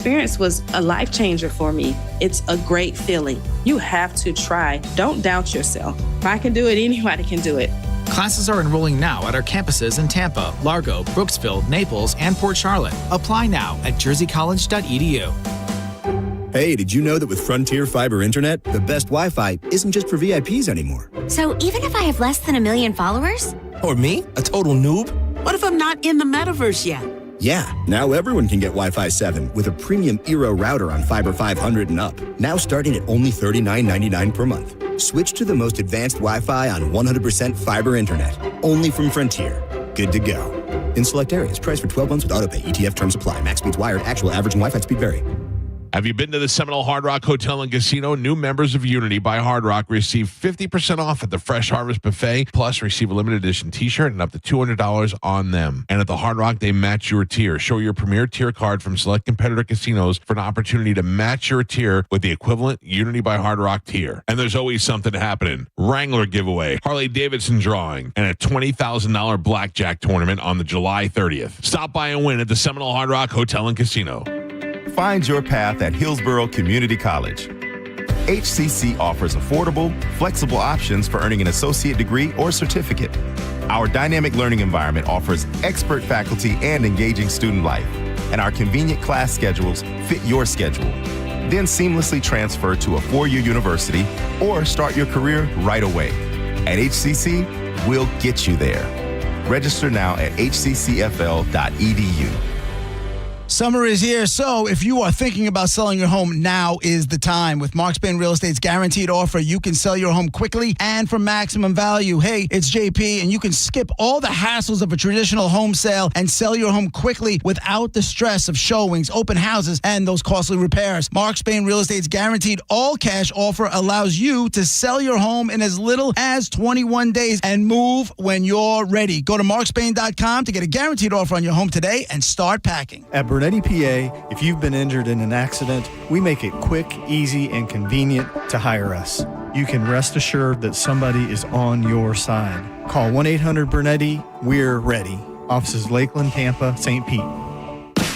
Experience was a life changer for me. It's a great feeling. You have to try. Don't doubt yourself. If I can do it, anybody can do it. Classes are enrolling now at our campuses in Tampa, Largo, Brooksville, Naples, and Port Charlotte. Apply now at jerseycollege.edu. Hey, did you know that with Frontier Fiber Internet, the best Wi-Fi isn't just for VIPs anymore? So even if I have less than 1 million followers? Or me, a total noob? What if I'm not in the metaverse yet? Yeah, now everyone can get Wi-Fi 7 with a premium Eero router on Fiber 500 and up. Now starting at only $39.99 per month. Switch to the most advanced Wi-Fi on 100% fiber internet. Only from Frontier. Good to go. In select areas, price for 12 months with autopay. ETF terms apply. Max speeds wired. Actual average and Wi-Fi speed vary. Have you been to the Seminole Hard Rock Hotel and Casino? New members of Unity by Hard Rock receive 50% off at the Fresh Harvest Buffet, plus receive a limited edition t-shirt and up to $200 on them. And at the Hard Rock, they match your tier. Show your premier tier card from select competitor casinos for an opportunity to match your tier with the equivalent Unity by Hard Rock tier. And there's always something happening. Wrangler giveaway, Harley Davidson drawing, and a $20,000 blackjack tournament on the July 30th. Stop by and win at the Seminole Hard Rock Hotel and Casino. Find your path at Hillsborough Community College. HCC offers affordable, flexible options for earning an associate degree or certificate. Our dynamic learning environment offers expert faculty and engaging student life, and our convenient class schedules fit your schedule. Then seamlessly transfer to a four-year university or start your career right away. At HCC, we'll get you there. Register now at hccfl.edu. Summer is here, so if you are thinking about selling your home, now is the time. With Mark Spain Real Estate's guaranteed offer, you can sell your home quickly and for maximum value. Hey, it's JP, and you can skip all the hassles of a traditional home sale and sell your home quickly without the stress of showings, open houses, and those costly repairs. Mark Spain Real Estate's guaranteed all-cash offer allows you to sell your home in as little as 21 days and move when you're ready. Go to markspain.com to get a guaranteed offer on your home today and start packing. At Bernetti PA, if you've been injured in an accident, we make it quick, easy, and convenient to hire us. You can rest assured that somebody is on your side. Call 1-800-BERNETTI. We're ready. Offices Lakeland, Tampa, St. Pete.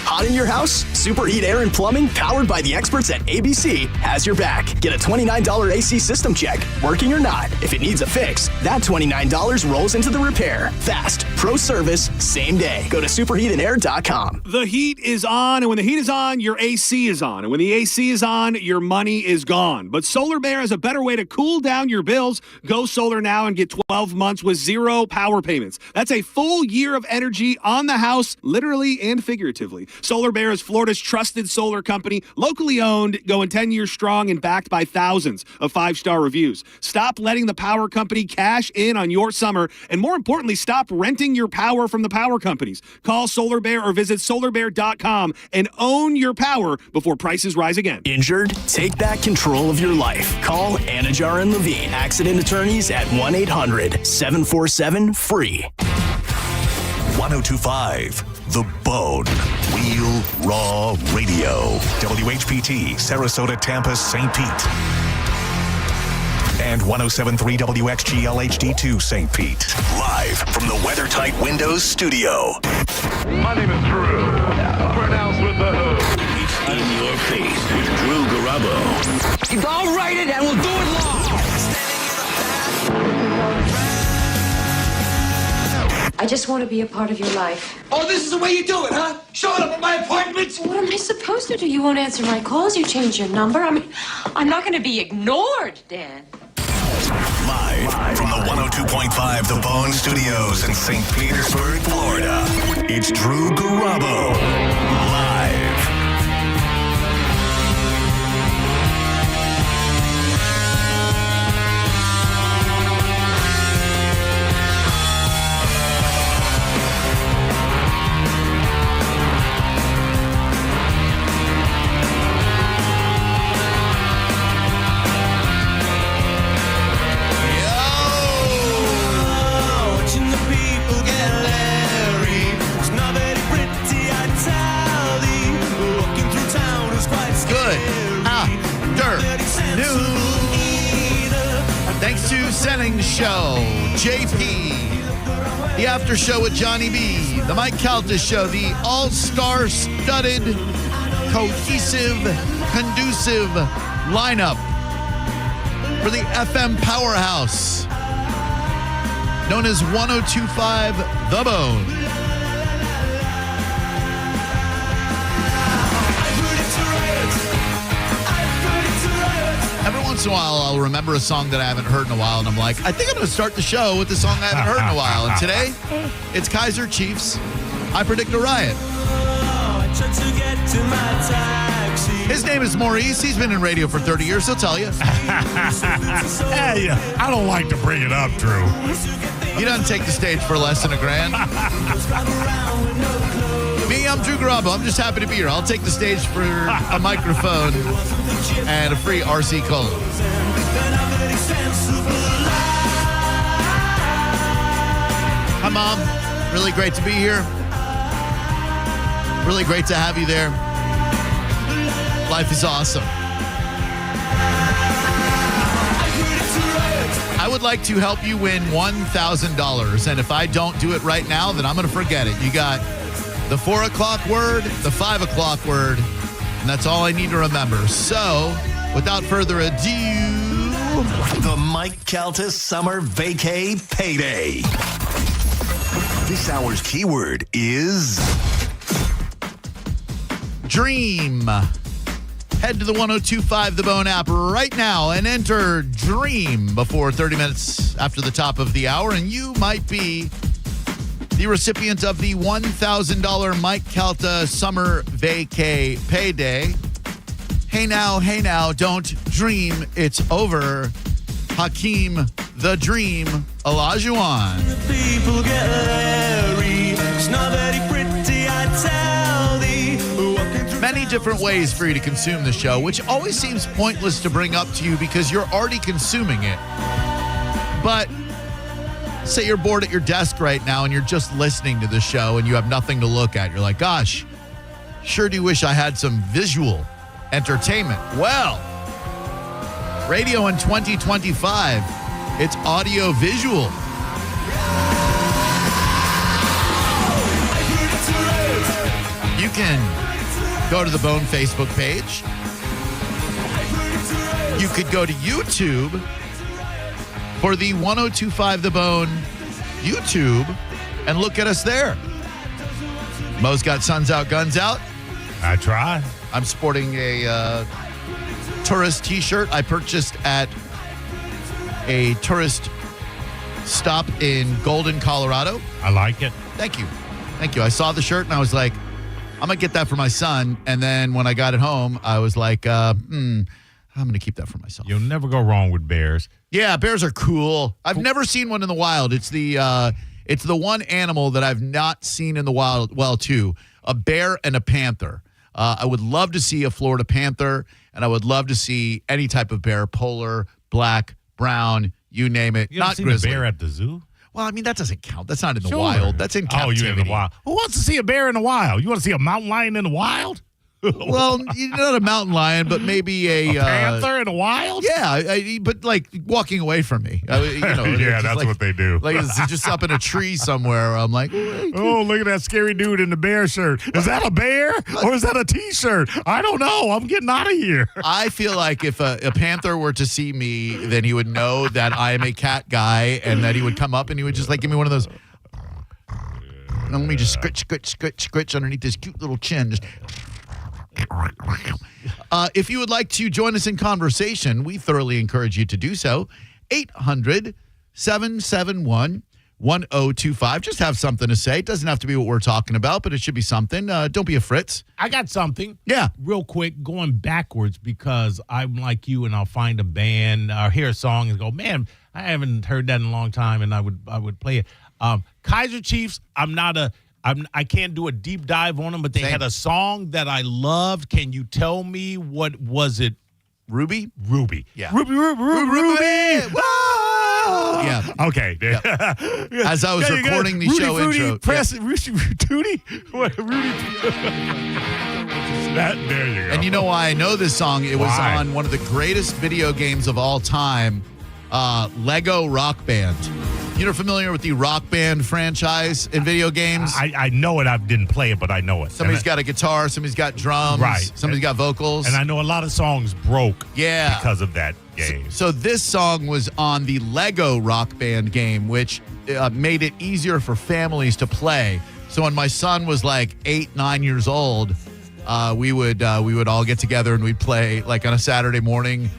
Hot in your house? Superheat Air and Plumbing, powered by the experts at ABC, has your back. Get a $29 AC system check, working or not. If it needs a fix, that $29 rolls into the repair. Fast, pro service, same day. Go to superheatandair.com. The heat is on, and when the heat is on, your AC is on. And when the AC is on, your money is gone. But Solar Bear has a better way to cool down your bills. Go solar now and get 12 months with 0 power payments. That's a full year of energy on the house, literally and figuratively. Solar Bear is Florida's trusted solar company, locally owned, going 10 years strong, and backed by thousands of 5-star reviews. Stop letting the power company cash in on your summer, and more importantly, stop renting your power from the power companies. Call Solar Bear or visit solarbear.com and own your power before prices rise again. Injured? Take back control of your life. Call Anajar and Levine, accident attorneys at 1-800-747-FREE. 102.5 The Bone. Real Raw Radio. WHPT, Sarasota, Tampa, St. Pete. And 107.3 WXGL HD2 St. Pete. Live from the WeatherTight Windows studio. My name is Drew. Pronounced with the hood. It's in your face with Drew Garabo. I'll write it and we'll do it live. I just want to be a part of your life. Oh, this is the way you do it, huh? Showing up at my apartment? What am I supposed to do? You won't answer my calls. You change your number. I mean, I'm not going to be ignored, Dan. Live from the 102.5 The Bone Studios in St. Petersburg, Florida. It's Drew Garabo. Live. Thanks to Selling Show, JP, the After Show with Johnny B, the Mike Calta Show, the All-Star Studded cohesive, conducive lineup for the FM powerhouse known as 102.5 The Bone. Every once in a while, I'll remember a song that I haven't heard in a while, and I'm like, I think I'm going to start the show with the song I haven't heard in a while. And today, it's Kaiser Chiefs. I Predict a Riot. His name is Maurice. He's been in radio for 30 years. He'll tell you. Hey, I don't like to bring it up, Drew. He doesn't take the stage for less than $1,000. Me, I'm Drew Garabo. I'm just happy to be here. I'll take the stage for a microphone and a free RC Cola. Hi, Mom. Really great to be here. Really great to have you there. Life is awesome. I would like to help you win $1,000. And if I don't do it right now, then I'm going to forget it. You got the 4 o'clock word, the 5 o'clock word, and that's all I need to remember. So, without further ado, the Mike Calta Summer Vacay Payday. This hour's keyword is dream. Head to the 102.5 The Bone app right now and enter DREAM before 30 minutes after the top of the hour, and you might be the recipient of the $1,000 Mike Calta Summer Vacay Payday. Hey now, don't dream it's over. Hakeem the Dream Olajuwon. People get leery. It's not very pretty, I tell thee. Many different ways for you to consume the show, which always seems pointless to bring up to you because you're already consuming it. But say you're bored at your desk right now and you're just listening to the show and you have nothing to look at. You're like, gosh, sure do wish I had some visual entertainment. Well, radio in 2025, it's audio visual. You can go to the Bone Facebook page. You could go to YouTube for the 102.5 The Bone YouTube and look at us there. Mo's got Suns Out, Guns Out. I try. I'm sporting a tourist t-shirt I purchased at a tourist stop in Golden, Colorado. I like it. Thank you. I saw the shirt and I was like, I'm going to get that for my son. And then when I got it home, I was like, I'm going to keep that for myself. You'll never go wrong with bears. Yeah, bears are cool. I've never seen one in the wild. It's the one animal that I've not seen in the wild. Well, two, a bear and a panther. I would love to see a Florida panther, and I would love to see any type of bear, polar, black, brown, you name it. You not seen grizzly. a bear at the zoo? Well, I mean, that doesn't count. That's not in the Sure. wild. That's in captivity. Oh, you're in the wild. Who wants to see a bear in the wild? You want to see a mountain lion in the wild? Well, not a mountain lion, but maybe a panther in the wild? Yeah, but like walking away from me. Yeah, that's like, what they do. Like it's just up in a tree somewhere. I'm like, oh, look at that scary dude in the bear shirt. Is that a bear or is that a T-shirt? I don't know. I'm getting out of here. I feel like if a panther were to see me, then he would know that I am a cat guy, and that he would come up and he would just like give me one of those. And let me just scritch underneath this cute little chin. Just. If you would like to join us in conversation, we thoroughly encourage you to do so. 800-771-1025. Just have something to say. It doesn't have to be what we're talking about, but it should be something. Don't be a Fritz. I got something. Yeah. Real quick, going backwards because I'm like you and I'll find a band or hear a song and go, man, I haven't heard that in a long time, and I would play it. Kaiser Chiefs, I can't do a deep dive on them, but they had a song that I loved. Can you tell me what was it? Ruby? Ruby. Yeah. Ruby. Yeah. Okay. Yeah. As I was recording the show intro. Rudy. There you go. And you know why I know this song? It was on one of the greatest video games of all time, Lego Rock Band. You're familiar with the Rock Band franchise in video games? I know it. I didn't play it, but I know it. Somebody's got a guitar, somebody's got drums, right. Somebody's got vocals. And I know a lot of songs broke because of that game. So this song was on the Lego Rock Band game, which made it easier for families to play. So when my son was like 8, 9 years old, we would all get together and we'd play, like on a Saturday morning.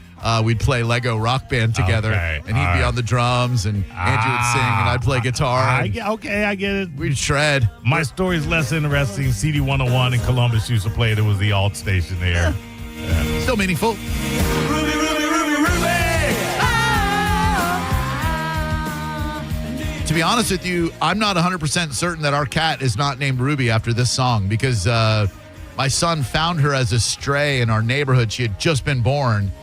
We'd play Lego Rock Band together, and he'd be on the drums, and Andrew would sing, and I'd play guitar. I get it. We'd shred. My story's less interesting. CD 101 in Columbus used to play it. It was the alt station there. Yeah. Still meaningful. Ruby, Ruby, Ruby, Ruby! To be honest with you, I'm not 100% certain that our cat is not named Ruby after this song, because my son found her as a stray in our neighborhood. She had just been born.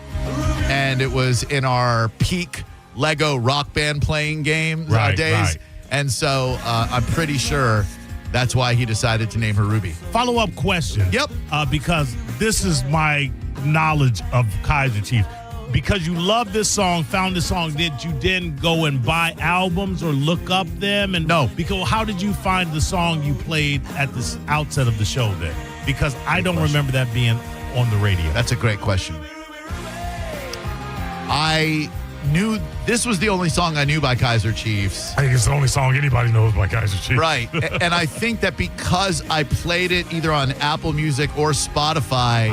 And it was in our peak Lego Rock Band playing game days. Right. And so I'm pretty sure that's why he decided to name her Ruby. Follow-up question. Yep. Because this is my knowledge of Kaiser Chiefs. Because you love this song, found this song, did you then go and buy albums or look up them? And no. Because how did you find the song you played at the outset of the show then? Because I don't remember that being on the radio. That's a great question. I knew this was the only song I knew by Kaiser Chiefs. I think it's the only song anybody knows by Kaiser Chiefs. Right. And I think that because I played it either on Apple Music or Spotify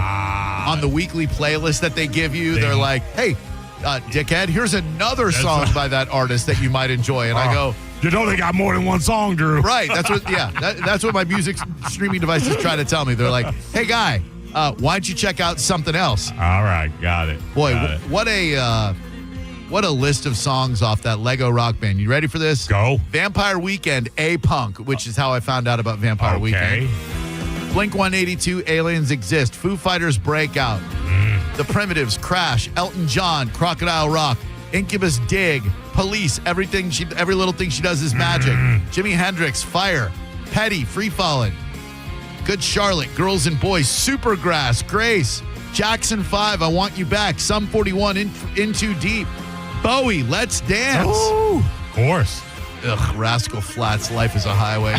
on the weekly playlist that they give you, they're like, hey, dickhead, here's another song by that artist that you might enjoy. And I go, you know they got more than one song, Drew. Right. That's what, that's what my music streaming devices try to tell me. They're like, hey, guy, why don't you check out something else? All right, got it. Boy, got it. What a list of songs off that Lego Rock Band. You ready for this? Go. Vampire Weekend, A-Punk, which is how I found out about Vampire Weekend. Blink-182, Aliens Exist. Foo Fighters, Breakout. The Primitives, Crash. Elton John, Crocodile Rock. Incubus, Dig. Police, every little thing she does is magic. Jimi Hendrix, Fire. Petty, Free Fallin'. Good Charlotte, Girls and Boys, Supergrass, Grace, Jackson 5, I Want You Back, Sum 41, In Too Deep, Bowie, Let's Dance. Ooh, of course. Ugh, Rascal Flatts, Life is a Highway.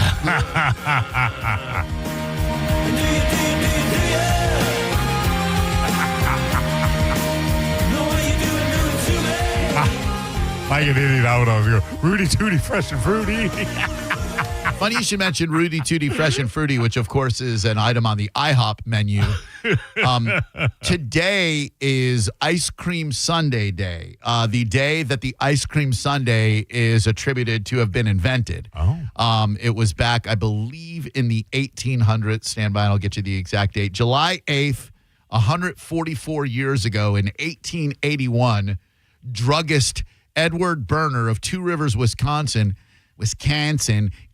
Like an idiot, I was going, Rudy Tooty, Fresh and Fruity. Funny you should mention Rudy Tooty Fresh and Fruity, which of course is an item on the IHOP menu. Today is Ice Cream Sundae Day, the day that the ice cream sundae is attributed to have been invented. Oh. It was back, I believe, in the 1800s. Stand by and I'll get you the exact date. July 8th, 144 years ago in 1881, druggist Edward Berner of Two Rivers, Wisconsin,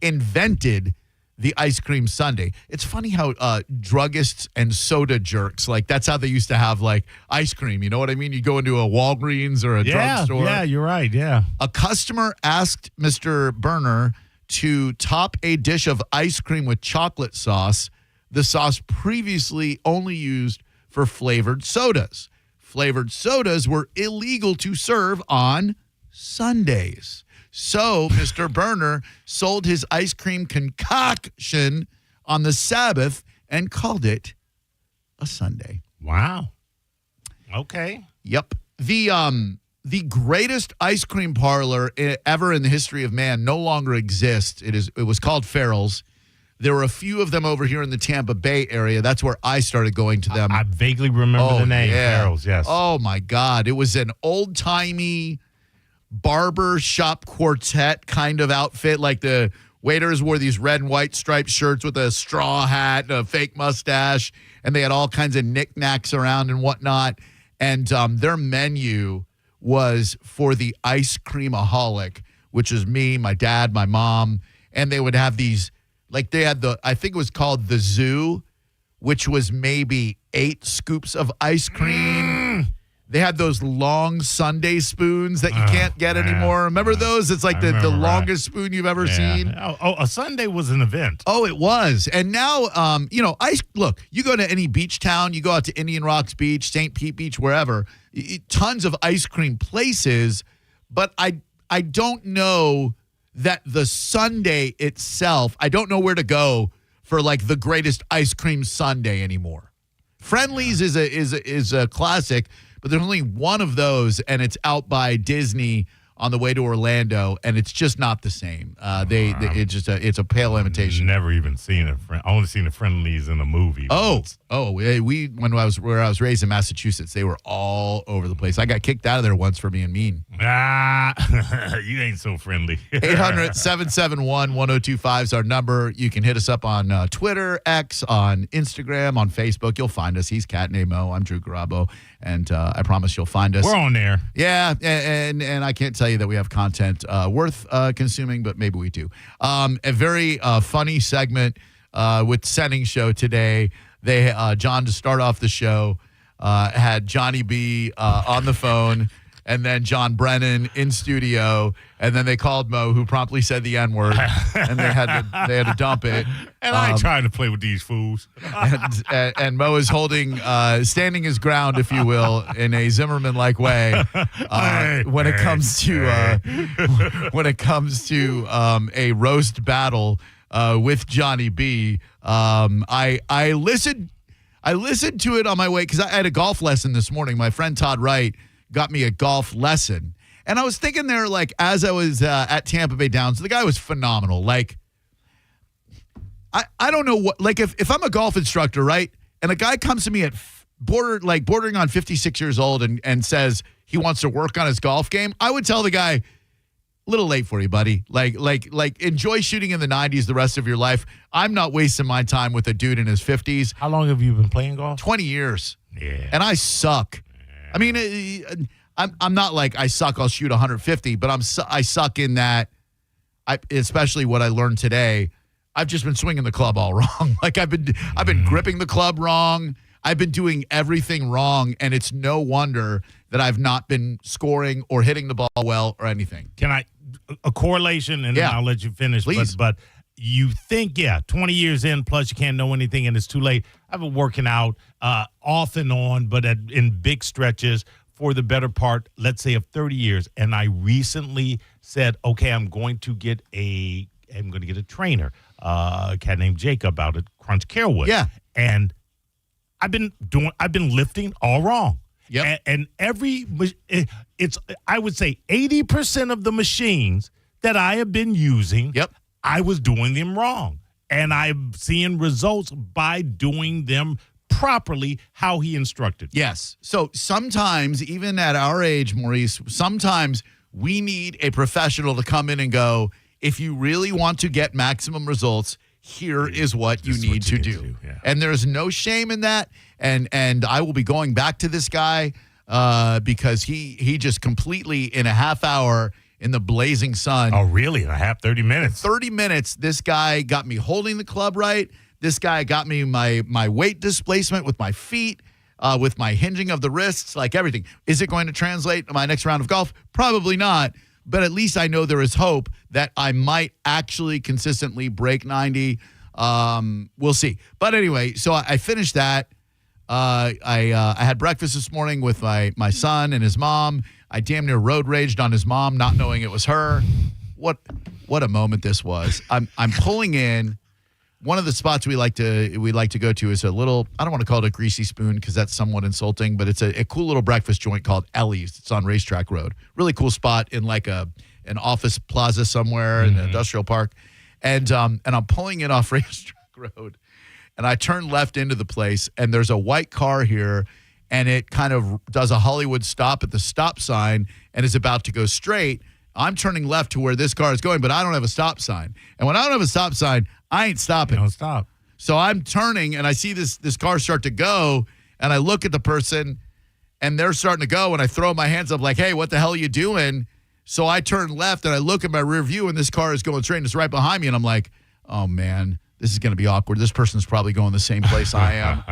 invented the ice cream sundae. It's funny how druggists and soda jerks, like that's how they used to have like ice cream. You know what I mean? You go into a Walgreens or a drugstore. Yeah, you're right. Yeah. A customer asked Mr. Berner to top a dish of ice cream with chocolate sauce, the sauce previously only used for flavored sodas. Flavored sodas were illegal to serve on Sundays. So Mr. Berner sold his ice cream concoction on the Sabbath and called it a sundae. Wow. Okay. Yep. The greatest ice cream parlor ever in the history of man no longer exists. It was called Farrell's. There were a few of them over here in the Tampa Bay area. That's where I started going to them. I vaguely remember the name, Farrell's, yes. Oh, my God. It was an old-timey barber shop quartet kind of outfit. Like the waiters wore these red and white striped shirts with a straw hat and a fake mustache, and they had all kinds of knickknacks around and whatnot. And their menu was for the ice creamaholic, which is me, my dad, my mom, and they would have these, like they had I think it was called the Zoo, which was maybe 8 scoops of ice cream. They had those long sundae spoons that you can't get anymore. Remember those? It's like the longest spoon you've ever seen. Oh, a sundae was an event. Oh, it was. And now, look, you go to any beach town, you go out to Indian Rocks Beach, St. Pete Beach, wherever, tons of ice cream places, but I don't know that the sundae itself, I don't know where to go for like the greatest ice cream sundae anymore. Friendly's is a classic, but there's only one of those, and it's out by Disney on the way to Orlando, and it's just not the same. It's a pale imitation. Never even seen a friend. I only seen the Friendlies in a movie. When I was raised in Massachusetts, they were all over the place. I got kicked out of there once for being mean. You ain't so friendly. 800-771-1025 is our number. You can hit us up on Twitter, X, on Instagram, on Facebook. You'll find us. He's Cat named Mo. I'm Drew Garabo, and I promise you'll find us. We're on there. Yeah, and I can't tell you that we have content worth consuming, but maybe we do. A very funny segment with Sending Show today. They John, to start off the show, had Johnny B on the phone, and then John Brennan in studio, and then they called Mo, who promptly said the N-word, and they had to dump it. And I ain't trying to play with these fools. and Mo is standing his ground, if you will, in a Zimmerman-like way when it comes to a roast battle with Johnny B. I listened to it on my way because I had a golf lesson this morning. My friend Todd Wright got me a golf lesson. And I was thinking there, like, as I was at Tampa Bay Downs, the guy was phenomenal. Like, I don't know what, like, if I'm a golf instructor, right, and a guy comes to me at bordering on 56 years old and says he wants to work on his golf game, I would tell the guy, a little late for you, buddy. Like enjoy shooting in the 90s the rest of your life. I'm not wasting my time with a dude in his 50s. How long have you been playing golf? 20 years. Yeah. And I suck. I mean, I'm not like I suck, I'll shoot 150, but I suck in that, especially what I learned today, I've just been swinging the club all wrong. Like I've been gripping the club wrong. I've been doing everything wrong, and it's no wonder that I've not been scoring or hitting the ball well or anything. Can I a correlation, and then I'll let you finish. Please. But you think, 20 years in, plus you can't know anything, and it's too late. I've been working out off and on, but in big stretches for the better part, let's say, of 30 years. And I recently said, okay, I'm going to get a trainer, a cat named Jacob out at Crunch Carewood. Yeah. And I've been lifting all wrong. Yep. And I would say 80% of the machines that I have been using, I was doing them wrong. And I'm seeing results by doing them properly how he instructed. Yes. So sometimes, even at our age, Maurice, sometimes we need a professional to come in and go, if you really want to get maximum results, here is what you need to do. Yeah. And there's no shame in that. And I will be going back to this guy because he just completely, in a half hour in the blazing sun. Oh, really? In a half, 30 minutes? 30 minutes, this guy got me holding the club right. This guy got me my weight displacement with my feet, with my hinging of the wrists, like everything. Is it going to translate to my next round of golf? Probably not. But at least I know there is hope that I might actually consistently break 90. We'll see. But anyway, so I finished that. I had breakfast this morning with my son and his mom. I damn near road raged on his mom, not knowing it was her. What a moment this was. I'm pulling in. One of the spots we like to go to is a little, I don't want to call it a greasy spoon because that's somewhat insulting, but it's a cool little breakfast joint called Ellie's. It's on Racetrack Road. Really cool spot in like an office plaza somewhere in an industrial park. And I'm pulling in off Racetrack Road, and I turn left into the place, and there's a white car here, and it kind of does a Hollywood stop at the stop sign and is about to go straight. I'm turning left to where this car is going, but I don't have a stop sign. And when I don't have a stop sign, I ain't stopping. Don't stop. So I'm turning, and I see this car start to go, and I look at the person, and they're starting to go, and I throw my hands up like, hey, what the hell are you doing? So I turn left, and I look at my rear view, and this car is going straight, and it's right behind me, and I'm like, oh, man, this is going to be awkward. This person's probably going the same place I am.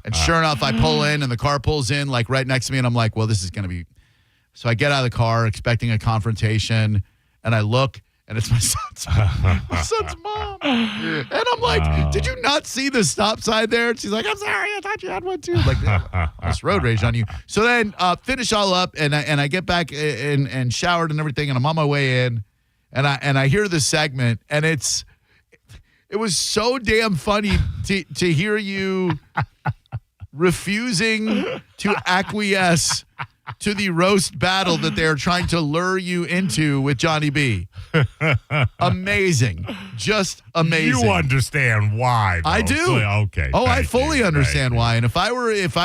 And sure enough, I pull in, and the car pulls in, like, right next to me, and I'm like, well, this is going to be. So I get out of the car expecting a confrontation, and I look, and it's my son's mom. And I'm like, did you not see the stop sign there? And she's like, I'm sorry, I thought you had one too. Like, I just road rage on you. So then finish all up, and I get back and showered and everything, and I'm on my way in, and I hear this segment, and it was so damn funny to hear you refusing to acquiesce to the roast battle that they're trying to lure you into with Johnny B. Amazing. Just amazing. You understand why, though. I do. So, okay. Oh, I thank fully you, understand thank why. And if I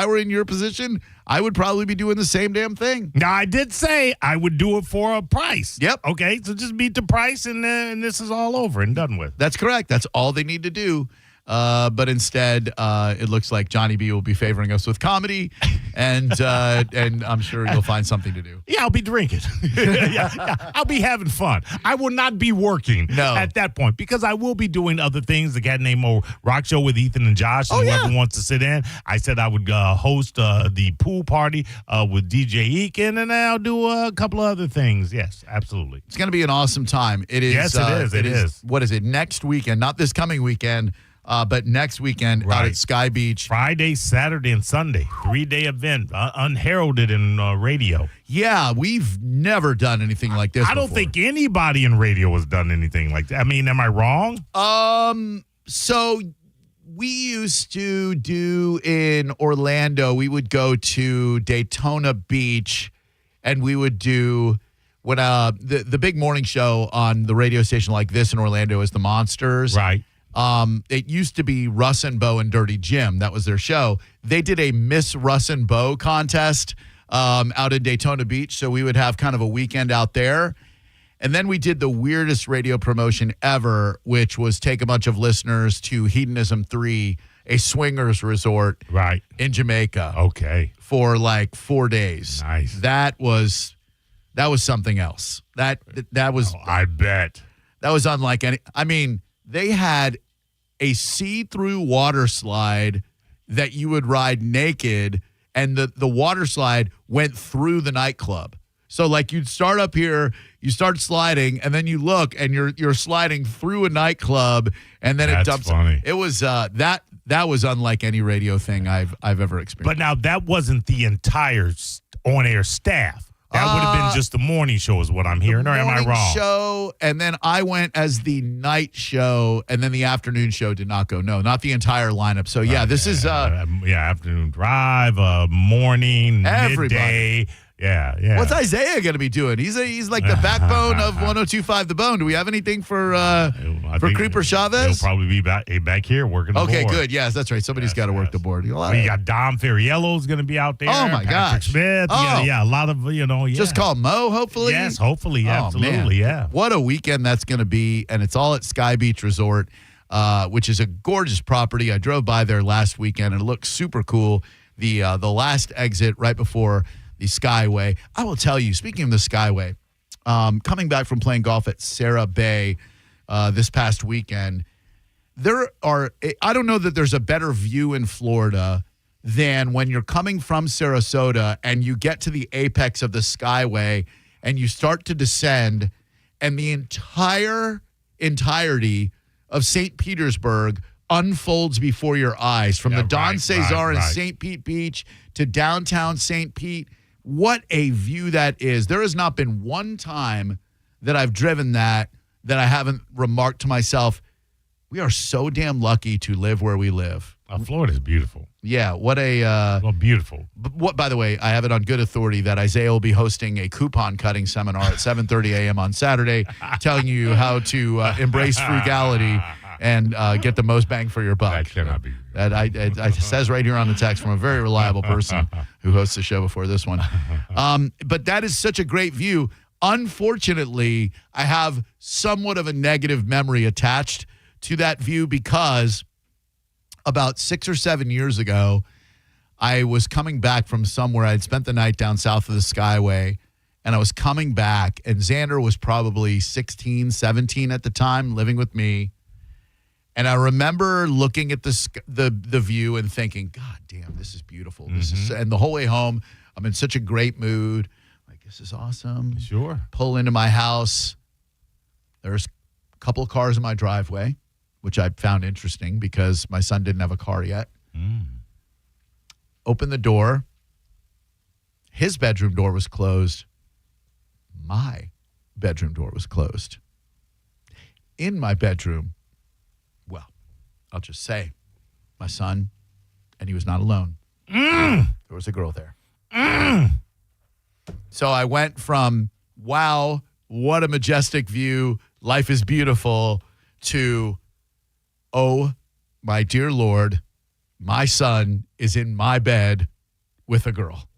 were in your position, I would probably be doing the same damn thing. Now, I did say I would do it for a price. Yep. Okay, so just beat the price, and this is all over and done with. That's correct. That's all they need to do. But instead, it looks like Johnny B will be favoring us with comedy, and I'm sure you'll find something to do. Yeah, I'll be drinking. yeah, I'll be having fun. I will not be working at that point because I will be doing other things. The Cat Named Mo Rock Show with Ethan and Josh, and whoever wants to sit in. I said I would host the pool party with DJ Eakin, and I'll do a couple of other things. Yes, absolutely. It's going to be an awesome time. It is. Yes, it is. It is. What is it? Next weekend, not this coming weekend. But next weekend out at Sky Beach. Friday, Saturday, and Sunday. 3-day event, unheralded in radio. Yeah, we've never done anything like this I don't think anybody in radio has done anything like that. I mean, am I wrong? So we used to do in Orlando, we would go to Daytona Beach, and we would do when the big morning show on the radio station like this in Orlando is the Monsters. Right. It used to be Russ and Bo and Dirty Jim. That was their show. They did a Miss Russ and Bo contest out in Daytona Beach. So we would have kind of a weekend out there. And then we did the weirdest radio promotion ever, which was take a bunch of listeners to Hedonism 3, a swingers resort in Jamaica. Okay. For like 4 days. Nice. That was something else. That was. Oh, I bet. That was unlike any. I mean, they had a see-through water slide that you would ride naked, and the water slide went through the nightclub. So, like, you'd start up here, you start sliding, and then you look, and you're sliding through a nightclub, and then it dumps. Funny. It was that was unlike any radio thing I've ever experienced. But now that wasn't the entire on-air staff. That would have been just the morning show is what I'm hearing, or am I wrong? Show, and then I went as the night show, and then the afternoon show did not go. No, not the entire lineup. So, this is... afternoon drive, morning, midday. Yeah. What's Isaiah going to be doing? He's like the backbone of 102.5 The Bone. Do we have anything for Creeper Chavez? He'll probably be back here working the board. Okay, good. Yes, that's right. Somebody's got to work the board. You got Dom Ferriello's going to be out there. Oh, my Patrick gosh. Smith. Oh. Yeah, a lot of, Just call Mo, hopefully? Yes, hopefully. Absolutely, man. yeah. What a weekend that's going to be, and it's all at Sky Beach Resort, which is a gorgeous property. I drove by there last weekend, and it looks super cool. The last exit right before the Skyway. I will tell you, speaking of the Skyway, coming back from playing golf at Sarah Bay this past weekend, I don't know that there's a better view in Florida than when you're coming from Sarasota and you get to the apex of the Skyway and you start to descend, and the entirety of St. Petersburg unfolds before your eyes, from the Don Cesar and St. Pete Beach to downtown St. Pete. What a view that is. There has not been one time that I've driven that I haven't remarked to myself, we are so damn lucky to live where we live. Florida's beautiful. Yeah, what a... beautiful. By the way, I have it on good authority that Isaiah will be hosting a coupon cutting seminar at 7:30 a.m. on Saturday, telling you how to embrace frugality and get the most bang for your buck. That cannot be. It says right here on the text from a very reliable person who hosts the show before this one. But that is such a great view. Unfortunately, I have somewhat of a negative memory attached to that view because about 6 or 7 years ago, I was coming back from somewhere. I'd spent the night down south of the Skyway, and I was coming back, and Xander was probably 16, 17 at the time, living with me. And I remember looking at the view and thinking, God damn, this is beautiful. This is, and the whole way home, I'm in such a great mood. Like, this is awesome. Sure. Pull into my house. There's a couple of cars in my driveway, which I found interesting because my son didn't have a car yet. Open the door. His bedroom door was closed. My bedroom door was closed. in my bedroom, well, I'll just say, my son, and he was not alone. There was a girl there. So I went from, wow, what a majestic view, life is beautiful, to, oh, my dear Lord, my son is in my bed with a girl.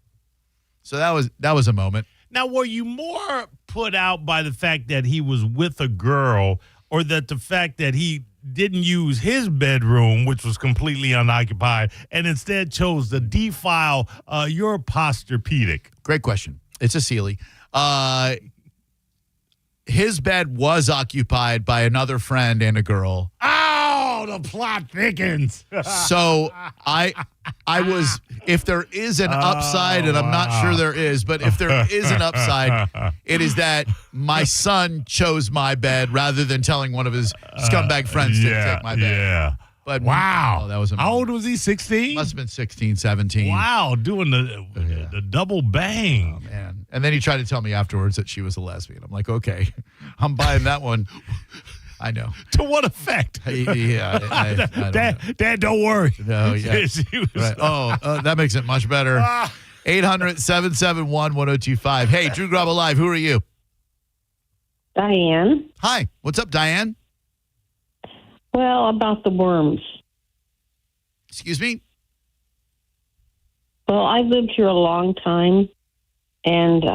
So that was a moment. Now, were you more put out by the fact that he was with a girl, or that the fact that he didn't use his bedroom, which was completely unoccupied, and instead chose to defile your Posturepedic? Great question. It's a Sealy. His bed was occupied by another friend and a girl. Oh, the plot thickens. So I was, if there is an upside, and I'm not sure there is, but if there is an upside, it is that my son chose my bed rather than telling one of his scumbag friends to take my bed. Yeah. But wow. That was How old was he? 16? Must have been 16, 17. Wow, doing the double bang. Oh, man. And then he tried to tell me afterwards that she was a lesbian. I'm like, okay, I'm buying that one. I know. To what effect? I don't Dad, don't worry. No, yeah. Right. Oh, that makes it much better. 800-771-1025. Hey, Drew Garabo Live. Who are you? Diane. Hi. What's up, Diane? Well, about the worms. Excuse me? Well, I lived here a long time, and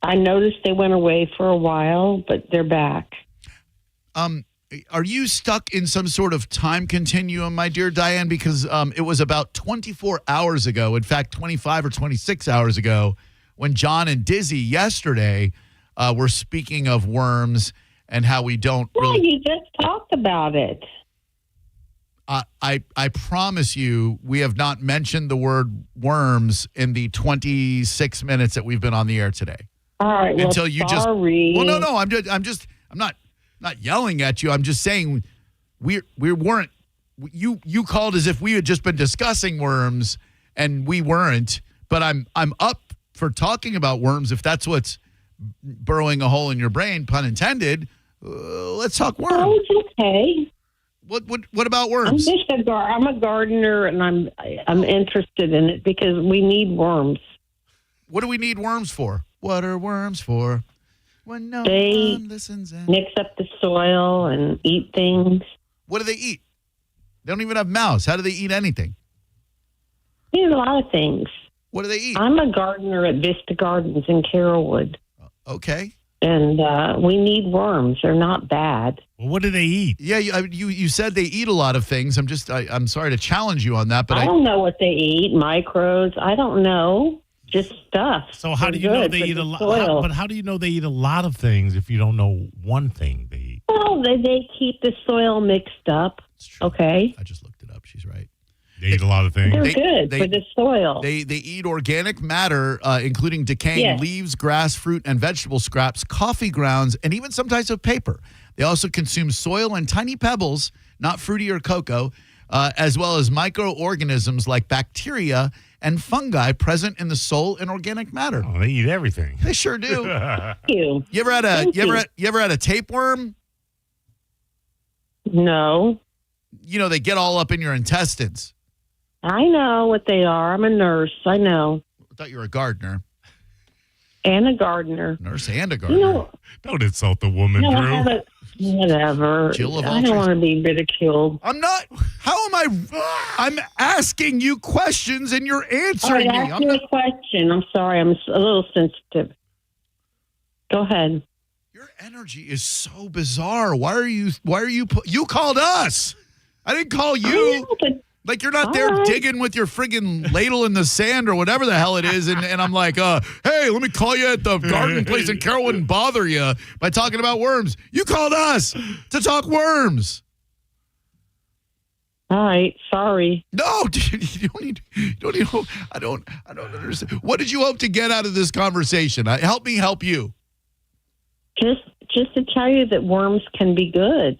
I noticed they went away for a while, but they're back. Are you stuck in some sort of time continuum, my dear Diane? Because it was about 24 hours ago, in fact, 25 or 26 hours ago, when John and Dizzy yesterday were speaking of worms and how we don't really... you just talked about it. I promise you, we have not mentioned the word worms in the 26 minutes that we've been on the air today. All right. Until well, you sorry. just... Well, no. I'm not yelling at you. I'm just saying we weren't... You called as if we had just been discussing worms, and we weren't. But I'm up for talking about worms if that's what's burrowing a hole in your brain, pun intended. Let's talk worms. Oh, it's okay. What about worms? I'm a gardener, and I'm interested in it because we need worms. What do we need worms for? What are worms for? When no they one listens. Mix up the soil and eat things. What do they eat? They don't even have mouths. How do they eat anything? They eat a lot of things. What do they eat? I'm a gardener at Vista Gardens in Carrollwood. Okay. And we need worms. They're not bad. Well, what do they eat? Yeah, you said they eat a lot of things. I'm sorry to challenge you on that, but I don't know what they eat. Microbes. I don't know. Just stuff. So how do you know they eat a lot? But how do you know they eat a lot of things if you don't know one thing they eat? Well, they keep the soil mixed up. Okay. I just looked it up. She's right. They eat a lot of things. They're good for the soil. They eat organic matter, including decaying leaves, grass, fruit, and vegetable scraps, coffee grounds, and even some types of paper. They also consume soil and tiny pebbles, not fruity or cocoa, as well as microorganisms like bacteria and fungi present in the soil and organic matter. Oh, they eat everything. They sure do. Thank you. You ever had a tapeworm? No. You know, they get all up in your intestines. I know what they are. I'm a nurse. I know. I thought you were a gardener. And a gardener. Nurse and a gardener. You know, don't insult the woman, no, Drew. Whatever. I don't want to be ridiculed. I'm not. How am I? I'm asking you questions and you're answering me. Ask me a question. I'm sorry. I'm a little sensitive. Go ahead. Your energy is so bizarre. Why are you? You called us. I didn't call you. Like you're not there digging with your friggin' ladle in the sand or whatever the hell it is, and I'm like, hey, let me call you at the garden place in Carrollwood and bother you by talking about worms. You called us to talk worms. All right, sorry. No, you don't need. I don't understand. What did you hope to get out of this conversation? Help me help you. Just to tell you that worms can be good.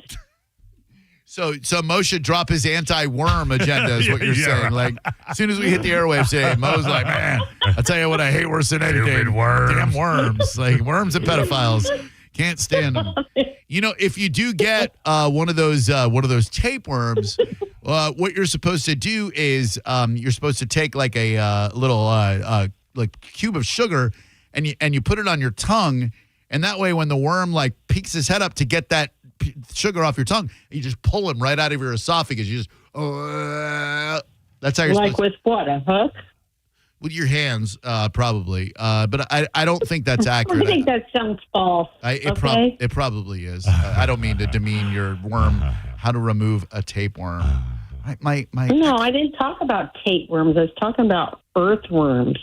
So Mo should drop his anti-worm agenda is what you're saying. Like, as soon as we hit the airwaves today, Mo's like, man, I'll tell you what I hate worse than anything. Worms. Damn worms. Like, worms and pedophiles. Can't stand them. You know, if you do get one of those tapeworms, what you're supposed to do is you're supposed to take like a little like cube of sugar, and you put it on your tongue, and that way when the worm like peeks his head up to get that sugar off your tongue, you just pull him right out of your esophagus. You just that's how you're like supposed with what, a hook? with your hands, probably. But I don't think that's accurate. I think that sounds false. It probably is. I don't mean to demean your worm. How to remove a tapeworm? No, I didn't talk about tapeworms. I was talking about earthworms.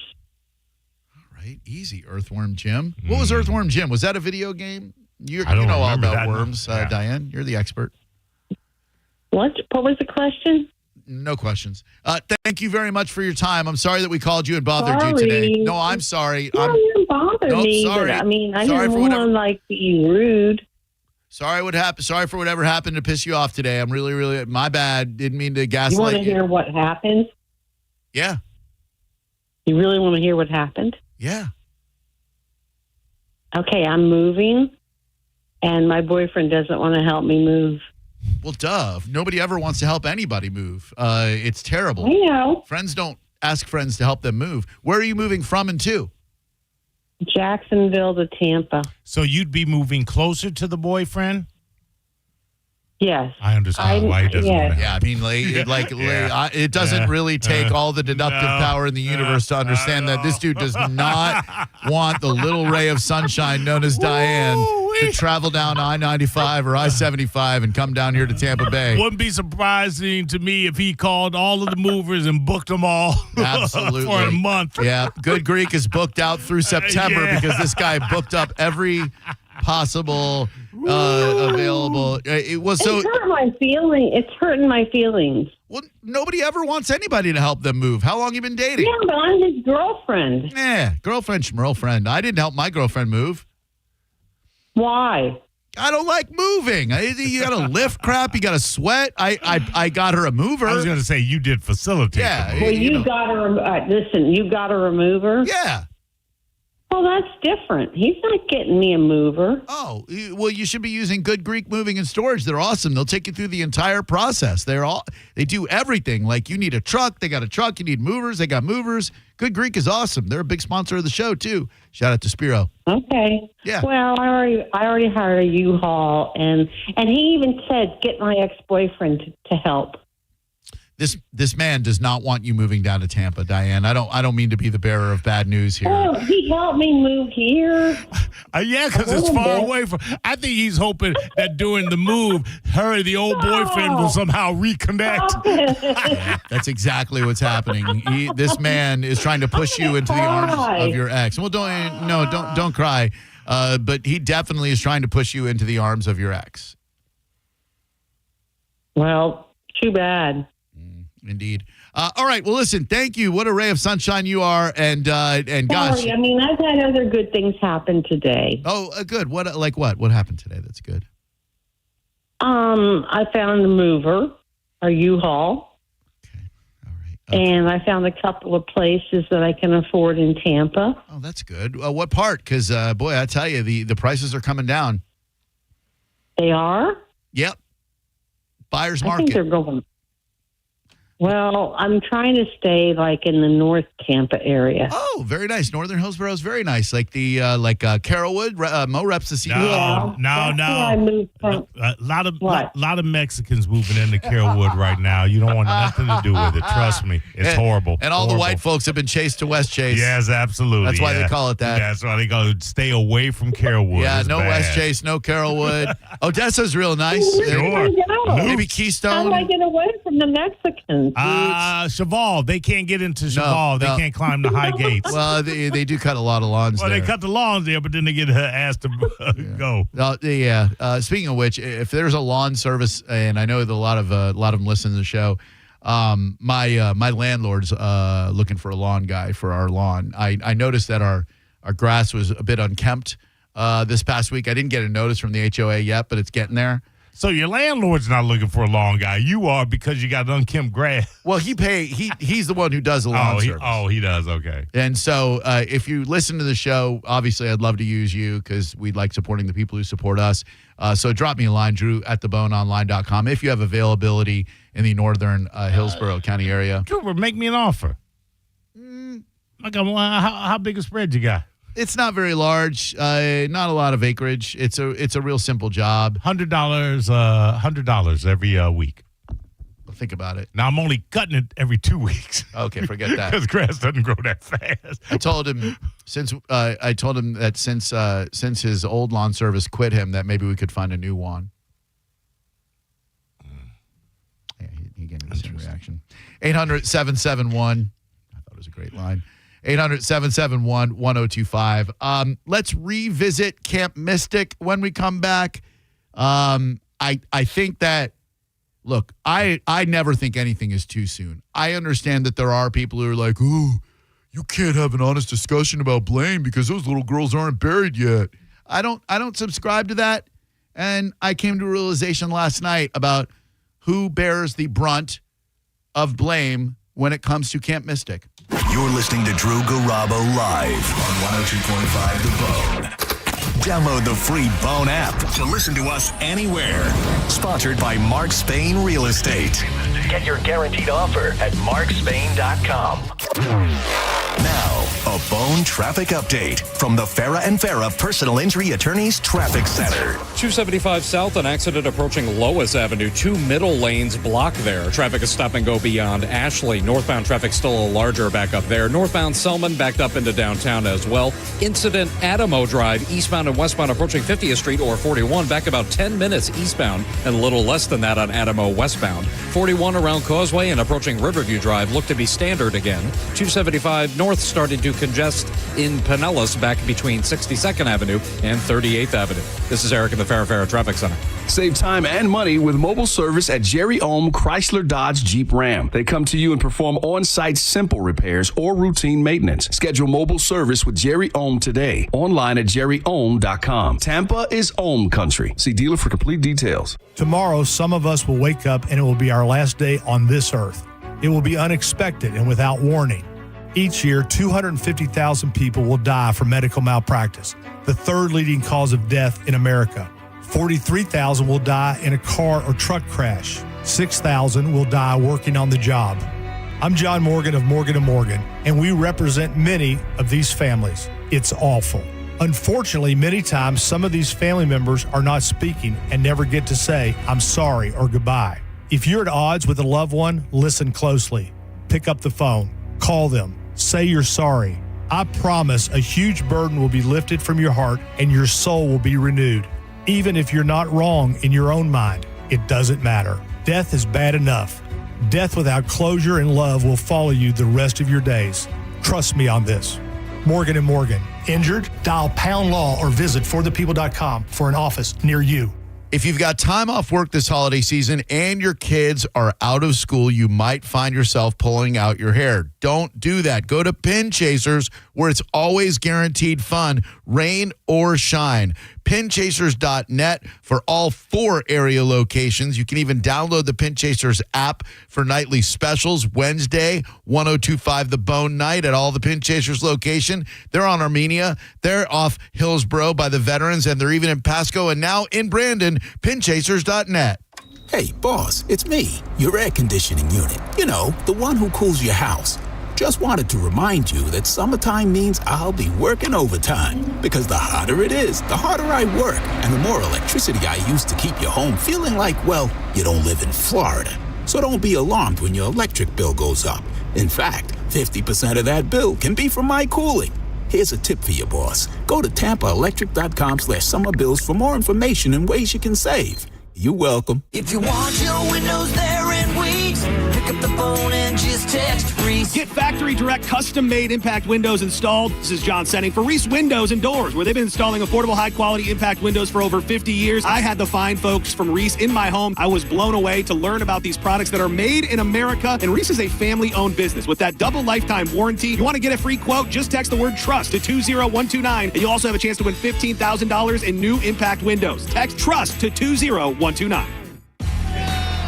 All right, easy. Earthworm Jim. What was Earthworm Jim? Was that a video game? You I don't know all remember about that. worms, Yeah. Diane. You're the expert. What was the question? No questions. Thank you very much for your time. I'm sorry that we called you and bothered you today. No, I'm sorry. No, you didn't bother me. Sorry. But, I mean, I Sorry didn't for want whatever- to like be rude. Sorry what happened. Sorry for whatever happened to piss you off today. I'm really, really my bad. Didn't mean to gaslight You want to hear what happened? Yeah. You really want to hear what happened? Yeah. Okay, I'm moving, and my boyfriend doesn't want to help me move. Well, duh. Nobody ever wants to help anybody move. It's terrible. I know. Friends don't ask friends to help them move. Where are you moving from and to? Jacksonville to Tampa. So you'd be moving closer to the boyfriend? Yes. I understand why he doesn't want to. Yeah, I mean, it doesn't really take all the deductive power in the universe to understand that this dude does not want the little ray of sunshine known as Diane to travel down I-95 or I-75 and come down here to Tampa Bay. Wouldn't be surprising to me if he called all of the movers and booked them all Absolutely. for a month. Yeah, Good Greek is booked out through September because this guy booked up every possible available. It was so. It's hurt my feeling. It's hurting my feelings. Well, nobody ever wants anybody to help them move. How long you been dating? Yeah, but I'm his girlfriend. Yeah, girlfriend, schmirlfriend. I didn't help my girlfriend move. Why? I don't like moving. You got to lift crap. You got to sweat. I got her a mover. I was going to say you did facilitate. Yeah. Well, you got to listen. You got a remover. Yeah. Well, that's different. He's not getting me a mover. Oh, well, you should be using Good Greek Moving and Storage. They're awesome. They'll take you through the entire process. They do everything. Like you need a truck, they got a truck. You need movers, they got movers. Good Greek is awesome. They're a big sponsor of the show too. Shout out to Spiro. Okay. Yeah. Well, I already hired a U-Haul, and he even said get my ex-boyfriend to help. This man does not want you moving down to Tampa, Diane. I don't mean to be the bearer of bad news here. Oh, he helped me move here. Yeah, because it's far away from. I think he's hoping that during the move, her and the old boyfriend will somehow reconnect. That's exactly what's happening. This man is trying to push you into the arms of your ex. Well, don't cry. But he definitely is trying to push you into the arms of your ex. Well, too bad. Indeed. All right. Well, listen. Thank you. What a ray of sunshine you are, and gosh. Sorry, I mean, I've had other good things happen today. Oh, good. What? Like what? What happened today? That's good. I found a mover, a U-Haul. Okay. All right. And I found a couple of places that I can afford in Tampa. Oh, that's good. What part? Because boy, I tell you, the prices are coming down. They are? Yep. Buyer's I market. think they're going. Well, I'm trying to stay like in the North Tampa area. Oh, very nice. Northern Hillsborough is very nice. Like the Carrollwood, Mo reps the scene. No. I moved from. A lot of Mexicans moving into Carrollwood right now. You don't want nothing to do with it. Trust me, it's horrible. And all the white folks have been chased to West Chase. Yes, absolutely. That's why they call it that. That's why they go stay away from Carrollwood. Yeah, It's no bad. West Chase, no Carrollwood. Odessa's real nice. Sure. Maybe How Keystone. do I get away from the Mexicans? Cheval. They can't get into Cheval. They can't climb the high gates. Well, they do cut a lot of lawns Well, there. they cut the lawns there, but then they get asked to go. Speaking of which, if there's a lawn service, and I know that a lot of them listen to the show, my landlord's looking for a lawn guy for our lawn. I noticed that our grass was a bit unkempt this past week. I didn't get a notice from the HOA yet, but it's getting there. So your landlord's not looking for a lawn guy. You are, because you got unkempt grass. Well, he's the one who does the lawn service. He does. Okay. And so if you listen to the show, obviously I'd love to use you because we like supporting the people who support us. So drop me a line, Drew@theboneonline.com, if you have availability in the northern Hillsborough County area. Cooper, make me an offer. How big a spread you got? It's not very large. Not a lot of acreage. It's a real simple job. $100 every week. Think about it. Now I'm only cutting it every 2 weeks. Okay, forget that. Because grass doesn't grow that fast. I told him that since his old lawn service quit him, that maybe we could find a new one. Yeah, he gave me the same reaction. 800-771. I thought it was a great line. 800-771-1025. Let's revisit Camp Mystic when we come back. I think that, look, I never think anything is too soon. I understand that there are people who are like, ooh, you can't have an honest discussion about blame because those little girls aren't buried yet. I don't subscribe to that. And I came to a realization last night about who bears the brunt of blame when it comes to Camp Mystic. You're listening to Drew Garabo live on 102.5 The Bone. Download the free Bone app to listen to us anywhere. Sponsored by Mark Spain Real Estate. Get your guaranteed offer at markspain.com. Now, a Bone traffic update from the Farah and Farah Personal Injury Attorneys Traffic Center. 275 south, an accident approaching Lois Avenue. 2 middle lanes blocked there. Traffic is stop and go beyond Ashley. Northbound traffic still a larger backup there. Northbound Selman backed up into downtown as well. Incident Adamo Drive, eastbound and westbound approaching 50th Street or 41. Back about 10 minutes eastbound and a little less than that on Adamo westbound. 41 around Causeway and approaching Riverview Drive look to be standard again. 275 north starting to congest in Pinellas back between 62nd Avenue and 38th Avenue. This is Eric in the Farah Traffic Center. Save time and money with mobile service at Jerry Ohm Chrysler Dodge Jeep Ram. They come to you and perform on-site simple repairs or routine maintenance. Schedule mobile service with Jerry Ohm today. Online at jerryohm.com. Tampa is Ohm country. See dealer for complete details. Tomorrow, some of us will wake up and it will be our last day on this earth. It will be unexpected and without warning. Each year, 250,000 people will die from medical malpractice, the third leading cause of death in America. 43,000 will die in a car or truck crash. 6,000 will die working on the job. I'm John Morgan of Morgan & Morgan, and we represent many of these families. It's awful. Unfortunately, many times, some of these family members are not speaking and never get to say, I'm sorry or goodbye. If you're at odds with a loved one, listen closely. Pick up the phone. Call them. Say you're sorry. I promise a huge burden will be lifted from your heart and your soul will be renewed. Even if you're not wrong in your own mind, it doesn't matter. Death is bad enough. Death without closure and love will follow you the rest of your days. Trust me on this. Morgan & Morgan. Injured? Dial # law or visit forthepeople.com for an office near you. If you've got time off work this holiday season and your kids are out of school, you might find yourself pulling out your hair. Don't do that. Go to Pin Chasers, where it's always guaranteed fun, rain or shine. Pinchasers.net for all 4 area locations. You can even download the Pin Chasers app for nightly specials. Wednesday, 1025 The Bone night at all the Pin Chasers location. They're on Armenia. They're off Hillsborough by the Veterans, and they're even in Pasco and now in Brandon. Pinchasers.net. Hey, boss, it's me, your air conditioning unit. You know, the one who cools your house. Just wanted to remind you that summertime means I'll be working overtime. Because the hotter it is, the harder I work, and the more electricity I use to keep your home feeling like, well, you don't live in Florida. So don't be alarmed when your electric bill goes up. In fact, 50% of that bill can be from my cooling. Here's a tip for you, boss. Go to TampaElectric.com/summerbills for more information and ways you can save. You're welcome. If you want your windows there in weeks, pick up the phone and just text Reese. Get factory direct custom-made impact windows installed. This is John Senning for Reese Windows and Doors, where they've been installing affordable, high-quality impact windows for over 50 years. I had the fine folks from Reese in my home. I was blown away to learn about these products that are made in America. And Reese is a family-owned business with that double lifetime warranty. You want to get a free quote? Just text the word TRUST to 20129, and you'll also have a chance to win $15,000 in new impact windows. Text TRUST to 20129.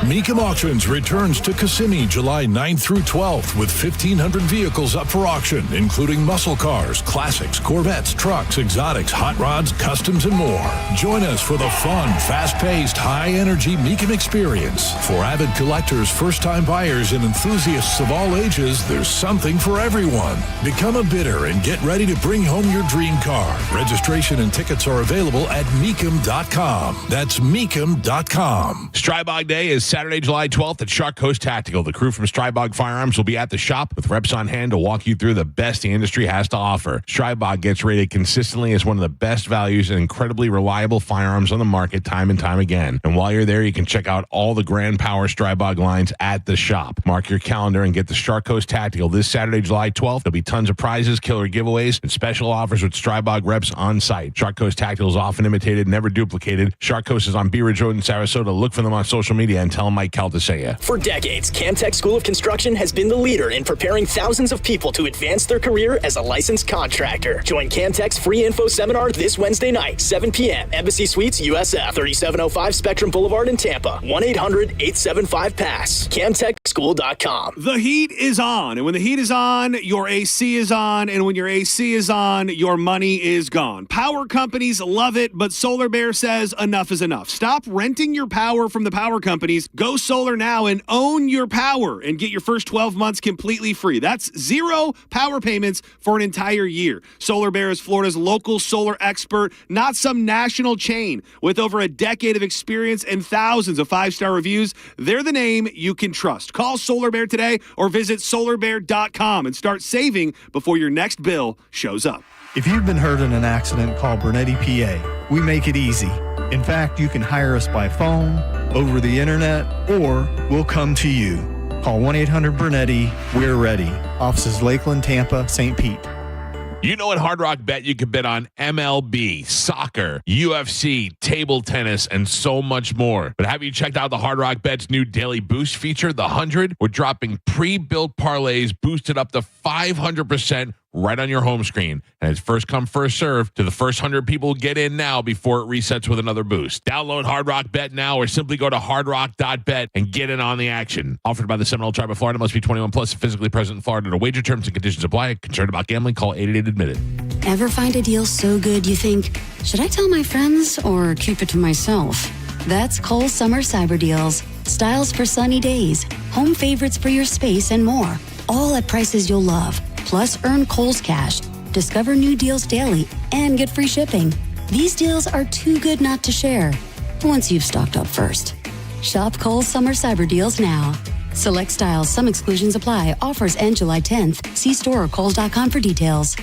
Mecum Auctions returns to Kissimmee July 9th through 12th with 1,500 vehicles up for auction, including muscle cars, classics, Corvettes, trucks, exotics, hot rods, customs, and more. Join us for the fun, fast-paced, high-energy Mecum experience. For avid collectors, first-time buyers, and enthusiasts of all ages, there's something for everyone. Become a bidder and get ready to bring home your dream car. Registration and tickets are available at Mecum.com. That's Mecum.com. Strybog Day is Saturday, July 12th at Shark Coast Tactical. The crew from Strybog Firearms will be at the shop with reps on hand to walk you through the best the industry has to offer. Strybog gets rated consistently as one of the best values and incredibly reliable firearms on the market time and time again. And while you're there, you can check out all the Grand Power Strybog lines at the shop. Mark your calendar and get the Shark Coast Tactical this Saturday, July 12th. There'll be tons of prizes, killer giveaways, and special offers with Strybog reps on site. Shark Coast Tactical is often imitated, never duplicated. Shark Coast is on Bee Ridge Road in Sarasota. Look for them on social media and tell them Mike Caldeseya. For decades, Camtech School of Construction has been the leader in preparing thousands of people to advance their career as a licensed contractor. Join Camtech's free info seminar this Wednesday night, 7 p.m. Embassy Suites, USF, 3705 Spectrum Boulevard in Tampa. 1-800-875-PASS. CamTechSchool.com. The heat is on, and when the heat is on, your AC is on, and when your AC is on, your money is gone. Power companies love it, but Solar Bear says enough is enough. Stop renting your power from the power companies. Go solar now and own your power and get your first 12 months completely free. That's zero power payments for an entire year. Solar Bear is Florida's local solar expert, not some national chain. With over a decade of experience and thousands of 5-star reviews, they're the name you can trust. Call Solar Bear today or visit solarbear.com and start saving before your next bill shows up. If you've been hurt in an accident, call Bernetti PA. We make it easy. In fact, you can hire us by phone, over the internet, or we'll come to you. Call 1-800-BERNETTI. We're ready. Offices Lakeland, Tampa, St. Pete. You know at Hard Rock Bet you can bet on MLB, soccer, UFC, table tennis, and so much more. But have you checked out the Hard Rock Bet's new Daily Boost feature, The 100? We're dropping pre-built parlays boosted up to 500% right on your home screen. And it's first come, first serve to the first 100 people get in now before it resets with another boost. Download Hard Rock Bet now or simply go to hardrock.bet and get in on the action. Offered by the Seminole Tribe of Florida. Must be 21 plus, physically present in Florida. To wager, terms and conditions apply. Concerned about gambling? Call 888-ADMIT-IT. Ever find a deal so good you think, should I tell my friends or keep it to myself? That's Kohl's Summer Cyber Deals. Styles for sunny days, home favorites for your space, and more. All at prices you'll love. Plus, earn Kohl's Cash, discover new deals daily, and get free shipping. These deals are too good not to share, once you've stocked up first. Shop Kohl's Summer Cyber Deals now. Select styles, some exclusions apply. Offers end July 10th. See store or Kohls.com for details.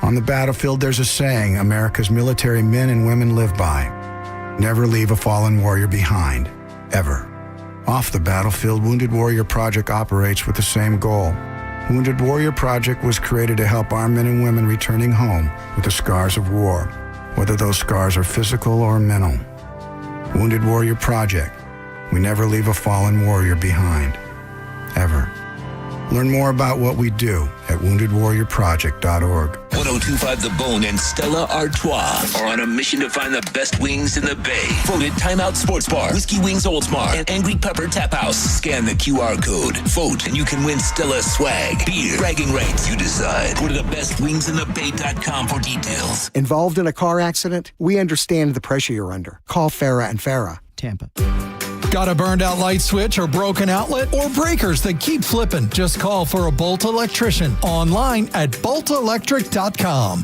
On the battlefield, there's a saying America's military men and women live by. Never leave a fallen warrior behind, ever. Off the battlefield, Wounded Warrior Project operates with the same goal. Wounded Warrior Project was created to help our men and women returning home with the scars of war, whether those scars are physical or mental. Wounded Warrior Project. We never leave a fallen warrior behind, ever. Learn more about what we do at woundedwarriorproject.org. 1025 The Bone and Stella Artois are on a mission to find the best wings in the Bay. Voted Timeout Sports Bar, Whiskey Wings Oldsmar, and Angry Pepper Tap House. Scan the QR code. Vote, and you can win Stella swag, beer, bragging rights. You decide. Go to thebestwingsinthebay.com for details. Involved in a car accident? We understand the pressure you're under. Call Farah and Farah, Tampa. Got a burned out light switch or broken outlet or breakers that keep flipping? Just call for a Bolt electrician online at boltelectric.com.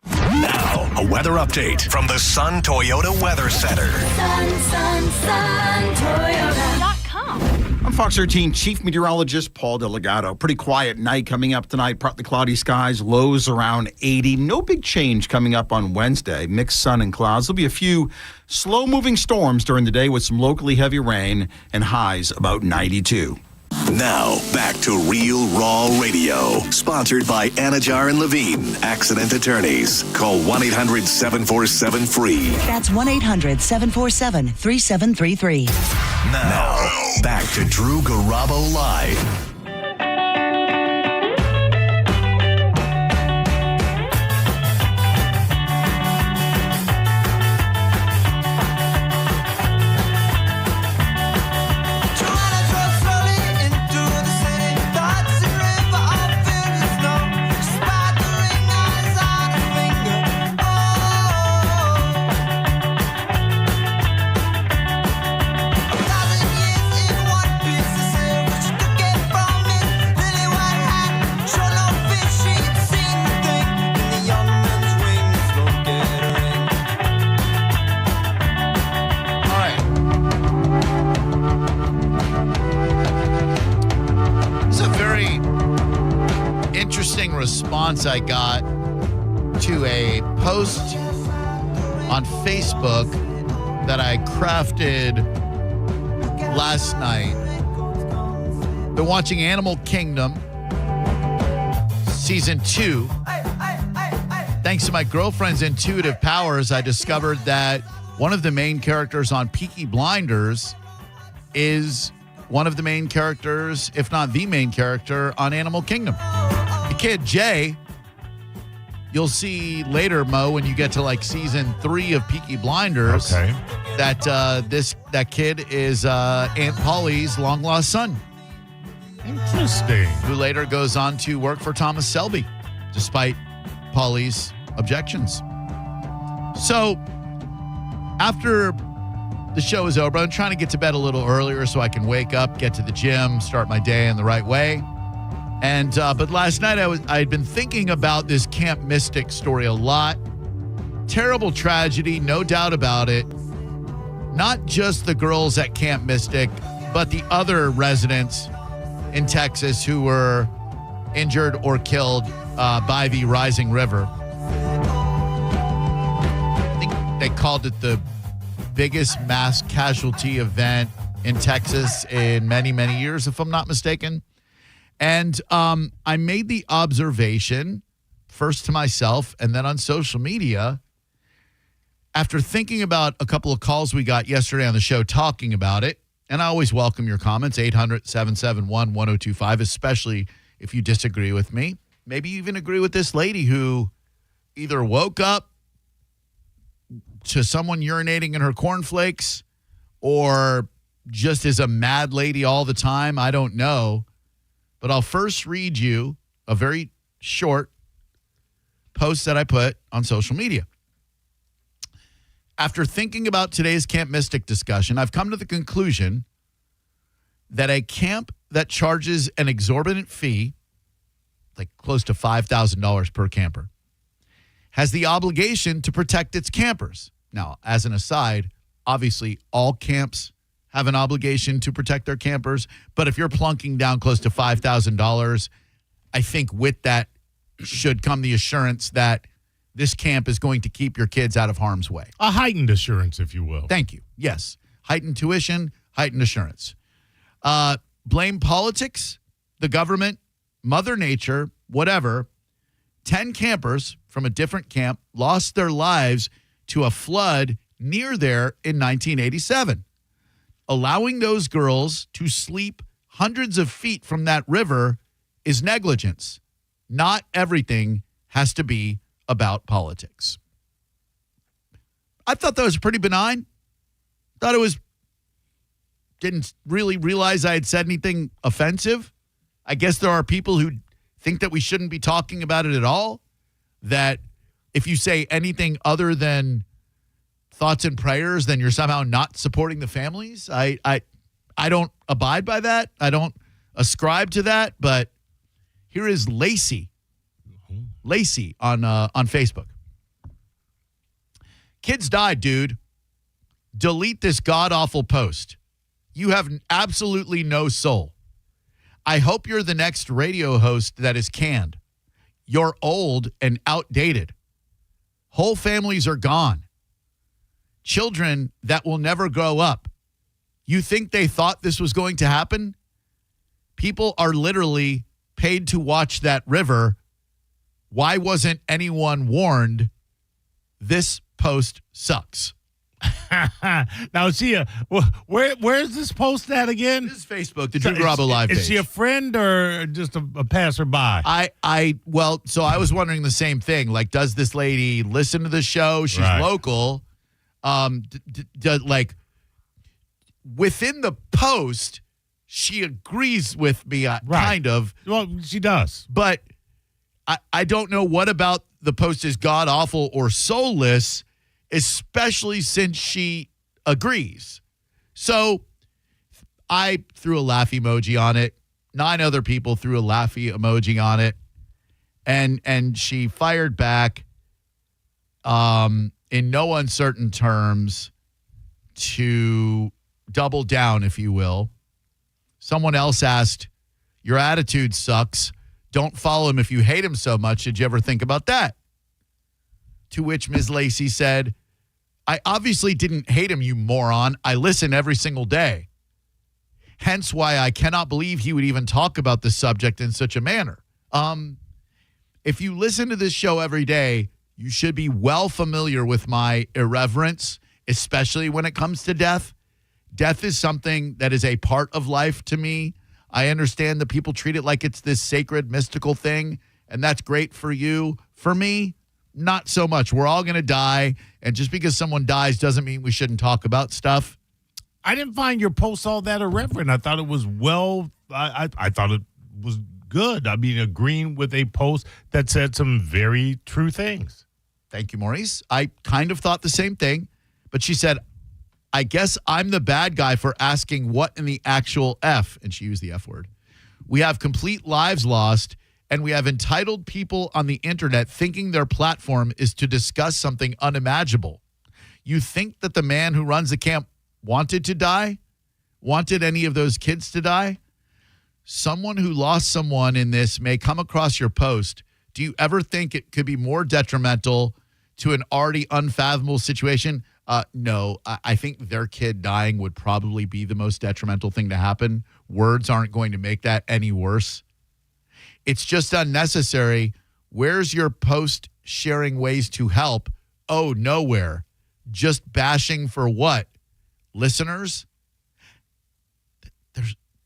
Now, a weather update from the Sun Toyota Weather Center. Sun Toyota.com. Fox 13 Chief Meteorologist Paul Delgado. Pretty quiet night coming up tonight. Partly cloudy skies, lows around 80. No big change coming up on Wednesday. Mixed sun and clouds. There'll be a few slow-moving storms during the day with some locally heavy rain and highs about 92. Now, back to Real Raw Radio. Sponsored by Anajar and Levine, Accident Attorneys. Call 1-800-747-FREE. That's 1-800-747-3733. Now, back to Drew Garabo Live. Response I got to a post on Facebook that I crafted last night. Been watching Animal Kingdom Season 2. Thanks to my girlfriend's intuitive powers, I discovered that one of the main characters on Peaky Blinders is one of the main characters, if not the main character, on Animal Kingdom. The kid, Jay, you'll see later, Mo, when you get to like season 3 of Peaky Blinders, that that kid is Aunt Polly's long-lost son. Interesting. Who later goes on to work for Thomas Selby, despite Polly's objections. So, after the show is over, I'm trying to get to bed a little earlier so I can wake up, get to the gym, start my day in the right way. And but last night I had been thinking about this Camp Mystic story a lot. Terrible tragedy, no doubt about it. Not just the girls at Camp Mystic, but the other residents in Texas who were injured or killed by the rising river. I think they called it the biggest mass casualty event in Texas in many, many years, if I'm not mistaken. And I made the observation, first to myself and then on social media, after thinking about a couple of calls we got yesterday on the show talking about it, and I always welcome your comments, 800-771-1025, especially if you disagree with me. Maybe you even agree with this lady who either woke up to someone urinating in her cornflakes or just is a mad lady all the time. I don't know. But I'll first read you a very short post that I put on social media. After thinking about today's Camp Mystic discussion, I've come to the conclusion that a camp that charges an exorbitant fee, like close to $5,000 per camper, has the obligation to protect its campers. Now, as an aside, obviously all camps have an obligation to protect their campers. But if you're plunking down close to $5,000, I think with that should come the assurance that this camp is going to keep your kids out of harm's way. A heightened assurance, if you will. Thank you. Yes. Heightened tuition, heightened assurance. Blame politics, the government, Mother Nature, whatever. 10 campers from a different camp lost their lives to a flood near there in 1987. Allowing those girls to sleep hundreds of feet from that river is negligence. Not everything has to be about politics. I thought that was pretty benign. Didn't really realize I had said anything offensive. I guess there are people who think that we shouldn't be talking about it at all. That if you say anything other than thoughts and prayers, then you're somehow not supporting the families. I don't abide by that. I don't ascribe to that. But here is Lacey on Facebook. Kids died, dude. Delete this god-awful post. You have absolutely no soul. I hope you're the next radio host that is canned. You're old and outdated. Whole families are gone. Children that will never grow up. You think they thought this was going to happen? People are literally paid to watch that river. Why wasn't anyone warned? This post sucks. Now, is she where's this post at again? This is Facebook, the Drew Garabo live page. Is she a friend or just a passerby? So I was wondering the same thing. Like, does this lady listen to the show? She's local. Within the post, she agrees with me, kind of. Well, she does. But I don't know what about the post is god-awful or soulless, especially since she agrees. So I threw a laugh emoji on it. 9 other people threw a laughy emoji on it. And she fired back in no uncertain terms to double down, if you will. Someone else asked, your attitude sucks. Don't follow him if you hate him so much. Did you ever think about that? To which Ms. Lacey said, I obviously didn't hate him, you moron. I listen every single day. Hence why I cannot believe he would even talk about the subject in such a manner. If you listen to this show every day, you should be well familiar with my irreverence, especially when it comes to death. Death is something that is a part of life to me. I understand that people treat it like it's this sacred, mystical thing, and that's great for you. For me, not so much. We're all going to die, and just because someone dies doesn't mean we shouldn't talk about stuff. I didn't find your post all that irreverent. I thought it was I thought it was good. I mean, agreeing with a post that said some very true things. Thank you, Maurice. I kind of thought the same thing, but she said, I guess I'm the bad guy for asking what in the actual F, and she used the F word. We have complete lives lost, and we have entitled people on the internet thinking their platform is to discuss something unimaginable. You think that the man who runs the camp wanted to die? Wanted any of those kids to die? Someone who lost someone in this may come across your post. Do you ever think it could be more detrimental to an already unfathomable situation? No, I think their kid dying would probably be the most detrimental thing to happen. Words aren't going to make that any worse. It's just unnecessary. Where's your post sharing ways to help? Oh, nowhere. Just bashing for what? Listeners?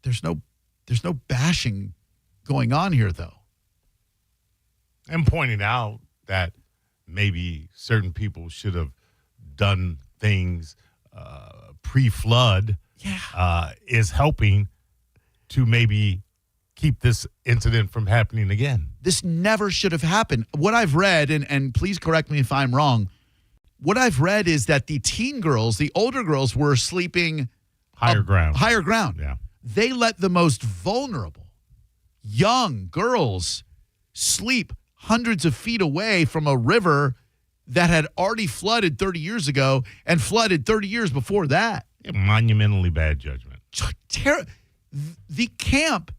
There's no bashing going on here, though. And pointing out that maybe certain people should have done things pre-flood is helping to maybe keep this incident from happening again. This never should have happened. What I've read, and please correct me if I'm wrong, what I've read is that the teen girls, the older girls, were sleeping higher ground. Higher ground. Yeah. They let the most vulnerable young girls sleep hundreds of feet away from a river that had already flooded 30 years ago and flooded 30 years before that. Monumentally bad judgment. The camp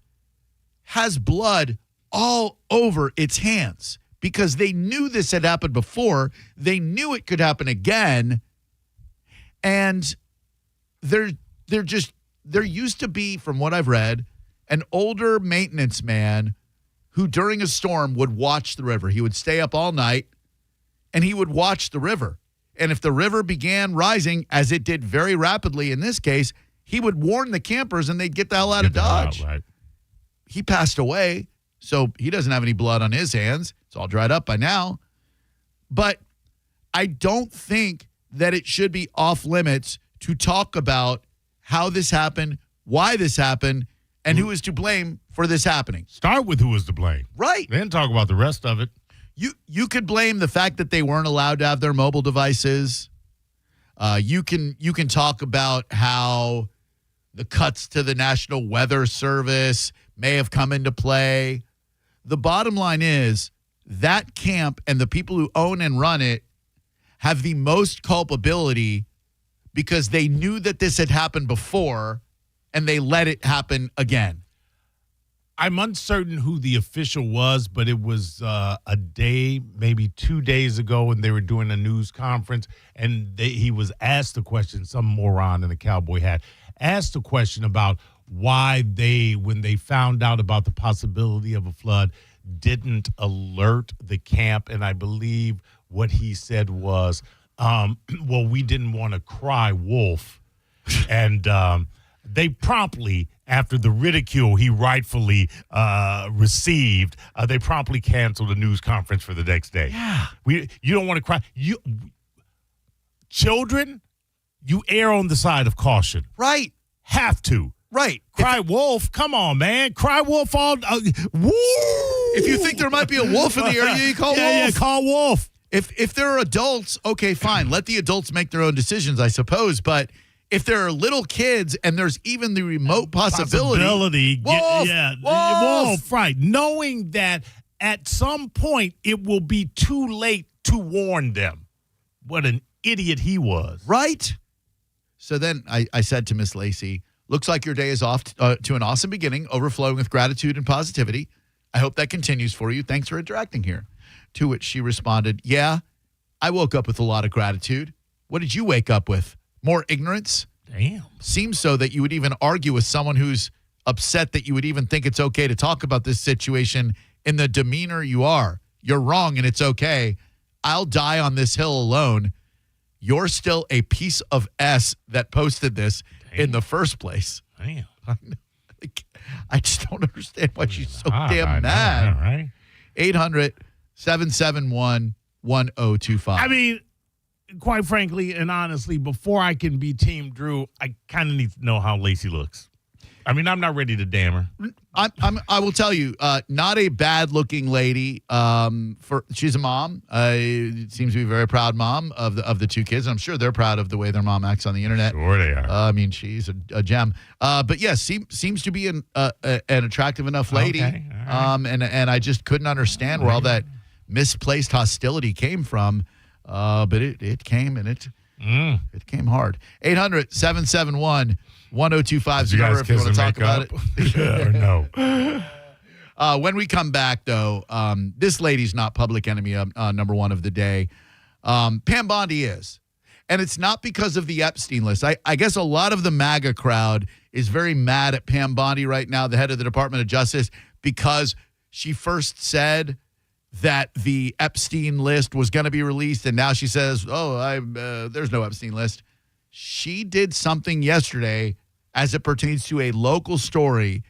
has blood all over its hands because they knew this had happened before. They knew it could happen again. And there used to be, from what I've read, an older maintenance man who during a storm would watch the river. He would stay up all night and he would watch the river. And if the river began rising, as it did very rapidly in this case, he would warn the campers and they'd get the hell out of Dodge. Right. He passed away, so he doesn't have any blood on his hands. It's all dried up by now. But I don't think that it should be off limits to talk about how this happened, why this happened, and who is to blame for this happening. Start with who was to blame. Right. Then talk about the rest of it. You could blame the fact that they weren't allowed to have their mobile devices. You can talk about how the cuts to the National Weather Service may have come into play. The bottom line is that camp and the people who own and run it have the most culpability because they knew that this had happened before and they let it happen again. I'm uncertain who the official was, but it was a day, maybe 2 days ago, and they were doing a news conference, and he was asked a question, some moron in a cowboy hat, asked a question about why they, when they found out about the possibility of a flood, didn't alert the camp. And I believe what he said was, well, we didn't want to cry wolf. And they promptly, after the ridicule he rightfully received, they promptly canceled the news conference for the next day. Yeah. You don't want to cry. Children, you err on the side of caution. Right. Have to. Right. Cry wolf. Come on, man. Cry wolf all. Woo! If you think there might be a wolf in the area, you call wolf. Yeah, call wolf. If there are adults, okay, fine. Let the adults make their own decisions, I suppose. But if there are little kids and there's even the remote possibility wolf, wolf, right. Knowing that at some point it will be too late to warn them. What an idiot he was. Right? So then I said to Miss Lacey, looks like your day is off to an awesome beginning, overflowing with gratitude and positivity. I hope that continues for you. Thanks for interacting here. To which she responded, yeah, I woke up with a lot of gratitude. What did you wake up with? More ignorance? Damn. Seems so that you would even argue with someone who's upset that you would even think it's okay to talk about this situation in the demeanor you are. You're wrong and it's okay. I'll die on this hill alone. You're still a piece of S that posted this in the first place. Damn. I just don't understand why she's so damn mad. Right? 800-771-1025. I mean, quite frankly and honestly, before I can be Team Drew, I kind of need to know how Lacey looks. I mean, I'm not ready to damn her. I will tell you, not a bad-looking lady. She's a mom. Seems to be a very proud mom of the two kids. I'm sure they're proud of the way their mom acts on the internet. Sure they are. I mean, she's a gem. But yes, seems to be an attractive enough lady. Okay, all right. And I just couldn't understand where all that misplaced hostility came from. But it came and it came hard. 800-771-1025 is the number if you want to talk about it. Yeah, or no. When we come back, though, this lady's not public enemy number one of the day. Pam Bondi is. And it's not because of the Epstein list. I guess a lot of the MAGA crowd is very mad at Pam Bondi right now, the head of the Department of Justice, because she first said that the Epstein list was going to be released, and now she says, there's no Epstein list. She did something yesterday as it pertains to a local story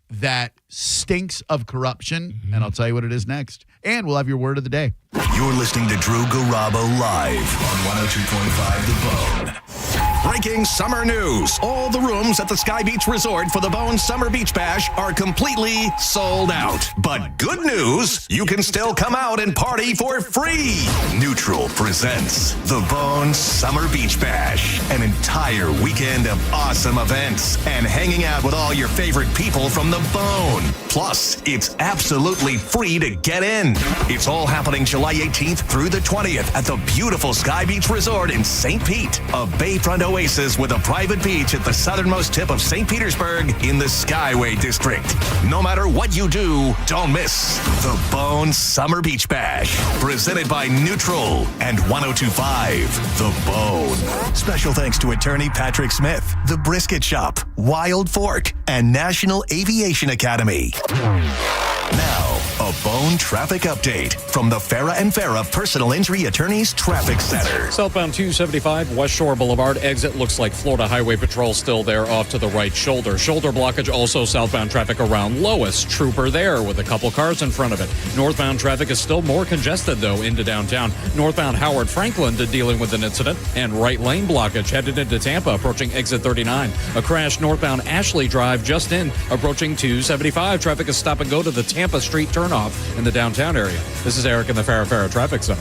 that stinks of corruption, and I'll tell you what it is next. And we'll have your word of the day. You're listening to Drew Garabo live on 102.5 The Bone. Breaking summer news. All the rooms at the Sky Beach Resort for the Bone Summer Beach Bash are completely sold out. But good news, you can still come out and party for free. Neutral presents the Bone Summer Beach Bash. An entire weekend of awesome events and hanging out with all your favorite people from the Bone. Plus, it's absolutely free to get in. It's all happening July 18th through the 20th at the beautiful Sky Beach Resort in St. Pete, a bayfront oasis with a private beach at the southernmost tip of St. Petersburg in the Skyway District. No matter what you do, don't miss the Bone Summer Beach Bash, presented by Neutral and 102.5 The Bone. Special thanks to attorney Patrick Smith, The Brisket Shop, Wild Fork, and National Aviation Academy. Now, a Bone traffic update from the Farah and Farah Personal Injury Attorneys Traffic Center. Southbound 275 West Shore Boulevard exit looks like Florida Highway Patrol still there off to the right shoulder. Shoulder blockage also southbound traffic around Lois. Trooper there with a couple cars in front of it. Northbound traffic is still more congested though into downtown. Northbound Howard Franklin dealing with an incident and right lane blockage headed into Tampa approaching exit 39. A crash northbound Ashley Drive just in approaching 275. Traffic is stop and go to the Tampa Street turnoff in the downtown area. This is Eric in the Farah Traffic Center.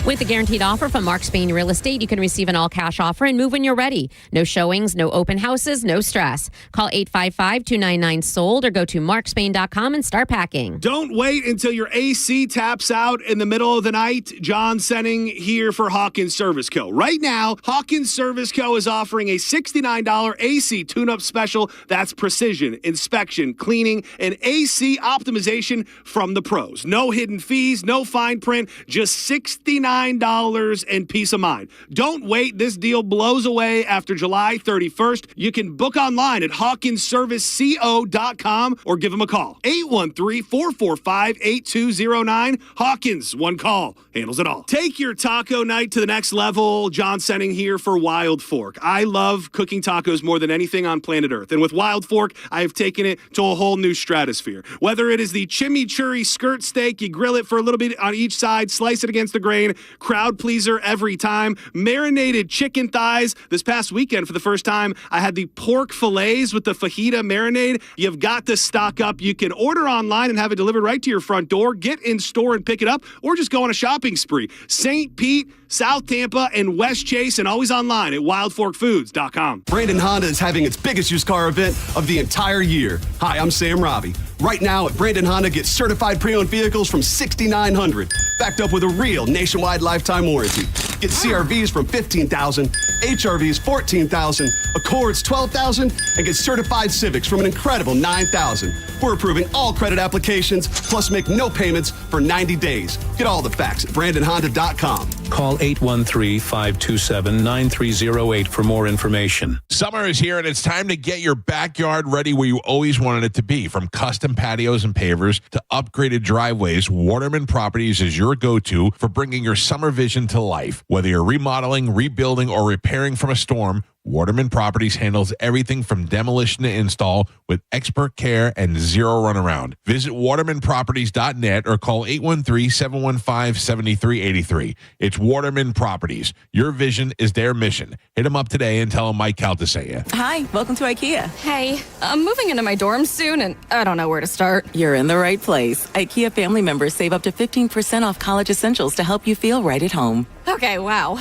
With the guaranteed offer from Mark Spain Real Estate, you can receive an all-cash offer and move when you're ready. No showings, no open houses, no stress. Call 855-299-SOLD or go to markspain.com and start packing. Don't wait until your AC taps out in the middle of the night. John Senning here for Hawkins Service Co. Right now, Hawkins Service Co. is offering a $69 AC tune-up special. That's precision, inspection, cleaning, and AC optimization from the pros. No hidden fees, no fine print, just $69 and peace of mind. Don't wait. This deal blows away after July 31st. You can book online at hawkinsserviceco.com or give them a call. 813-445-8209. Hawkins, one call, handles it all. Take your taco night to the next level. John Senning here for Wild Fork. I love cooking tacos more than anything on planet Earth. And with Wild Fork, I have taken it to a whole new stratosphere. Whether it is the chimichurri skirt steak, you grill it for a little bit on each side, slice it against the grain, crowd pleaser every time. Marinated chicken thighs. This past weekend, for the first time, I had the pork fillets with the fajita marinade. You've got to stock up. You can order online and have it delivered right to your front door. Get in store and pick it up, or just go on a shopping spree. St. Pete, South Tampa, and West Chase, and always online at wildforkfoods.com. Brandon Honda is having its biggest used car event of the entire year. Hi, I'm Sam Robbie. Right now at Brandon Honda, get certified pre-owned vehicles from $6,900, backed up with a real nationwide lifetime warranty. Get CRVs from $15,000, HRVs $14,000, Accords $12,000, and get certified Civics from an incredible $9,000. We're approving all credit applications, plus make no payments for 90 days. Get all the facts at BrandonHonda.com. Call 813-527-9308 for more information. Summer is here, and it's time to get your backyard ready where you always wanted it to be. From custom patios and pavers to upgraded driveways, Waterman Properties is your go-to for bringing your summer vision to life. Whether you're remodeling, rebuilding, or repairing from a storm, Waterman Properties handles everything from demolition to install with expert care and zero runaround. Visit watermanproperties.net or call 813-715-7383. It's Waterman Properties. Your vision is their mission. Hit them up today and tell them Mike Calta sent you. Hi, welcome to IKEA. Hey, I'm moving into my dorm soon, and I don't know where to start. You're in the right place. IKEA family members save up to 15% off college essentials to help you feel right at home. Okay, wow.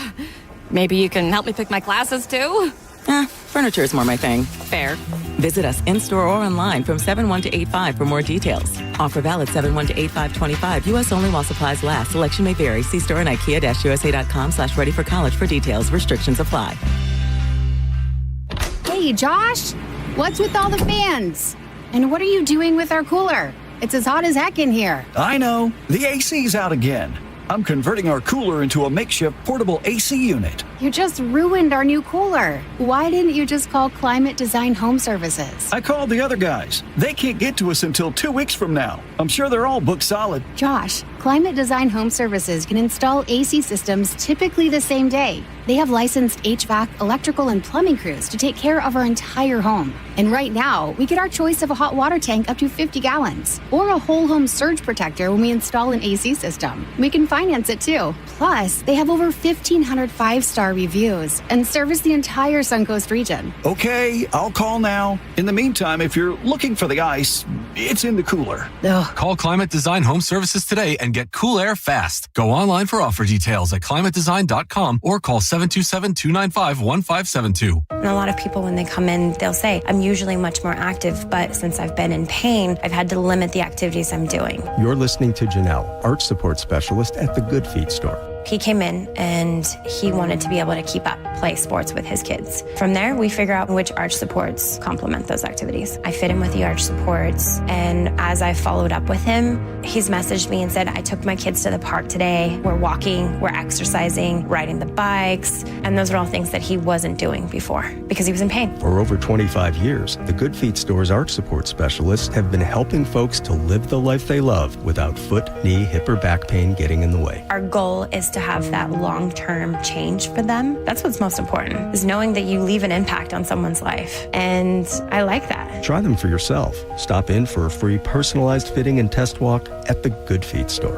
Maybe you can help me pick my classes, too? Furniture is more my thing. Fair. Visit us in-store or online from 7/1 to 8/5 for more details. Offer valid 7/1 to 8/5/25. U.S. only while supplies last. Selection may vary. See store and IKEA-USA.com/ready for college for details. Restrictions apply. Hey, Josh, what's with all the fans? And what are you doing with our cooler? It's as hot as heck in here. I know. The AC's out again. I'm converting our cooler into a makeshift portable AC unit. You just ruined our new cooler. Why didn't you just call Climate Design Home Services? I called the other guys. They can't get to us until 2 weeks from now. I'm sure they're all booked solid. Josh, Climate Design Home Services can install AC systems typically the same day. They have licensed HVAC, electrical, and plumbing crews to take care of our entire home. And right now, we get our choice of a hot water tank up to 50 gallons or a whole home surge protector when we install an AC system. We can finance it too. Plus, they have over 1,500 five-star reviews and service the entire Suncoast region. Okay, I'll call now. In the meantime, if you're looking for the ice, it's in the cooler. Ugh. Call Climate Design Home Services today and get cool air fast. Go online for offer details at climatedesign.com or call 727-295-1572. And a lot of people, when they come in, they'll say, I'm usually much more active, but since I've been in pain, I've had to limit the activities I'm doing. You're listening to Janelle, Arch Support Specialist at the Good Feet store. He came in and he wanted to be able to keep up, play sports with his kids. From there, we figure out which arch supports complement those activities. I fit him with the arch supports, and as I followed up with him, he's messaged me and said, I took my kids to the park today. We're walking, we're exercising, riding the bikes, and those are all things that he wasn't doing before because he was in pain. For over 25 years, the Good Feet store's arch support specialists have been helping folks to live the life they love without foot, knee, hip, or back pain getting in the way. Our goal is to have that long-term change for them. That's what's most important, is knowing that you leave an impact on someone's life. And I like that. Try them for yourself. Stop in for a free personalized fitting and test walk at the Good Feet store.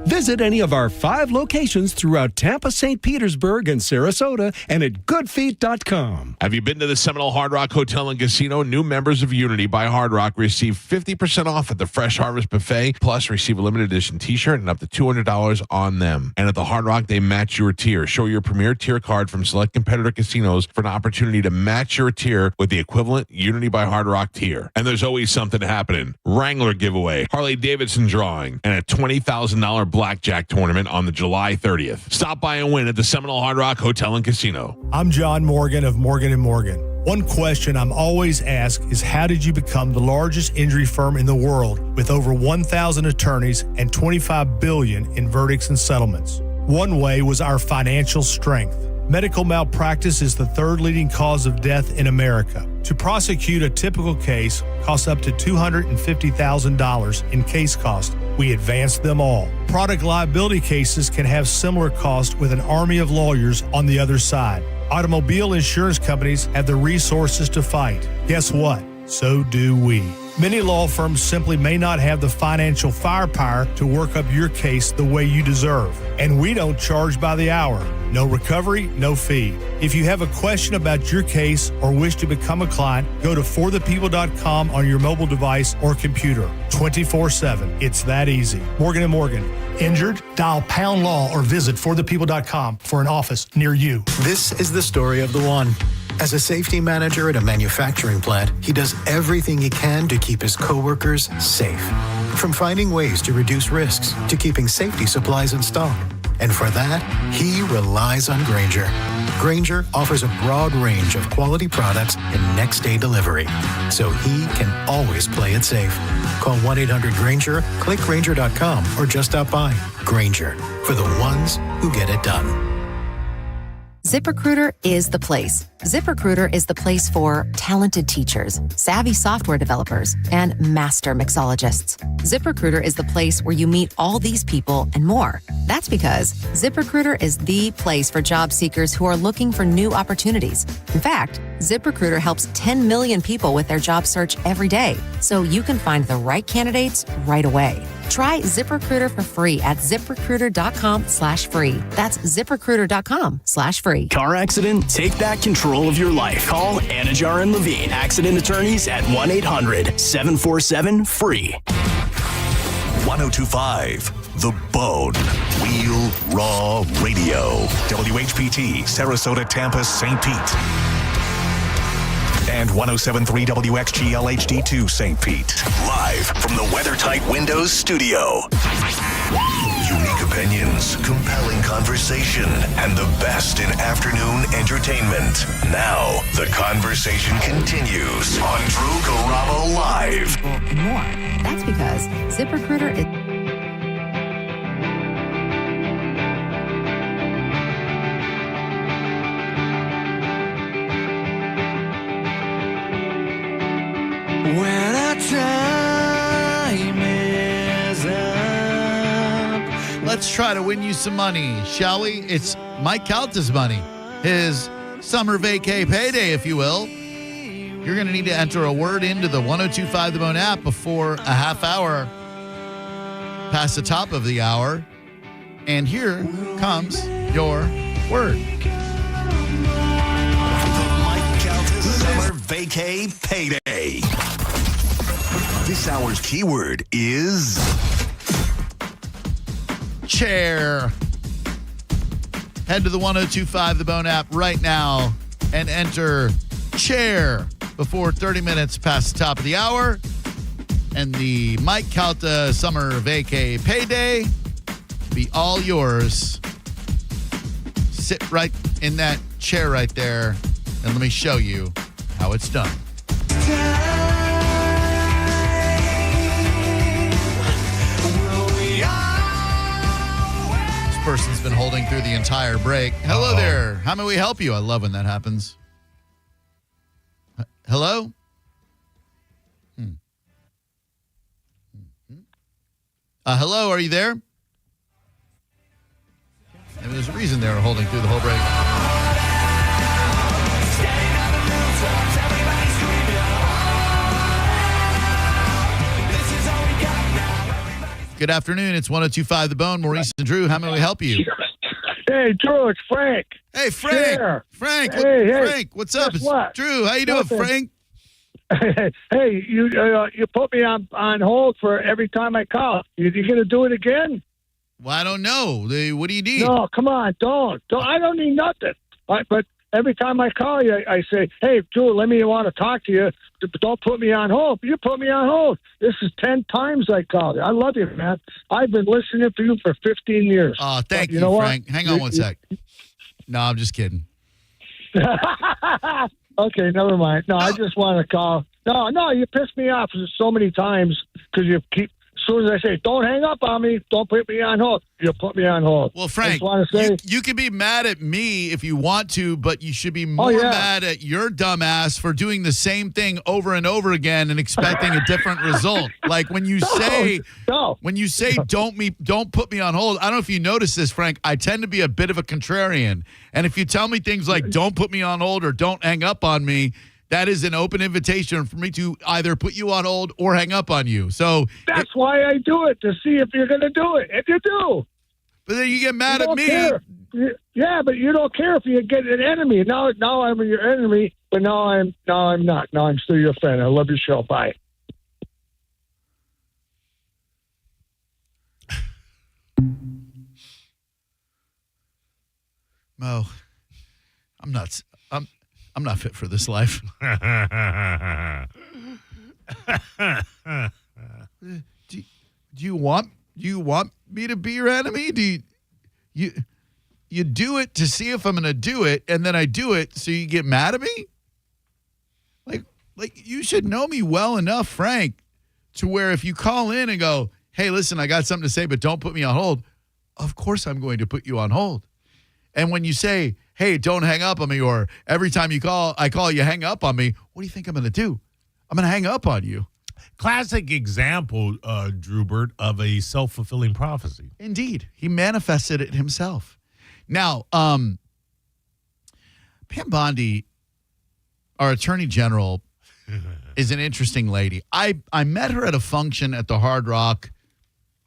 Visit any of our 5 locations throughout Tampa, St. Petersburg, and Sarasota, and at goodfeet.com. Have you been to the Seminole Hard Rock Hotel and Casino? New members of Unity by Hard Rock receive 50% off at the Fresh Harvest Buffet, plus receive a limited edition t-shirt and up to $200 on them. And at the Hard Rock, they match your tier. Show your premier tier card from select competitor casinos for an opportunity to match your tier with the equivalent Unity by Hard Rock tier. And there's always something happening. Wrangler giveaway, Harley Davidson drawing, and a $20,000 blackjack tournament on the July 30th. Stop by and win at the Seminole Hard Rock Hotel and Casino. I'm John Morgan of Morgan & Morgan. One question I'm always asked is, how did you become the largest injury firm in the world with over 1,000 attorneys and $25 billion in verdicts and settlements? One way was our financial strength. Medical malpractice is the 3rd leading cause of death in America. To prosecute a typical case costs up to $250,000 in case cost. We advance them all. Product liability cases can have similar costs with an army of lawyers on the other side. Automobile insurance companies have the resources to fight. Guess what? So do we. Many law firms simply may not have the financial firepower to work up your case the way you deserve. And we don't charge by the hour. No recovery, no fee. If you have a question about your case or wish to become a client, go to forthepeople.com on your mobile device or computer. 24/7. It's that easy. Morgan & Morgan. Injured? Dial pound law or visit forthepeople.com for an office near you. This is the story of the one. As a safety manager at a manufacturing plant, he does everything he can to keep his coworkers safe. From finding ways to reduce risks to keeping safety supplies in stock. And for that, he relies on Grainger. Grainger offers a broad range of quality products and next-day delivery, so he can always play it safe. Call 1-800-GRAINGER, click Grainger.com, or just stop by. Grainger, for the ones who get it done. ZipRecruiter is the place. ZipRecruiter is the place for talented teachers, savvy software developers, and master mixologists. ZipRecruiter is the place where you meet all these people and more. That's because ZipRecruiter is the place for job seekers who are looking for new opportunities. In fact, ZipRecruiter helps 10 million people with their job search every day, so you can find the right candidates right away. Try ZipRecruiter for free at ZipRecruiter.com/free. That's ZipRecruiter.com/free. Car accident? Take back control of your life. Call Anajar and Levine, accident attorneys at 1-800-747-FREE. 1025 The Bone. Wheel Raw Radio. WHPT, Sarasota, Tampa, St. Pete. And 107.3 WXGL HD2 St. Pete. Live from the WeatherTight Windows studio. Unique opinions, compelling conversation, and the best in afternoon entertainment. Now, the conversation continues on Drew Garabo Live. And more. That's because ZipRecruiter is... When our time is up. Let's try to win you some money, shall we? It's Mike Calta's money. His summer vacay payday, if you will. You're going to need to enter a word into the 1025 The Bone app before a half hour past the top of the hour. And here comes your word. Mike Calta's summer vacay payday. This hour's keyword is chair. Head to the 1025 The Bone app right now and enter chair before 30 minutes past the top of the hour. And the Mike Calta summer vacay payday be all yours. Sit right in that chair right there and let me show you how it's done. Person's been holding through the entire break. Hello there. How may we help you? I love when that happens. Hello? Hello, are you there? Maybe there's a reason they were holding through the whole break. Good afternoon. It's 102.5 The Bone. Maurice and Drew, how may we help you? Hey, Drew, it's Frank. Hey, Frank. Share. Frank. Hey, Frank, what's up? Guess It's what? Drew, how you doing, Nothing. Frank? Hey, you put me on hold for every time I call. You going to do it again? Well, I don't know. What do you need? No, come on, don't. I don't need nothing. But every time I call you, I say, hey, Drew, let me want to talk to you. But don't put me on hold. You put me on hold. This is 10 times I called you. I love you, man. I've been listening to you for 15 years. Oh, thank you, know Frank. What? Hang on one sec. No, I'm just kidding. Okay, never mind. No, I just want to call. No, you pissed me off so many times because you keep. As soon as I say, don't hang up on me, don't put me on hold, you put me on hold. Well, Frank, want to say, you can be mad at me if you want to, but you should be more mad at your dumbass for doing the same thing over and over again and expecting a different result. Like when you say, don't put me on hold. I don't know if you notice this, Frank. I tend to be a bit of a contrarian, and if you tell me things like "don't put me on hold" or "don't hang up on me," that is an open invitation for me to either put you on hold or hang up on you. So that's why I do it, to see if you're going to do it. If you do. But then you get mad at me. Care. Yeah, but you don't care if you get an enemy. Now I'm your enemy, but now I'm not. Now I'm still your friend. I love your show. Bye. Mo, I'm nuts. I'm not fit for this life. Do you want me to be your enemy? Do you do it to see if I'm going to do it, and then I do it so you get mad at me? Like you should know me well enough, Frank, to where if you call in and go, "Hey, listen, I got something to say, but don't put me on hold," of course I'm going to put you on hold. And when you say, "Hey, don't hang up on me," or every time I call you hang up on me, what do you think I'm going to do? I'm going to hang up on you. Classic example, Drewbert, of a self-fulfilling prophecy. Indeed. He manifested it himself. Now, Pam Bondi, our Attorney General, is an interesting lady. I met her at a function at the Hard Rock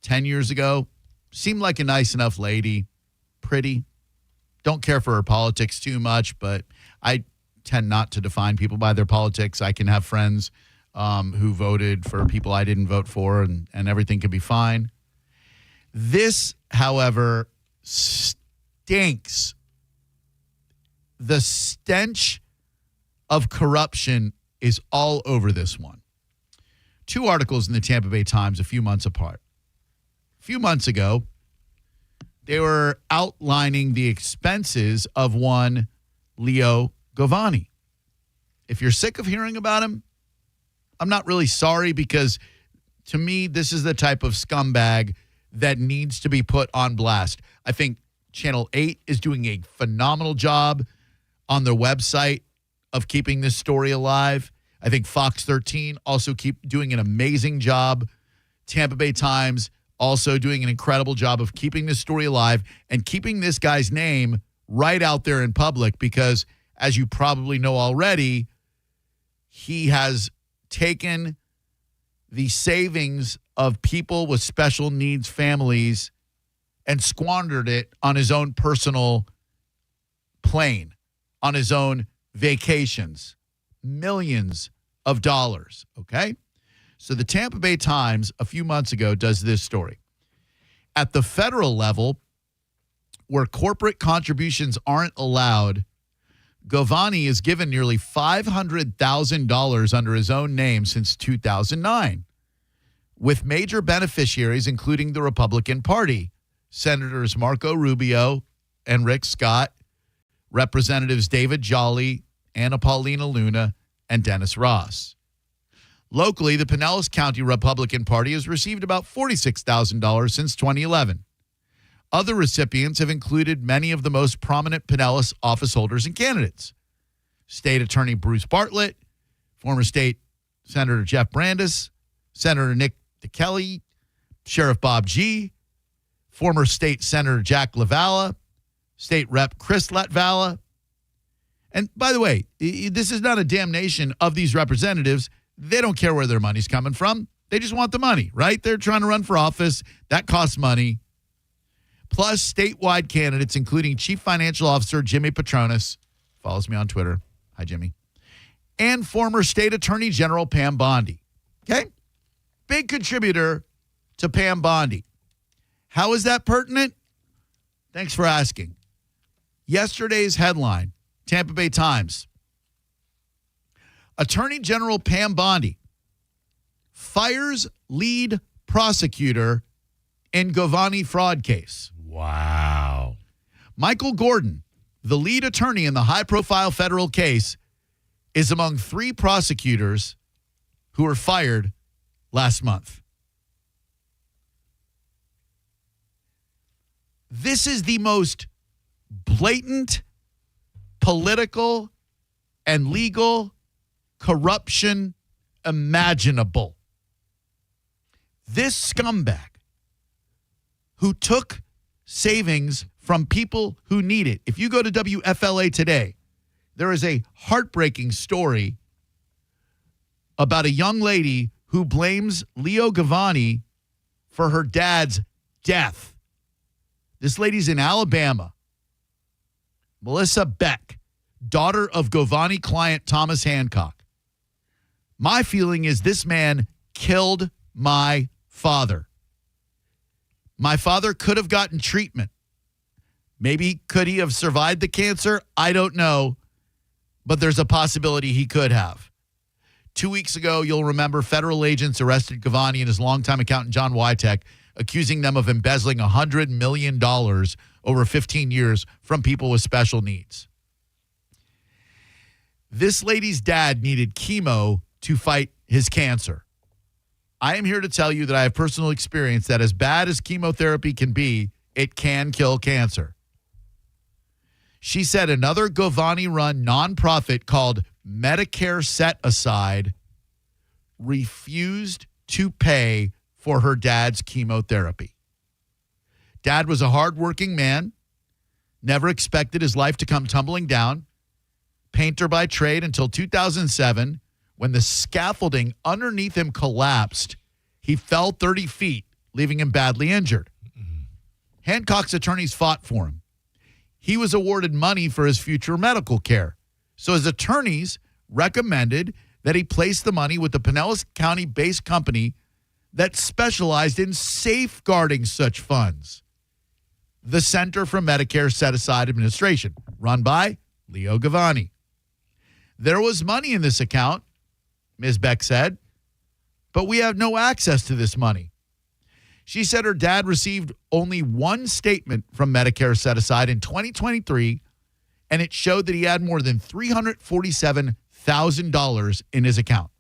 10 years ago. Seemed like a nice enough lady. Pretty. Don't care for her politics too much, but I tend not to define people by their politics. I can have friends who voted for people I didn't vote for, and everything can be fine. This, however, stinks. The stench of corruption is all over this one. 2 articles in the Tampa Bay Times a few months apart. A few months ago, they were outlining the expenses of one Leo Govani. If you're sick of hearing about him, I'm not really sorry, because to me, this is the type of scumbag that needs to be put on blast. I think Channel 8 is doing a phenomenal job on their website of keeping this story alive. I think Fox 13 also keep doing an amazing job. Tampa Bay Times also doing an incredible job of keeping this story alive and keeping this guy's name right out there in public, because, as you probably know already, he has taken the savings of people with special needs families and squandered it on his own personal plane, on his own vacations, millions of dollars, okay? So the Tampa Bay Times a few months ago does this story. At the federal level, where corporate contributions aren't allowed, Govani has given nearly $500,000 under his own name since 2009, with major beneficiaries including the Republican Party, Senators Marco Rubio and Rick Scott, Representatives David Jolly, Anna Paulina Luna, and Dennis Ross. Locally, the Pinellas County Republican Party has received about $46,000 since 2011. Other recipients have included many of the most prominent Pinellas office holders and candidates. State Attorney Bruce Bartlett, former State Senator Jeff Brandes, Senator Nick DeKelly, Sheriff Bob G., former State Senator Jack LaValla, State Rep Chris Latvala. And by the way, this is not a damnation of these representatives. They don't care where their money's coming from. They just want the money, right? They're trying to run for office. That costs money. Plus, statewide candidates, including Chief Financial Officer Jimmy Patronis, follows me on Twitter. Hi, Jimmy. And former State Attorney General Pam Bondi. Okay? Big contributor to Pam Bondi. How is that pertinent? Thanks for asking. Yesterday's headline, Tampa Bay Times. Attorney General Pam Bondi fires lead prosecutor in Govani fraud case. Wow. Michael Gordon, the lead attorney in the high-profile federal case, is among 3 prosecutors who were fired last month. This is the most blatant political and legal corruption imaginable. This scumbag who took savings from people who need it. If you go to WFLA today, there is a heartbreaking story about a young lady who blames Leo Govani for her dad's death. This lady's in Alabama. Melissa Beck, daughter of Govani client Thomas Hancock. My feeling is this man killed my father. My father could have gotten treatment. Maybe could he have survived the cancer? I don't know. But there's a possibility he could have. 2 weeks ago, you'll remember federal agents arrested Govani and his longtime accountant, John Wytek, accusing them of embezzling $100 million over 15 years from people with special needs. This lady's dad needed chemo to fight his cancer. I am here to tell you that I have personal experience that as bad as chemotherapy can be, it can kill cancer. She said another Govani-run nonprofit called Medicare Set Aside refused to pay for her dad's chemotherapy. Dad was a hardworking man, never expected his life to come tumbling down, painter by trade until 2007, when the scaffolding underneath him collapsed. He fell 30 feet, leaving him badly injured. Hancock's attorneys fought for him. He was awarded money for his future medical care. So his attorneys recommended that he place the money with the Pinellas County-based company that specialized in safeguarding such funds, the Center for Medicare Set-Aside Administration, run by Leo Govani. There was money in this account, Ms. Beck said, but we have no access to this money. She said her dad received only one statement from Medicare Set Aside in 2023, and it showed that he had more than $347,000 in his account.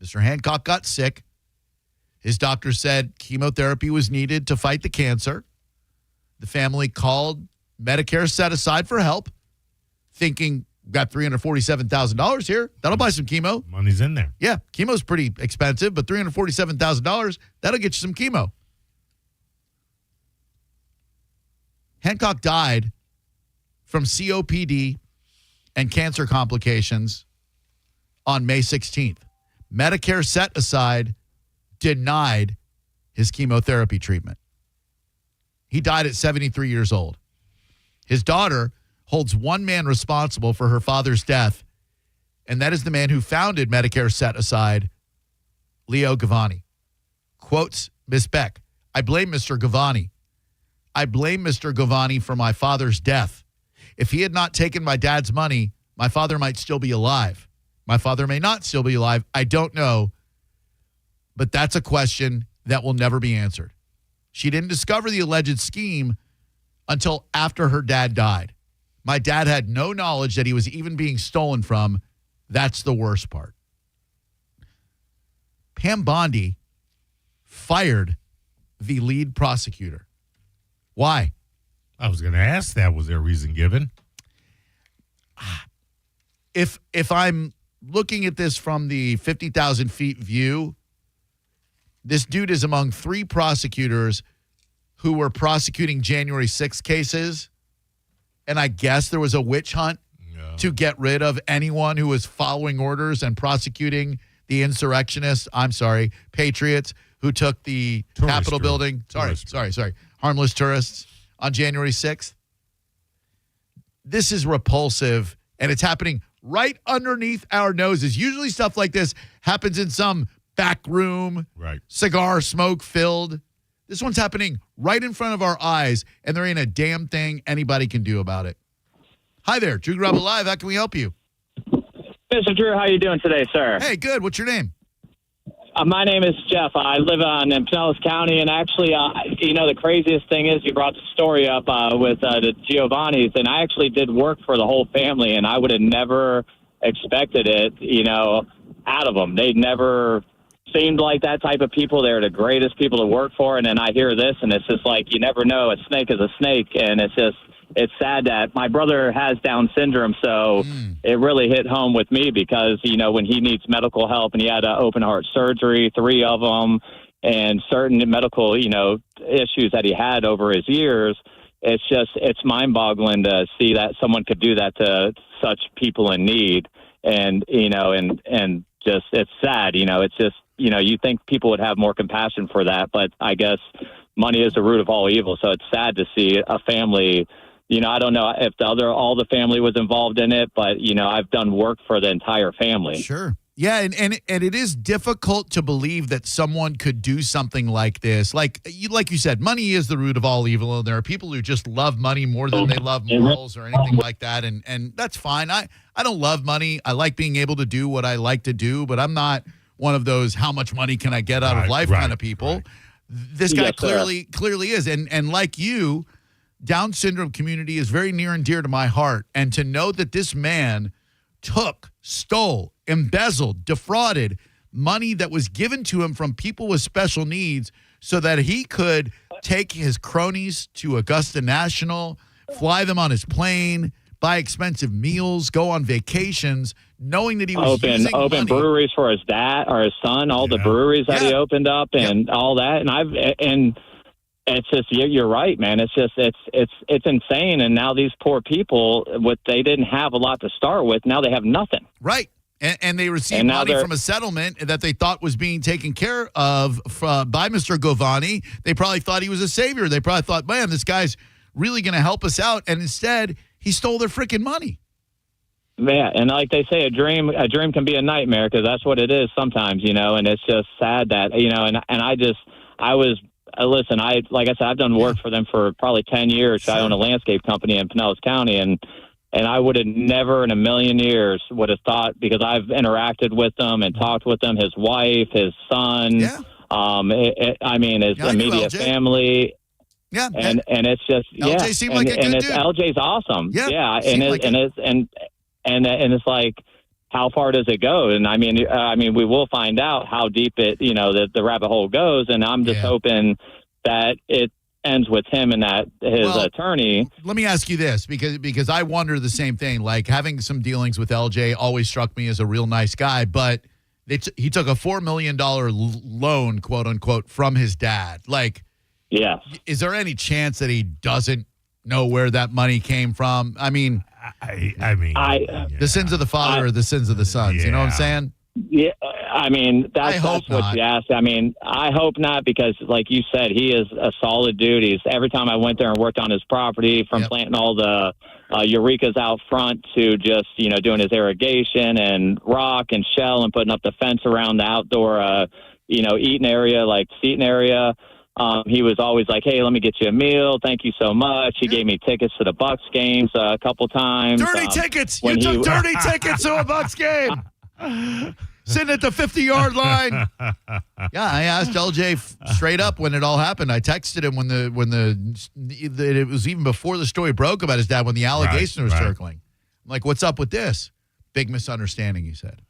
Mr. Hancock got sick. His doctor said chemotherapy was needed to fight the cancer. The family called Medicare Set Aside for help, thinking, got $347,000 here. That'll buy some chemo. Money's in there. Yeah, chemo's pretty expensive, but $347,000, that'll get you some chemo. Hancock died from COPD and cancer complications on May 16th. Medicare Set Aside denied his chemotherapy treatment. He died at 73 years old. His daughter holds one man responsible for her father's death, and that is the man who founded Medicare Set Aside, Leo Govani. Quotes Ms. Beck, I blame Mr. Govani. I blame Mr. Govani for my father's death. If he had not taken my dad's money, my father might still be alive. My father may not still be alive. I don't know. But that's a question that will never be answered. She didn't discover the alleged scheme until after her dad died. My dad had no knowledge that he was even being stolen from. That's the worst part. Pam Bondi fired the lead prosecutor. Why? I was going to ask that. Was there a reason given? If I'm looking at this from the 50,000 feet view, this dude is among 3 prosecutors who were prosecuting January 6th cases. And I guess there was a witch hunt to get rid of anyone who was following orders and prosecuting the insurrectionists, patriots who took the Capitol building. Sorry. Harmless tourists on January 6th. This is repulsive, and it's happening right underneath our noses. Usually stuff like this happens in some back room, cigar smoke filled. This one's happening right in front of our eyes, and there ain't a damn thing anybody can do about it. Hi there, Drew Garabo Live. How can we help you? Mr. Drew, how you doing today, sir? Hey, good. What's your name? My name is Jeff. I live in Pinellas County, and actually, the craziest thing is you brought the story up with the Giovannis, and I actually did work for the whole family, and I would have never expected it, out of them. They never seemed like that type of people. They're the greatest people to work for, and then I hear this, and it's just like you never know. A snake is a snake, and it's sad that my brother has Down syndrome, so it really hit home with me because, when he needs medical help and he had open heart surgery, 3 of them, and certain medical, issues that he had over his years, it's mind-boggling to see that someone could do that to such people in need. And, and just, it's sad, it's just, you think people would have more compassion for that, but I guess money is the root of all evil. So it's sad to see a family. I don't know if all the family was involved in it, but, I've done work for the entire family. Sure. Yeah, and it is difficult to believe that someone could do something like this. Like you said, money is the root of all evil, and there are people who just love money more than they love morals or anything like that, and that's fine. I don't love money. I like being able to do what I like to do, but I'm not one of those how much money can I get out of life kind of people. Right. This guy clearly is, and like you, Down syndrome community is very near and dear to my heart. And to know that this man took, stole, embezzled, defrauded money that was given to him from people with special needs so that he could take his cronies to Augusta National, fly them on his plane, buy expensive meals, go on vacations, knowing that he was open breweries for his dad or his son, all the breweries that he opened up and all that. And it's just, you're right, man. It's just, it's insane. And now these poor people, they didn't have a lot to start with. Now they have nothing. Right. And they received money from a settlement that they thought was being taken care of by Mr. Govani. They probably thought he was a savior. They probably thought, man, this guy's really going to help us out. And instead, he stole their freaking money. Yeah, and like they say, a dream can be a nightmare because that's what it is sometimes, and it's just sad that, listen, like I said, I've done work for them for probably 10 years. Sure. I own a landscape company in Pinellas County, and I would have never in a million years would have thought, because I've interacted with them and talked with them, his wife, his son, his immediate family. Yeah, and it's just LJ seemed like a good dude. LJ's awesome. Yeah, and it's like, how far does it go? And I mean, we will find out how deep it, the rabbit hole goes. And I'm just hoping that it ends with him and that his attorney. Let me ask you this, because I wonder the same thing. Like, having some dealings with LJ always struck me as a real nice guy, but he took a $4 million loan, quote unquote, from his dad. Like, is there any chance that he doesn't know where that money came from? I mean, the sins of the father are the sins of the sons. You know what I'm saying? Yeah, I mean, that's what you asked. I mean, I hope not, because like you said, he is a solid dude. Every time I went there and worked on his property, from planting all the eurekas out front to just, doing his irrigation and rock and shell and putting up the fence around the outdoor, eating area, like seating area. He was always like, hey, let me get you a meal. Thank you so much. He gave me tickets to the Bucks games a couple times. Dirty tickets. You took dirty tickets to a Bucks game. Sitting at the 50-yard line. Yeah, I asked LJ straight up when it all happened. I texted him when it was even before the story broke about his dad, when the allegation was circling. I'm like, what's up with this? Big misunderstanding, he said.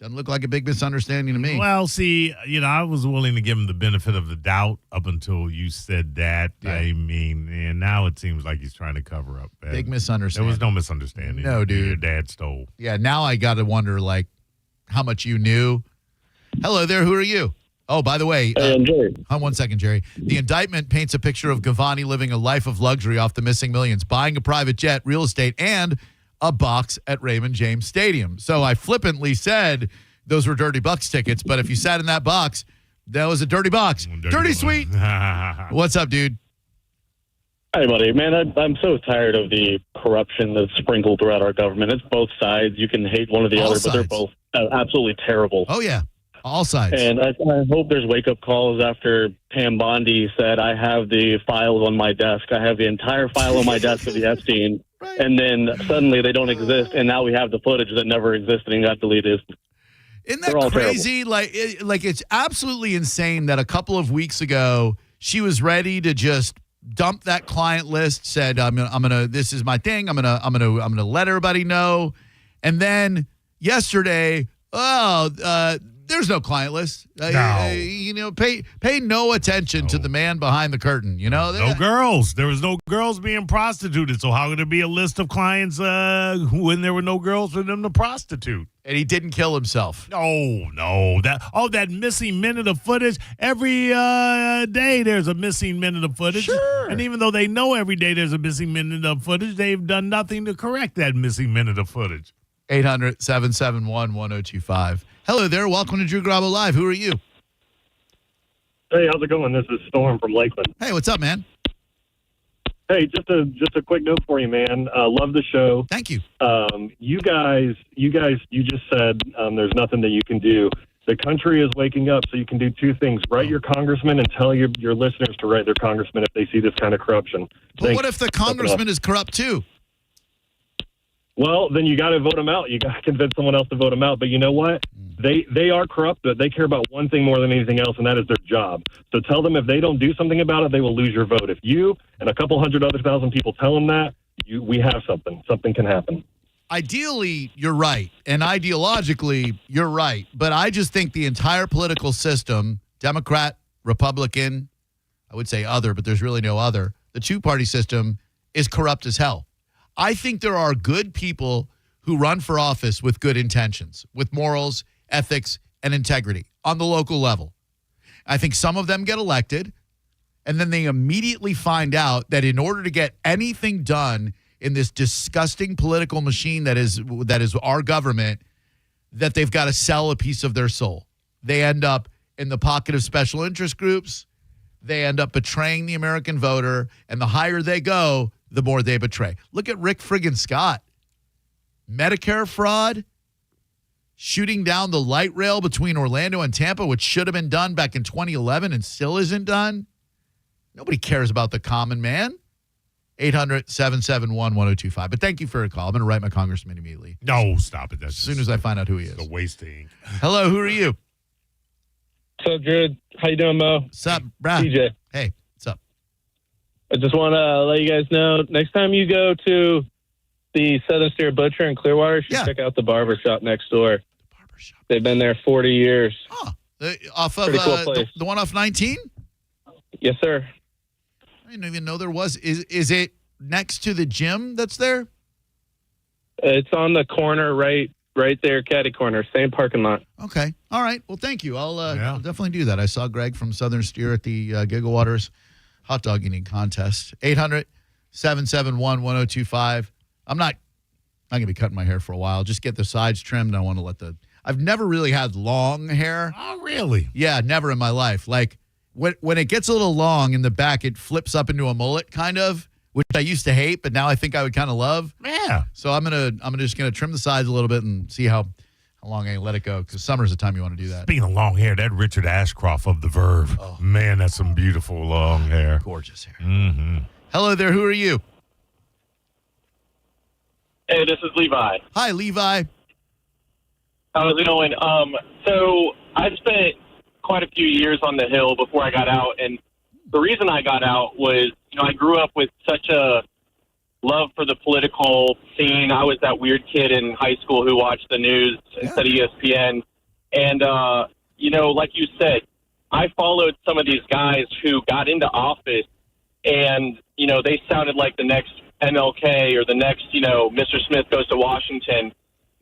Doesn't look like a big misunderstanding to me. Well, see, I was willing to give him the benefit of the doubt up until you said that. Yeah. I mean, and now it seems like he's trying to cover up. Big misunderstanding. There was no misunderstanding. No, dude. Your dad stole. Yeah, now I got to wonder, like, how much you knew. Hello there, who are you? Oh, by the way, hold on 1 second, Jerry. The indictment paints a picture of Govani living a life of luxury off the missing millions, buying a private jet, real estate, and a box at Raymond James Stadium. So I flippantly said those were Dirty Bucks tickets. But if you sat in that box, that was a dirty box. Dirty Sweet. What's up, dude? Hey, buddy. Man, I'm so tired of the corruption that's sprinkled throughout our government. It's both sides. You can hate one or the other, but they're both absolutely terrible. Oh, yeah. All sides. And I hope there's wake-up calls after Pam Bondi said, I have the files on my desk. I have the entire file on my desk of the Epstein. Right. And then suddenly they don't exist, and now we have the footage that never existed and got deleted. Isn't that crazy? Terrible. Like it's absolutely insane that a couple of weeks ago she was ready to just dump that client list. Said, "I'm gonna. This is my thing. I'm gonna let everybody know." And then yesterday, there's no client list. No. Pay no attention to the man behind the curtain. No girls. There was no girls being prostituted. So how could there be a list of clients when there were no girls for them to prostitute? And he didn't kill himself. No. That missing minute of footage. Every day there's a missing minute of footage. Sure. And even though they know every day there's a missing minute of footage, they've done nothing to correct that missing minute of footage. 800-771-1025. Hello there. Welcome to Drew Garabo Live. Who are you? Hey, how's it going? This is Storm from Lakeland. Hey, what's up, man? Hey, just a quick note for you, man. Love the show. Thank you. You just said there's nothing that you can do. The country is waking up, so you can do two things. Write your congressman and tell your listeners to write their congressman if they see this kind of corruption. But what if the congressman is corrupt too? Well, then you got to vote them out. You got to convince someone else to vote them out. But you know what? They are corrupt, but they care about one thing more than anything else, and that is their job. So tell them if they don't do something about it, they will lose your vote. If you and a couple hundred other thousand people tell them that, we have something. Something can happen. Ideally, you're right. And ideologically, you're right. But I just think the entire political system, Democrat, Republican, I would say other, but there's really no other, the two-party system is corrupt as hell. I think there are good people who run for office with good intentions, with morals, ethics, and integrity on the local level. I think some of them get elected, and then they immediately find out that in order to get anything done in this disgusting political machine that is our government, that they've got to sell a piece of their soul. They end up in the pocket of special interest groups. They end up betraying the American voter, and the higher they go, the more they betray. Look at Rick friggin' Scott. Medicare fraud, shooting down the light rail between Orlando and Tampa, which should have been done back in 2011 and still isn't done. Nobody cares about the common man. 800-771-1025. But thank you for a call. I'm going to write my congressman immediately. No, stop it. That's as soon as I find out who he is. A waste of ink. Hello, who are you? What's up, Drew? How you doing, Mo? What's up, Brad? TJ. Hey, what's up? I just want to let you guys know, next time you go to the Southern Steer Butcher in Clearwater, you should check out the barber shop next door. The barber shop. They've been there 40 years. Oh, off of cool the one off 19? Yes, sir. I didn't even know there was. Is it next to the gym that's there? It's on the corner right there, caddy corner, same parking lot. Okay. All right. Well, thank you. I'll definitely do that. I saw Greg from Southern Steer at the Gigawaters hot dog eating contest. 800-771-1025. I'm not going to be cutting my hair for a while. Just get the sides trimmed. I want to I've never really had long hair. Oh, really? Yeah, never in my life. Like when it gets a little long in the back, it flips up into a mullet kind of, which I used to hate, but now I think I would kind of love. Yeah. So I'm just gonna trim the sides a little bit and see how long I can let it go, because summer's the time you want to do that. Speaking of long hair, that Richard Ashcroft of The Verve. Oh. Man, that's some beautiful long hair. Gorgeous hair. Mm-hmm. Hello there. Who are you? Hey, this is Levi. Hi, Levi. How's it going? So I spent quite a few years on the Hill before I got out, and the reason I got out was, I grew up with such a love for the political scene. I was that weird kid in high school who watched the news instead of ESPN. And, like you said, I followed some of these guys who got into office and, they sounded like the next MLK or the next, Mr. Smith goes to Washington.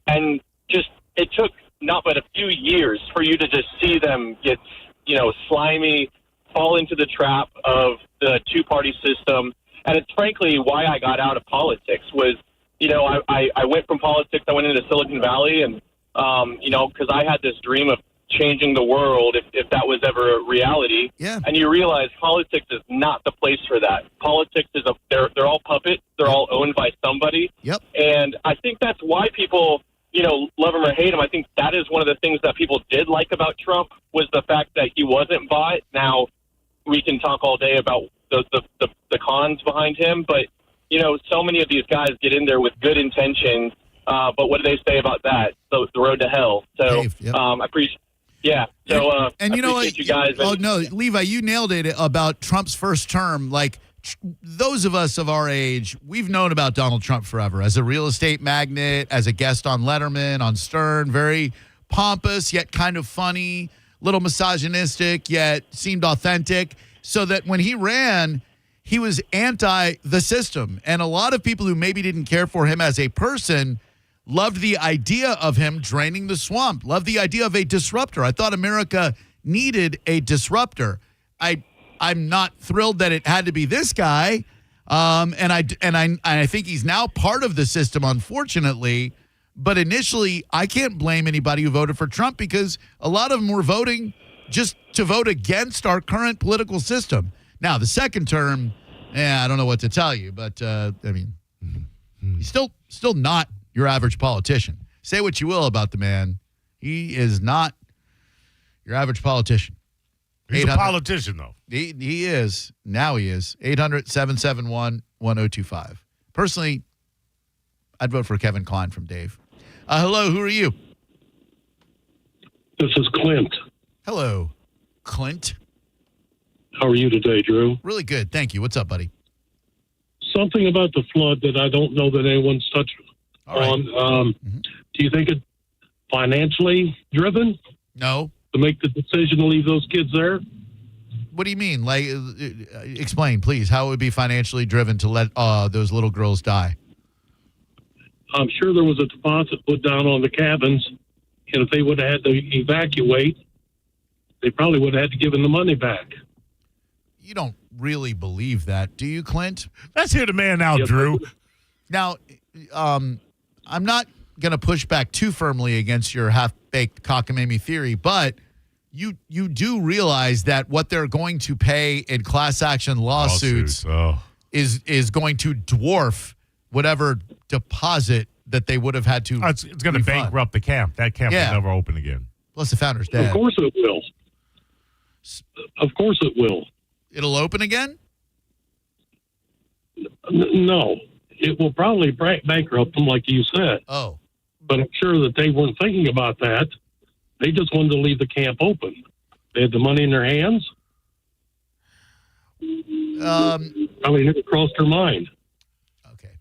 And just, it took not but a few years for you to just see them get, slimy, fall into the trap of the two-party system. And it's frankly why I got out of politics was, I went from politics, I went into Silicon Valley, and because I had this dream of changing the world if that was ever a reality. Yeah. And you realize politics is not the place for that. Politics is they're all puppets. They're all owned by somebody. Yep. And I think that's why people, love him or hate him. I think that is one of the things that people did like about Trump was the fact that he wasn't bought. Now, we can talk all day about the cons behind him, but, so many of these guys get in there with good intentions. But what do they say about that? The road to hell. So I appreciate. Yeah. So and you know what, you guys. Oh no, Levi, you nailed it about Trump's first term. Like those of us of our age, we've known about Donald Trump forever as a real estate magnate, as a guest on Letterman, on Stern, very pompous yet kind of funny, little misogynistic yet seemed authentic. So that when he ran, he was anti the system, and a lot of people who maybe didn't care for him as a person loved the idea of him draining the swamp, loved the idea of a disruptor. I thought America needed a disruptor. I'm not thrilled that it had to be this guy, and I think he's now part of the system, unfortunately. But initially, I can't blame anybody who voted for Trump because a lot of them were voting just to vote against our current political system. Now, the second term, I don't know what to tell you, but he's still not your average politician. Say what you will about the man. He is not your average politician. He's a politician, though. He is. Now he is. 800-771-1025. Personally, I'd vote for Kevin Kline from Dave. Hello, who are you? This is Clint. Hello, Clint. How are you today, Drew? Really good. Thank you. What's up, buddy? Something about the flood that I don't know that anyone's touched on. Do you think it's financially driven? No. To make the decision to leave those kids there? What do you mean? Like, explain, please, how it would be financially driven to let those little girls die? I'm sure there was a deposit put down on the cabins, and if they would have had to evacuate, they probably would have had to give them the money back. You don't really believe that, do you, Clint? Let's hear the man out, Drew. Now, I'm not going to push back too firmly against your half-baked cockamamie theory, but you do realize that what they're going to pay in class action lawsuits is going to dwarf whatever deposit that they would have had to. It's going to bankrupt the camp. That camp will never open again. Plus, the founder's dead. Of course it will. Of course it will. It'll open again? No. It will probably bankrupt them, like you said. Oh. But I'm sure that they weren't thinking about that. They just wanted to leave the camp open. They had the money in their hands. Probably never crossed their mind. Okay.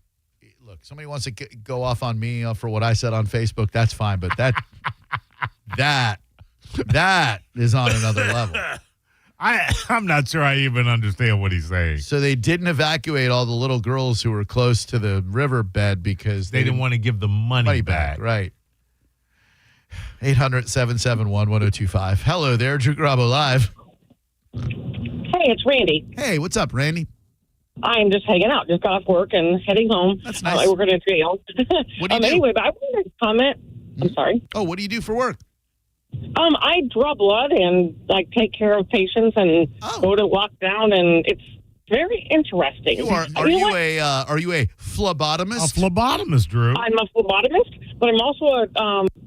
Look, somebody wants to go off on me for what I said on Facebook. That's fine. But that is on another level. I'm not sure I even understand what he's saying. So they didn't evacuate all the little girls who were close to the riverbed because they didn't want to give the money back. Right. 800-771-1025. Hello there, Drew Garabo Live. Hey, it's Randy. Hey, what's up, Randy? I'm just hanging out. Just got off work and heading home. That's nice. I work in a jail. What do you do? Anyway, but I wanted to comment. I'm sorry. Oh, what do you do for work? I draw blood and take care of patients and go to walk down, and it's very interesting. Are you a phlebotomist? A phlebotomist, Drew. I'm a phlebotomist, but I'm also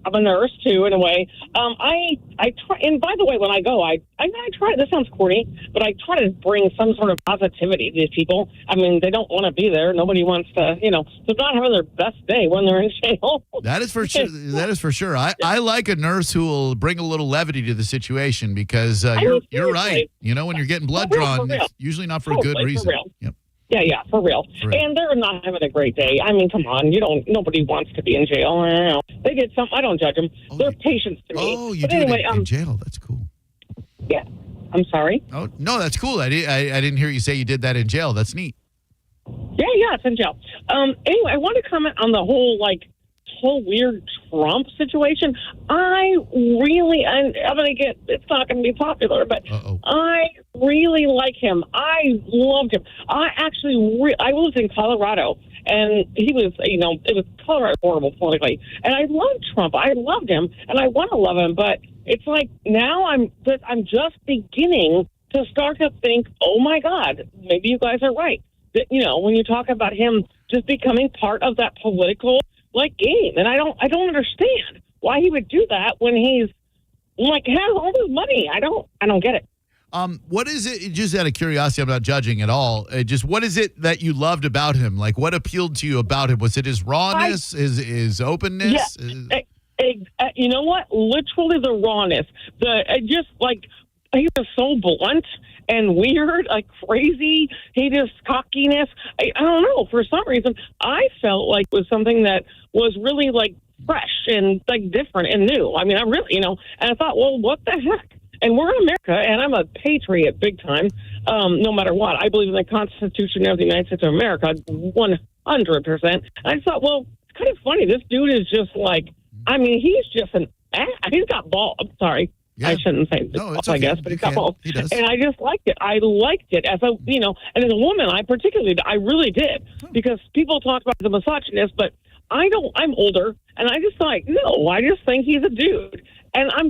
I'm a nurse too, in a way. I try, and by the way, when I go, I try. This sounds corny, but I try to bring some sort of positivity to these people. I mean, they don't want to be there. Nobody wants to, they're not having their best day when they're in jail. That is for sure. That is for sure. I like a nurse who will bring a little levity to the situation because you're right. When you're getting blood drawn, it's usually not for a good reason. For real. Yep. Yeah, for real. And they're not having a great day. I mean, come on. Nobody wants to be in jail. I don't know. They did something. I don't judge them. They're patients to me. Oh, you do it in jail. That's cool. Yeah. I'm sorry? Oh, no, that's cool. I didn't hear you say you did that in jail. That's neat. Yeah, it's in jail. Anyway, I want to comment on the whole, whole weird Trump situation, I'm it's not going to be popular, but I really like him. I loved him. I lived in Colorado, and he was, it was Colorado horrible politically, and I loved Trump. I loved him, and I want to love him, but it's like now I'm just beginning to start to think, oh my God, maybe you guys are right. That, when you talk about him just becoming part of that political game, and I don't understand why he would do that when he's has all this money. I don't get it. What is it? Just out of curiosity, I'm not judging at all. Just what is it that you loved about him? Like, what appealed to you about him? Was it his rawness, his openness? Yeah, you know what? Literally the rawness. He was so blunt and weird, crazy. He just cockiness. I don't know. For some reason, I felt like it was something that was really fresh and different and new. I mean, I really, and I thought, well, what the heck? And we're in America, and I'm a patriot big time, no matter what. I believe in the Constitution of the United States of America, 100%. And I thought, well, it's kind of funny. This dude is just he's just he's got balls. I'm sorry. Yeah. I shouldn't say this, okay. I guess, but he's got balls. He does. And I just liked it. I liked it as and as a woman, I really did, because people talk about the misogynist, but I'm older, and I just no, I just think he's a dude. And I'm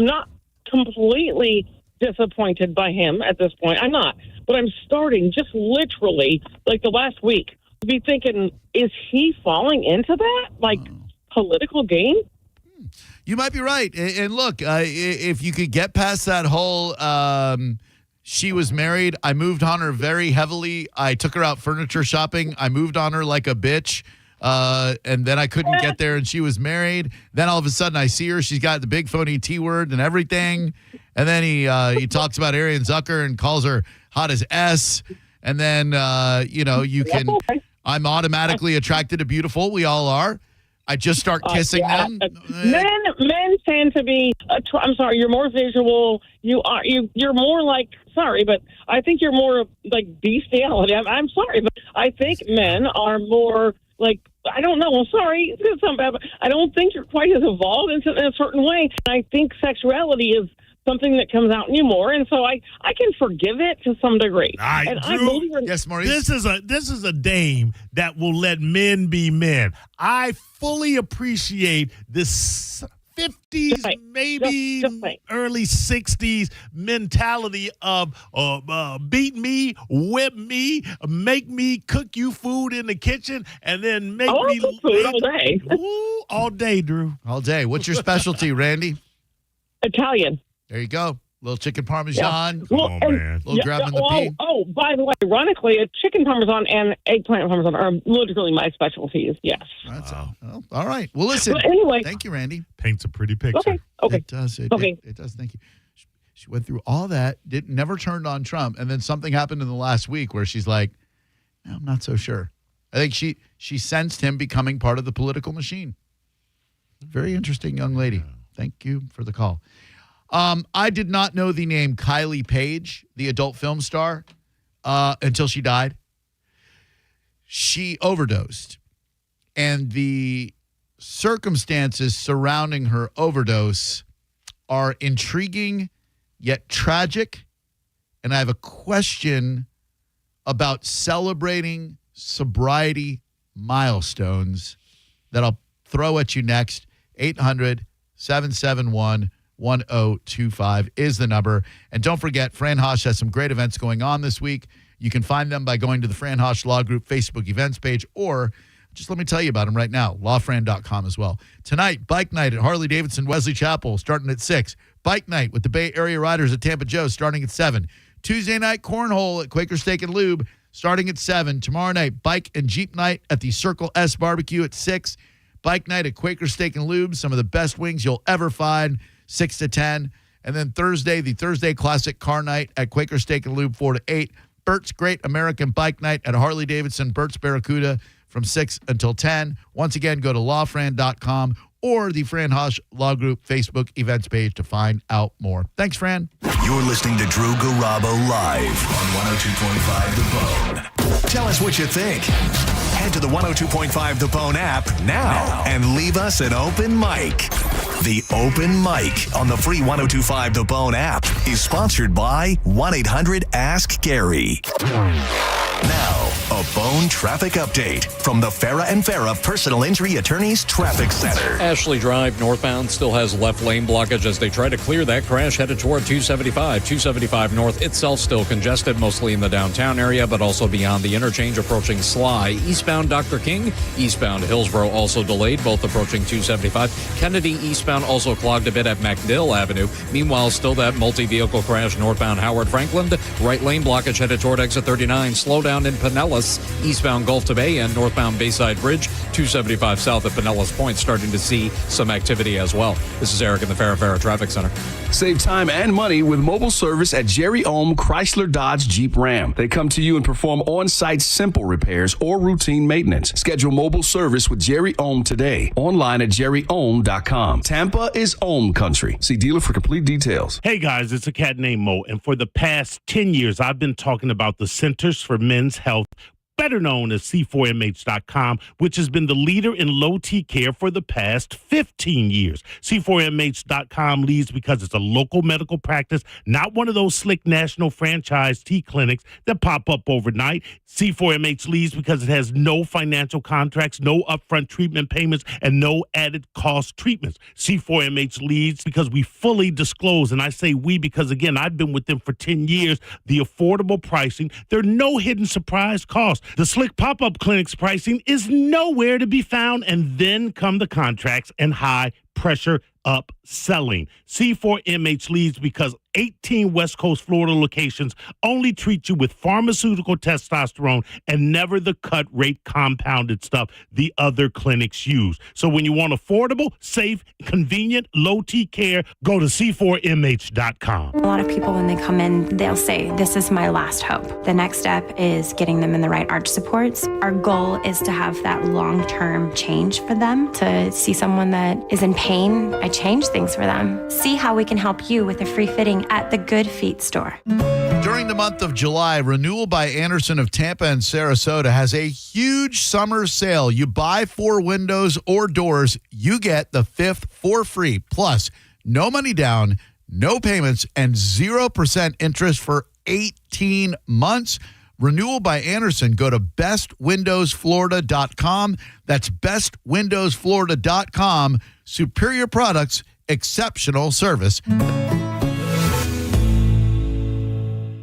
not completely disappointed by him at this point. I'm not. But I'm starting just literally, the last week, to be thinking, is he falling into that, political game? You might be right. And look, if you could get past that whole she was married, I moved on her very heavily. I took her out furniture shopping. I moved on her like a bitch. And then I couldn't get there, and she was married. Then all of a sudden I see her. She's got the big phony T word and everything. And then he talks about Arian Zucker and calls her hot as S. And then, I'm automatically attracted to beautiful. We all are. I just start kissing them. Men tend to be. I'm sorry. You're more visual. You're more sorry, but I think you're more bestiality. I'm sorry, but I think men are more I don't know. I'm sorry. It's something bad, but I don't think you're quite as evolved in a certain way. I think sexuality is something that comes out in you more, and so I can forgive it to some degree. All right, and Drew, yes, Maurice. This is a dame that will let men be men. I fully appreciate this 50s, maybe early 60s mentality of beat me, whip me, make me cook you food in the kitchen, and then make me cook food all day. Ooh, all day, Drew. All day. What's your specialty, Randy? Italian. There you go. Little chicken parmesan. Yeah. Well, man. Little grabbing the pea. Oh, by the way, ironically, a chicken parmesan and eggplant parmesan are literally my specialties. Yes. That's all right. Well, listen. But anyway, thank you, Randy. Paints a pretty picture. Okay. It does. It does. Thank you. She went through all that. Never turned on Trump, and then something happened in the last week where she's like, no, I'm not so sure. I think she sensed him becoming part of the political machine. Very interesting young lady. Thank you for the call. I did not know the name Kylie Page, the adult film star, until she died. She overdosed, and the circumstances surrounding her overdose are intriguing yet tragic. And I have a question about celebrating sobriety milestones that I'll throw at you next. 800-771-1025 is the number. And don't forget, Fran Hosch has some great events going on this week. You can find them by going to the Fran Hosch Law Group Facebook events page, or just let me tell you about them right now, lawfran.com as well. Tonight, bike night at Harley-Davidson Wesley Chapel starting at 6. Bike night with the Bay Area Riders at Tampa Joe starting at 7. Tuesday night, cornhole at Quaker Steak and Lube starting at 7. Tomorrow night, bike and Jeep night at the Circle S Barbecue at 6. Bike night at Quaker Steak and Lube, some of the best wings you'll ever find, 6 to 10. And then Thursday, the Thursday Classic Car Night at Quaker Steak and Lube, 4 to 8. Bert's Great American Bike Night at Harley-Davidson, Bert's Barracuda from 6 until 10. Once again, go to lawfran.com or the Fran Hosch Law Group Facebook events page to find out more. Thanks, Fran. You're listening to Drew Garabo live on 102.5 The Bone. Tell us what you think. Head to the 102.5 The Bone app now and leave us an open mic. The Open Mic on the free 102.5 The Bone app is sponsored by 1-800-ASK-GARY. Now, a Bone traffic update from the Farah and Farah Personal Injury Attorneys Traffic Center. Ashley Drive northbound still has left lane blockage as they try to clear that crash headed toward 275. 275 north itself still congested, mostly in the downtown area, but also beyond the interchange approaching Sly. Eastbound Dr. King, eastbound Hillsborough also delayed, both approaching 275. Kennedy eastbound also clogged a bit at MacDill Avenue. Meanwhile, still that multi-vehicle crash northbound Howard Franklin. Right lane blockage headed toward exit 39. Slow down in Pinellas, eastbound Gulf to Bay and northbound Bayside Bridge. 275 south at Pinellas Point, starting to see some activity as well. This is Eric in the Farah Traffic Center. Save time and money with mobile service at Jerry Ohm Chrysler Dodge Jeep Ram. They come to you and perform on-site simple repairs or routine maintenance. Schedule mobile service with Jerry Ohm today. Online at jerryohm.com. Tampa is Ohm country. See dealer for complete details. Hey guys, it's a cat named Mo, and for the past 10 years, I've been talking about the Centers for Men's Health, better known as C4MH.com, which has been the leader in low-T care for the past 15 years. C4MH.com leads because it's a local medical practice, not one of those slick national franchise T clinics that pop up overnight. C4MH leads because it has no financial contracts, no upfront treatment payments, and no added cost treatments. C4MH leads because we fully disclose, and I say we because, again, I've been with them for 10 years, the affordable pricing. There are no hidden surprise costs. The slick pop-up clinic's pricing is nowhere to be found, and then come the contracts and high-pressure upselling. C4MH leads because 18 West Coast Florida locations only treat you with pharmaceutical testosterone and never the cut rate compounded stuff the other clinics use. So when you want affordable, safe, convenient, low-T care, go to C4MH.com. A lot of people, when they come in, they'll say, this is my last hope. The next step is getting them in the right arch supports. Our goal is to have that long-term change for them, to see someone that is in pain. I change things for them. See how we can help you with a free fitting at the Good Feet store. During the month of July, Renewal by Andersen of Tampa and Sarasota has a huge summer sale. You buy 4 windows or doors, you get the 5th for free. Plus, no money down, no payments, and 0% interest for 18 months. Renewal by Andersen. Go to bestwindowsflorida.com. That's bestwindowsflorida.com. Superior products, exceptional service.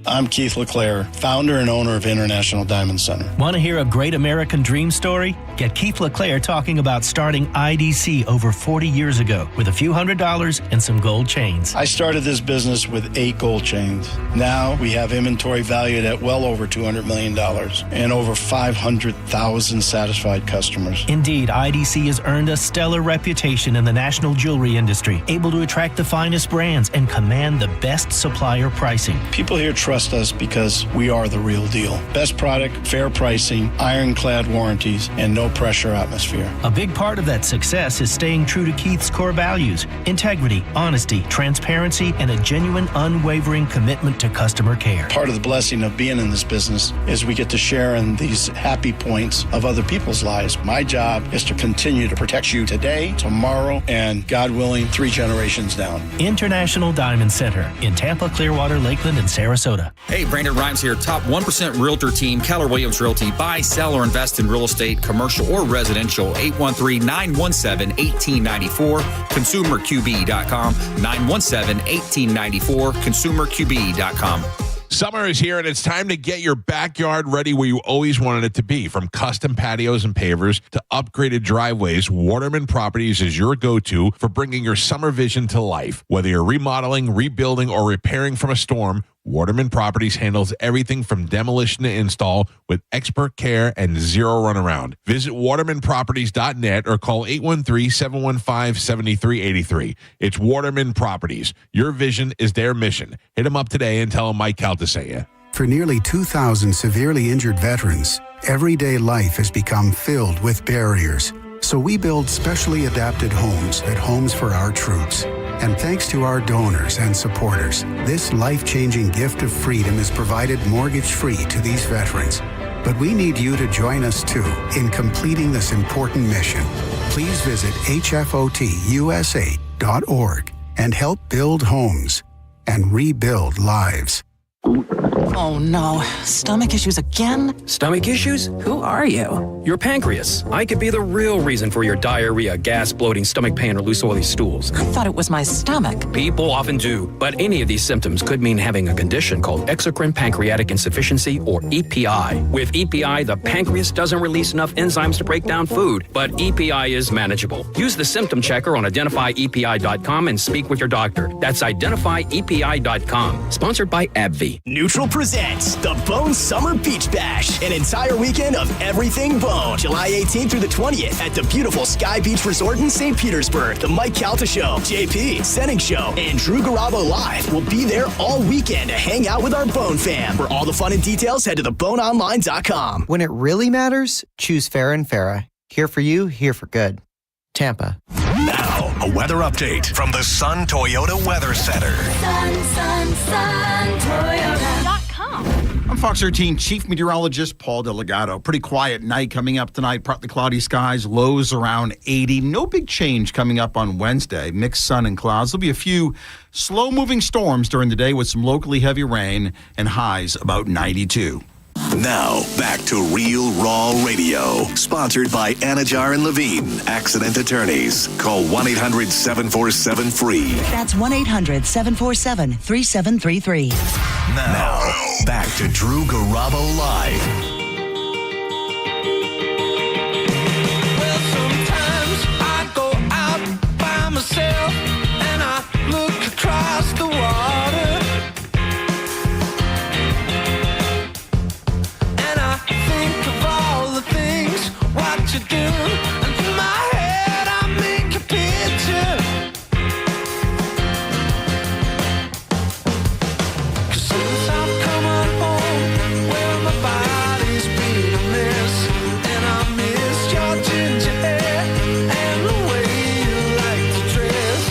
I'm Keith LeClaire, founder and owner of International Diamond Center. Want to hear a great American dream story? Get Keith LeClaire talking about starting IDC over 40 years ago with a few $100s and some gold chains. I started this business with 8 gold chains. Now we have inventory valued at well over $200 million and over 500,000 satisfied customers. Indeed, IDC has earned a stellar reputation in the national jewelry industry, able to attract the finest brands and command the best supplier pricing. People here trust us because we are the real deal. Best product, fair pricing, ironclad warranties, and no pressure atmosphere. A big part of that success is staying true to Keith's core values: integrity, honesty, transparency, and a genuine, unwavering commitment to customer care. Part of the blessing of being in this business is we get to share in these happy points of other people's lives. My job is to continue to protect you today, tomorrow, and God willing, 3 generations down. International Diamond Center in Tampa, Clearwater, Lakeland, and Sarasota. Hey, Brandon Rhymes here. Top 1% Realtor team, Keller Williams Realty. Buy, sell, or invest in real estate, commercial or residential. 813-917-1894. ConsumerQB.com. 917-1894. ConsumerQB.com. Summer is here, and it's time to get your backyard ready where you always wanted it to be. From custom patios and pavers to upgraded driveways, Waterman Properties is your go-to for bringing your summer vision to life. Whether you're remodeling, rebuilding, or repairing from a storm, Waterman Properties handles everything from demolition to install with expert care and zero runaround. Visit watermanproperties.net or call 813-715-7383. It's Waterman Properties. Your vision is their mission. Hit them up today and tell them Mike Caltasea. For nearly 2,000 severely injured veterans, everyday life has become filled with barriers. So we build specially adapted homes at Homes for Our Troops. And thanks to our donors and supporters, this life-changing gift of freedom is provided mortgage-free to these veterans. But we need you to join us, too, in completing this important mission. Please visit hfotusa.org and help build homes and rebuild lives. Oh no, stomach issues again? Stomach issues? Who are you? Your pancreas. I could be the real reason for your diarrhea, gas, bloating, stomach pain, or loose oily stools. I thought it was my stomach. People often do, but any of these symptoms could mean having a condition called exocrine pancreatic insufficiency, or EPI. With EPI, the pancreas doesn't release enough enzymes to break down food, but EPI is manageable. Use the symptom checker on identifyepi.com and speak with your doctor. That's identifyepi.com. Sponsored by AbbVie. Neutral presents the Bone Summer Beach Bash, an entire weekend of everything Bone. July 18th through the 20th at the beautiful Sky Beach Resort in St. Petersburg. The Mike Calta Show, JP, Senning Show, and Drew Garabo Live will be there all weekend to hang out with our Bone fam. For all the fun and details, head to theboneonline.com. When it really matters, choose Farrah and Farrah. Here for you, here for good. Tampa. Now, a weather update from the Sun Toyota Weather Center. Sun Toyota.com. I'm Fox 13 Chief Meteorologist Paul Delgado. Pretty quiet night coming up tonight. Partly cloudy skies, lows around 80. No big change coming up on Wednesday. Mixed sun and clouds. There'll be a few slow-moving storms during the day with some locally heavy rain and highs about 92. Now, back to Real Raw Radio. Sponsored by Anajar and Levine, accident attorneys. Call 1-800-747-FREE. That's 1-800-747-3733. Now, back to Drew Garabo Live. Well, sometimes I go out by myself and I look across the water. You do, and in my head I make a picture. 'Cause since I've come on home, well, my body's been a mess, and I miss your ginger hair and the way you like to dress.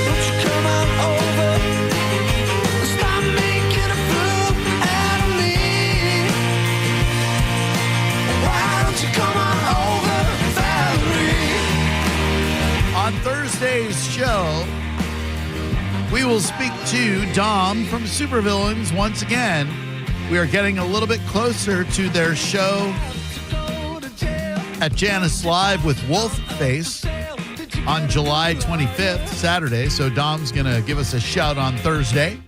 Won't you come on over and stop making a fool out of me? Why don't you come on over, Valerie? On Thursday's show, we will speak to Dom from Supervillains once again. We are getting a little bit closer to their show at Janice Live with Wolfface on July 25th, Saturday. So Dom's going to give us a shout on Thursday.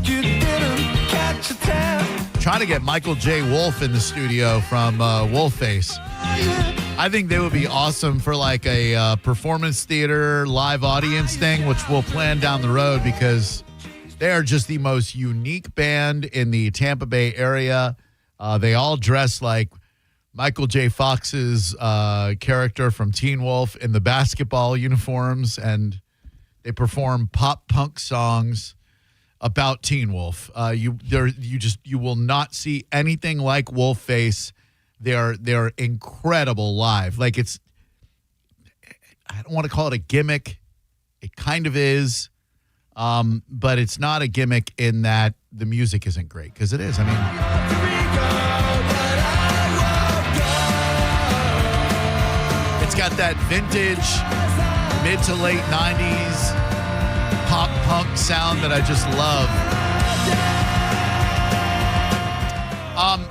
You didn't catch a tab. Trying to get Michael J. Wolf in the studio from Wolfface. I think they would be awesome for like a performance theater live audience thing, which we'll plan down the road because they are just the most unique band in the Tampa Bay area. They all dress like Michael J. Fox's character from Teen Wolf in the basketball uniforms, and they perform pop punk songs about Teen Wolf. You will not see anything like Wolfface. They're incredible live. Like I don't want to call it a gimmick. It kind of is. But it's not a gimmick in that the music isn't great, because it is. I mean, it's got that vintage mid to late 90s pop punk sound that I just love.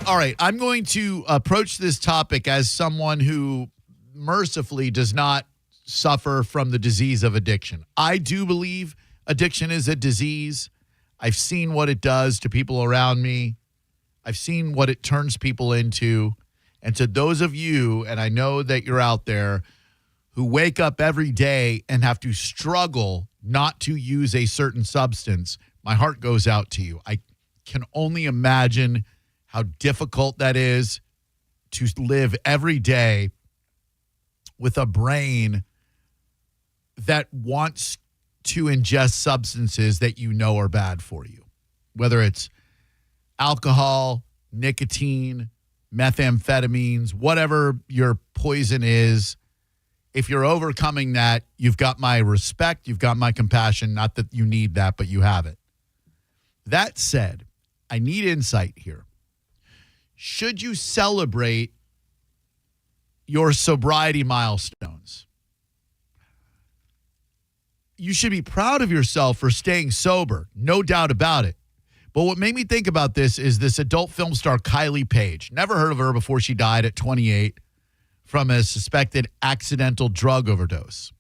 All right, I'm going to approach this topic as someone who mercifully does not suffer from the disease of addiction. I do believe addiction is a disease. I've seen what it does to people around me. I've seen what it turns people into. And to those of you, and I know that you're out there, who wake up every day and have to struggle not to use a certain substance, my heart goes out to you. I can only imagine how difficult that is to live every day with a brain that wants to ingest substances that you know are bad for you, whether it's alcohol, nicotine, methamphetamines, whatever your poison is. If you're overcoming that, you've got my respect, you've got my compassion. Not that you need that, but you have it. That said, I need insight here. Should you celebrate your sobriety milestones? You should be proud of yourself for staying sober, no doubt about it. But what made me think about this is this adult film star Kylie Page. Never heard of her before she died at 28 from a suspected accidental drug overdose.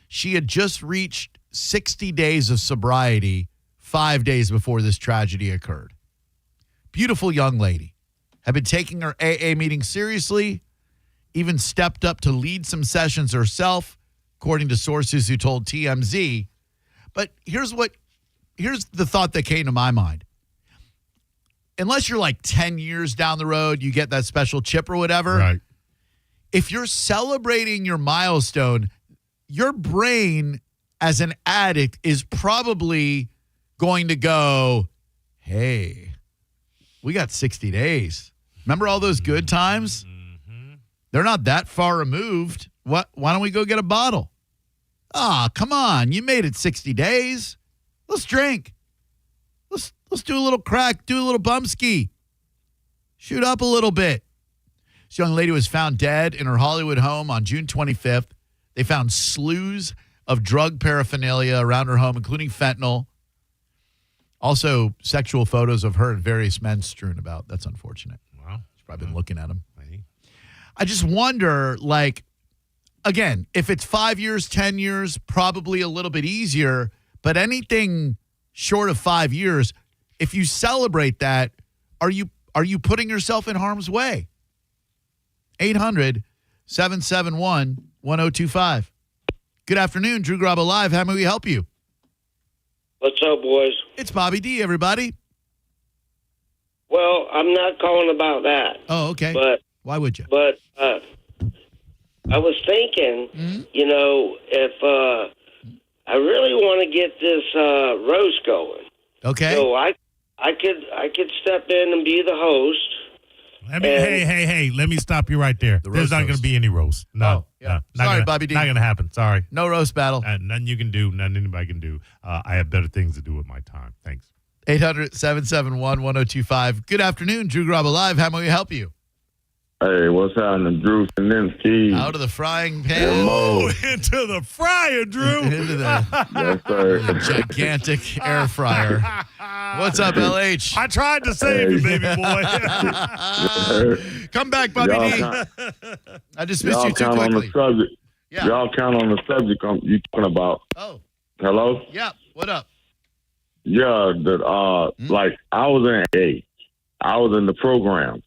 She had just reached 60 days of sobriety 5 days before this tragedy occurred. Beautiful young lady. Had been taking her AA meeting seriously, even stepped up to lead some sessions herself, according to sources who told TMZ. But here's the thought that came to my mind. Unless you're like 10 years down the road, you get that special chip or whatever. Right. If you're celebrating your milestone, your brain as an addict is probably going to go, hey, we got 60 days. Remember all those good times? Mm-hmm. They're not that far removed. Why don't we go get a bottle? Come on. You made it 60 days. Let's drink. Let's do a little crack, do a little bum ski. Shoot up a little bit. This young lady was found dead in her Hollywood home on June 25th. They found slews of drug paraphernalia around her home, including fentanyl. Also, sexual photos of her and various men strewn about. That's unfortunate. Wow. She's probably been looking at them. I just wonder, again, if it's 5 years, 10 years, probably a little bit easier. But anything short of 5 years, if you celebrate that, are you putting yourself in harm's way? 800-771-1025. Good afternoon, Drew Garabo Live. How may we help you? What's up, boys? It's Bobby D, everybody. Well, I'm not calling about that. Oh, okay. But why would you? But I was thinking, if I really want to get this roast going, okay. So I could step in and be the host. Hey, let me stop you right there. There's not going to be any roast. No. Sorry, Bobby D. Not going to happen. Sorry. No roast battle. Nothing you can do. Nothing anybody can do. I have better things to do with my time. Thanks. 800-771-1025. Good afternoon, Drew Garabo Live. How may we help you? Hey, what's happening, Drew Sinensky? Out of the frying pan. Into the fryer, Drew. Into the yes, sir. gigantic air fryer. What's up, LH? I tried to save you, baby boy. Come back, Bobby D. I dismissed you too quickly. On the subject. Yeah. Y'all count on the subject you talking about. Oh. Hello? Yeah. What up? Yeah, like I was in AA. I was in the program.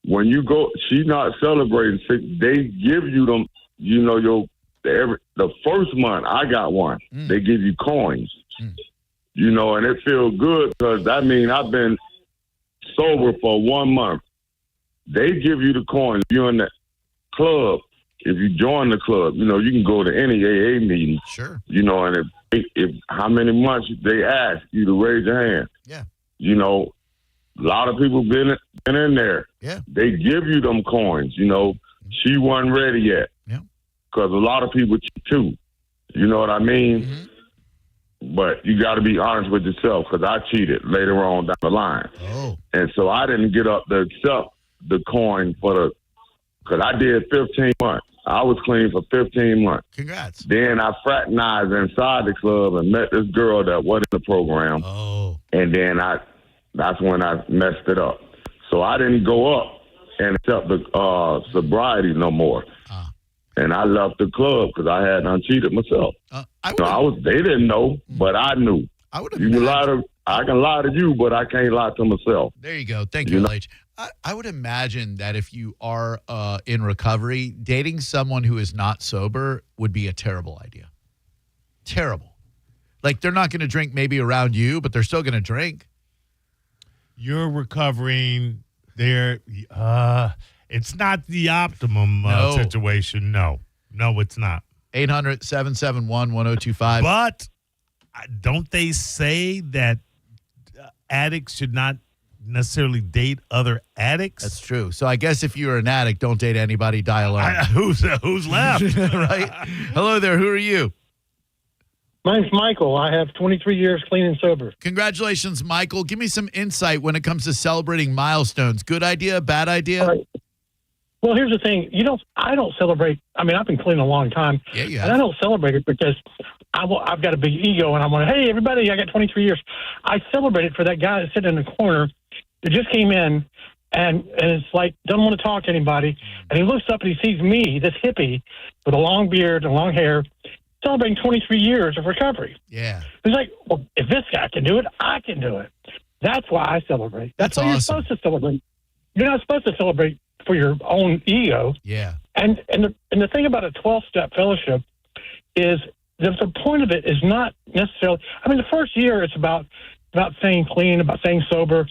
When you go, she's not celebrating 6. They give you them, the first month I got one. They give you coins, and it feels good because that means I've been sober for 1 month. They give you the coins. You're in the club. If you join the club, you can go to any AA meeting. Sure. And if how many months they ask you to raise your hand. Yeah. A lot of people been in there. Yeah. They give you them coins, She wasn't ready yet. Yeah. Because a lot of people cheat too. You know what I mean? Mm-hmm. But you got to be honest with yourself because I cheated later on down the line. Oh. And so I didn't get up to accept the coin because I did 15 months. I was clean for 15 months. Congrats. Then I fraternized inside the club and met this girl that was in the program. Oh. And then that's when I messed it up. So I didn't go up and accept the sobriety no more. And I left the club because I had uncheated myself. They didn't know, but I knew. I can lie to you, but I can't lie to myself. There you go. Thank you, LH. I would imagine that if you are in recovery, dating someone who is not sober would be a terrible idea. Terrible. Like, they're not going to drink maybe around you, but they're still going to drink. You're recovering there. It's not the optimum situation. No, it's not. 800-771-1025. But don't they say that addicts should not necessarily date other addicts. That's true. So I guess if you're an addict, don't date anybody, die alone. Who's left? Right? Hello there. Who are you? My name's Michael. I have 23 years clean and sober. Congratulations, Michael. Give me some insight when it comes to celebrating milestones. Good idea, bad idea? Right. Well, here's the thing. I don't celebrate. I mean, I've been clean a long time. Yeah, you and I don't celebrate it because I've got a big ego and I'm like, hey, everybody, I got 23 years. I celebrate it for that guy that's sitting in the corner that just came in and it's like, doesn't want to talk to anybody. And he looks up and he sees me, this hippie with a long beard and long hair, celebrating 23 years of recovery. Yeah. He's like, well, if this guy can do it, I can do it. That's why I celebrate. That's why you're supposed to celebrate. You're not supposed to celebrate for your own ego. Yeah. And the thing about a 12-step fellowship is the point of it is not necessarily, I mean, the first year it's about staying clean, about staying sober.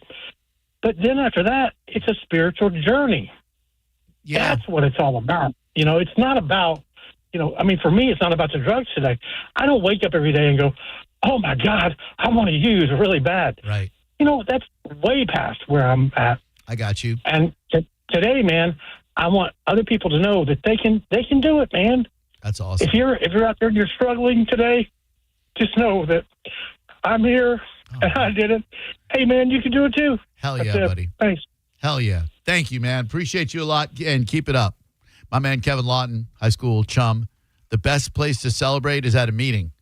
But then after that, it's a spiritual journey. Yeah. That's what it's all about. It's not about, I mean, for me, it's not about the drugs today. I don't wake up every day and go, oh, my God, I want to use really bad. Right. That's way past where I'm at. I got you. And today, man, I want other people to know that they can do it, man. That's awesome. If you're out there and you're struggling today, just know that I'm here and I did it. Hey, man, you can do it too. Hell That's yeah, it. buddy. Thanks. Hell yeah. Thank you, man. Appreciate you a lot and keep it up. My man, Kevin Lawton, high school chum. The best place to celebrate is at a meeting.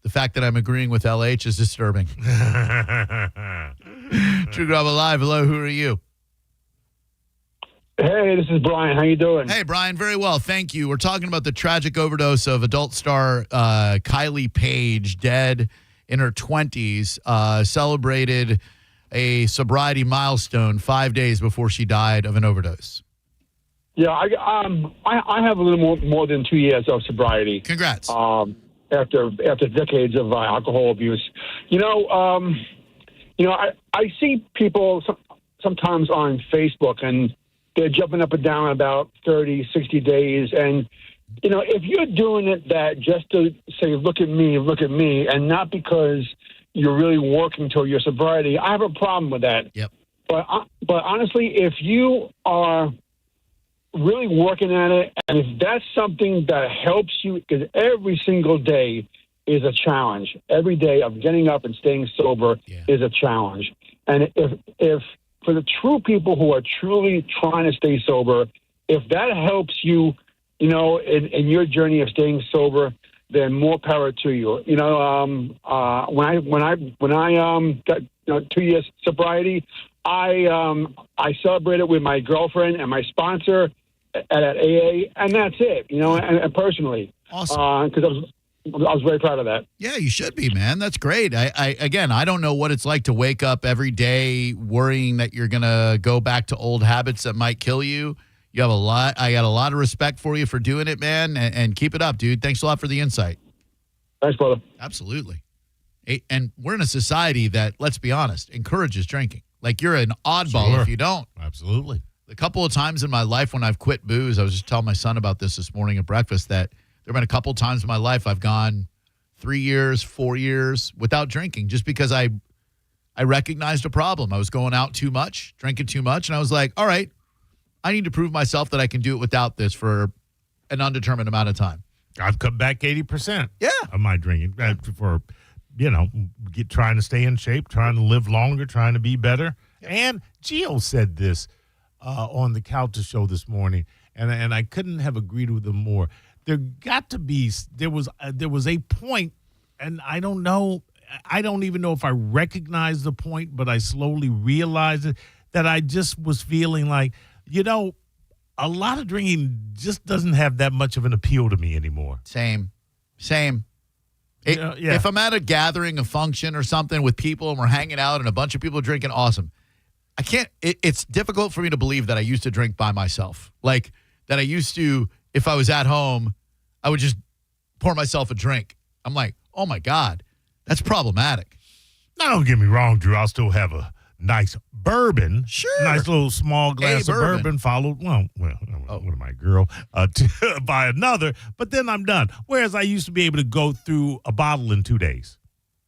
The fact that I'm agreeing with LH is disturbing. True Garabo Live. Hello, who are you? Hey, this is Brian. How you doing? Hey, Brian. Very well. Thank you. We're talking about the tragic overdose of adult star Kylie Page, dead in her 20s, celebrated a sobriety milestone 5 days before she died of an overdose. Yeah, I have a little more than 2 years of sobriety. Congrats. After decades of alcohol abuse, I see people sometimes on Facebook and they're jumping up and down about 30, 60 days. And, if you're doing it that just to say, look at me, and not because you're really working toward your sobriety, I have a problem with that. Yep. But honestly, if you are really working at it, and if that's something that helps you, because every single day is a challenge. Every day of getting up and staying sober is a challenge. And if for the true people who are truly trying to stay sober, if that helps you, in your journey of staying sober, then more power to you. When I got 2 years sobriety, I celebrated with my girlfriend and my sponsor at AA, and that's it. And personally, awesome, because I was very proud of that. Yeah, you should be, man. That's great. I don't know what it's like to wake up every day worrying that you're going to go back to old habits that might kill you. I got a lot of respect for you for doing it, man, and keep it up, dude. Thanks a lot for the insight. Thanks, brother. Absolutely. And we're in a society that, let's be honest, encourages drinking. Like, you're an oddball if you don't. Absolutely. A couple of times in my life when I've quit booze, I was just telling my son about this morning at breakfast, that there have been a couple of times in my life I've gone 3 years, 4 years without drinking just because I recognized a problem. I was going out too much, drinking too much, and I was like, all right, I need to prove myself that I can do it without this for an undetermined amount of time. I've cut back 80% yeah. of my drinking for, trying to stay in shape, trying to live longer, trying to be better. Yeah. And Gio said this on the Calta show this morning, and I couldn't have agreed with him more. There was a point, and I don't even know if I recognized the point, but I slowly realized it, that I just was feeling like, a lot of drinking just doesn't have that much of an appeal to me anymore. Same. If I'm at a gathering, a function or something with people and we're hanging out and a bunch of people are drinking, awesome. It's difficult for me to believe that I used to drink by myself. Like, that I used to, if I was at home, I would just pour myself a drink. I'm like, oh my God, that's problematic. Now, don't get me wrong, Drew. I'll still have a nice bourbon. Sure. Nice little small glass of bourbon followed, what am I, girl? By another, but then I'm done. Whereas I used to be able to go through a bottle in 2 days.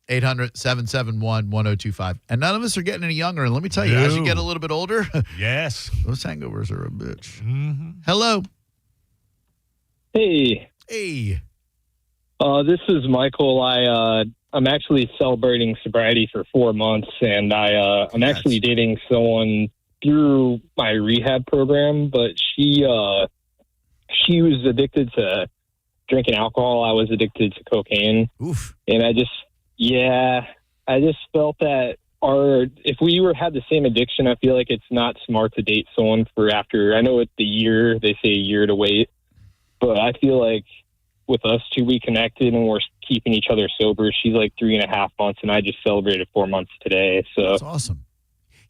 800-771-1025. And none of us are getting any younger. And let me tell you, as you get a little bit older, yes, those hangovers are a bitch. Mm-hmm. Hello. Hey. Hey. This is Michael. I'm actually celebrating sobriety for 4 months, and I'm actually dating someone through my rehab program, but she was addicted to drinking alcohol. I was addicted to cocaine. Oof. And I just felt that if we had the same addiction, I feel like it's not smart to date someone for after. I know it's the year, they say a year to wait, but I feel like with us two, we connected and we're keeping each other sober. She's like 3.5 months, and I just celebrated 4 months today. So that's awesome.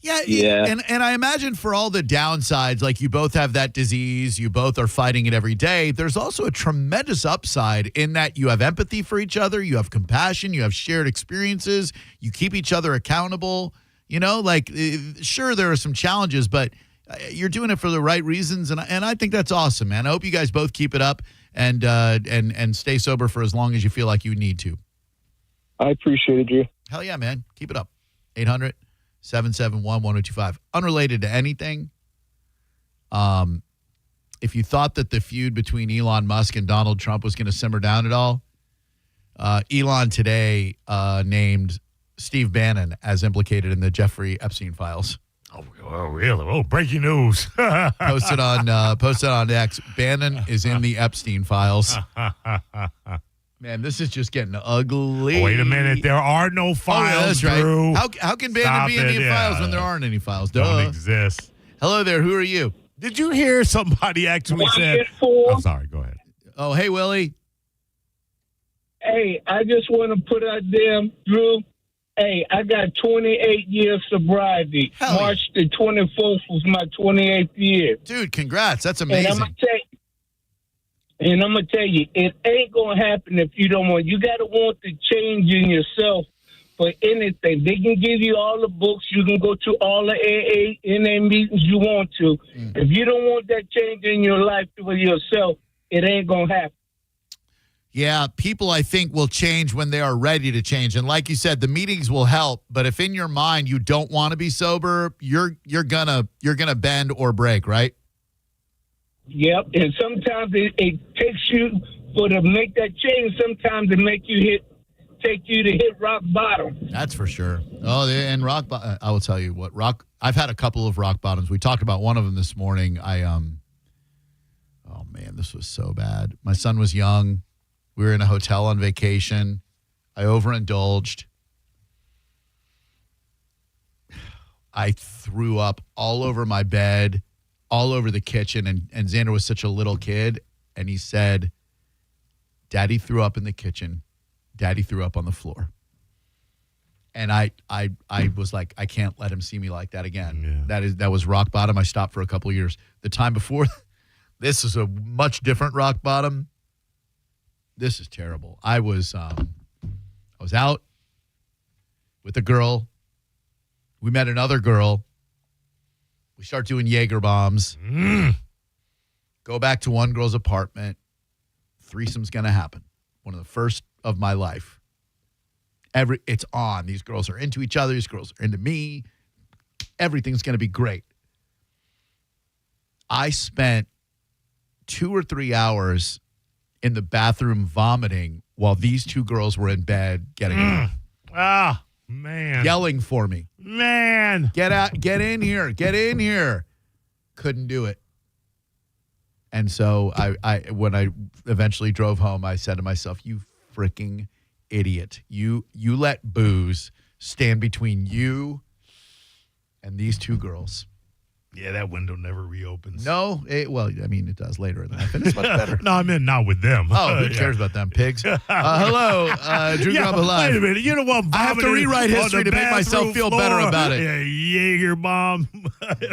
Yeah. And I imagine for all the downsides, like you both have that disease, you both are fighting it every day. There's also a tremendous upside in that you have empathy for each other, you have compassion, you have shared experiences, you keep each other accountable. You know, like sure there are some challenges, but you're doing it for the right reasons, and I think that's awesome, man. I hope you guys both keep it up and stay sober for as long as you feel like you need to. I appreciate it, Drew. Hell yeah, man. Keep it up. 800-771-1025. Unrelated to anything. If you thought that the feud between Elon Musk and Donald Trump was going to simmer down at all, Elon today named Steve Bannon as implicated in the Jeffrey Epstein files. Oh, really? Oh, breaking news. Posted on X. Bannon is in the Epstein files. Man, this is just getting ugly. Wait a minute. There are no files, yeah, that's right. Drew. How can Bannon be in the files when there aren't any files? Don't exist. Hello there. Who are you? Did you hear somebody actually said? I'm sorry. Go ahead. Oh, hey, Willie. Hey, I just want to put out there, Drew. Hey, I got 28 years sobriety. March the 24th was my 28th year. Dude, congrats. That's amazing. And I'm going to tell you, it ain't going to happen if you don't want. You got to want the change in yourself for anything. They can give you all the books. You can go to all the AA, NA meetings you want to. If you don't want that change in your life for yourself, it ain't going to happen. Yeah, people, I think, will change when they are ready to change. And like you said, the meetings will help. But if in your mind you don't want to be sober, you're gonna bend or break, right? Yep. And sometimes it takes you to make that change. Sometimes it take you to hit rock bottom. That's for sure. Oh, and rock bottom. I will tell you what I've had a couple of rock bottoms. We talked about one of them this morning. Oh man, this was so bad. My son was young. We were in a hotel on vacation. I overindulged. I threw up all over my bed, all over the kitchen, and Xander was such a little kid, and he said, Daddy threw up in the kitchen. Daddy threw up on the floor. And I was like, I can't let him see me like that again. Yeah. That was rock bottom. I stopped for a couple of years. The time before, this is a much different rock bottom. This is terrible. I was out with a girl. We met another girl. We start doing Jaeger bombs. Go back to one girl's apartment. Threesome's going to happen. One of the first of my life. It's on. These girls are into each other. These girls are into me. Everything's going to be great. I spent 2 or 3 hours in the bathroom vomiting while these two girls were in bed getting out. Ah, man. Yelling for me. Man. Get out. Get in here. Get in here. Couldn't do it. And so when I eventually drove home, I said to myself, you freaking idiot. You let booze stand between you and these two girls. Yeah, that window never reopens. No, it does later in life, and it's much better. No, I meant not with them. Oh, who cares about them pigs? Hello, Drew Garabo Live. Wait a minute, you know what? I have to rewrite history to make myself feel better about it. Yeah, Jaeger bomb.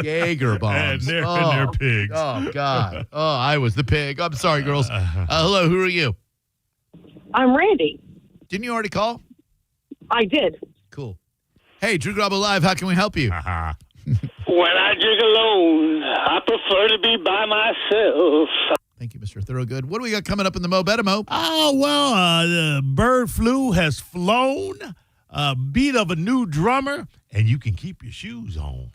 Jaeger bombs. And they're pigs. Oh, God. Oh, I was the pig. I'm sorry, girls. Hello, who are you? I'm Randy. Didn't you already call? I did. Cool. Hey, Drew Garabo Live, how can we help you? When I drink alone, I prefer to be by myself. Thank you, Mr. Thoroughgood. What do we got coming up in the Mo Better Mo? Oh, well, the bird flu has flown. beat of a new drummer, and you can keep your shoes on.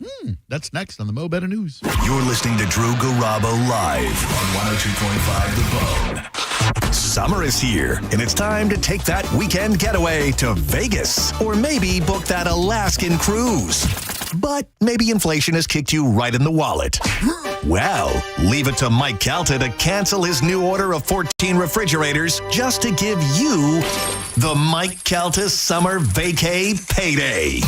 That's next on the Mo Better News. You're listening to Drew Garabo live on 102.5 The Bone. Summer is here, and it's time to take that weekend getaway to Vegas, or maybe book that Alaskan cruise. But maybe inflation has kicked you right in the wallet. Well, leave it to Mike Calta to cancel his new order of 14 refrigerators just to give you the Mike Calta Summer Vacay Payday.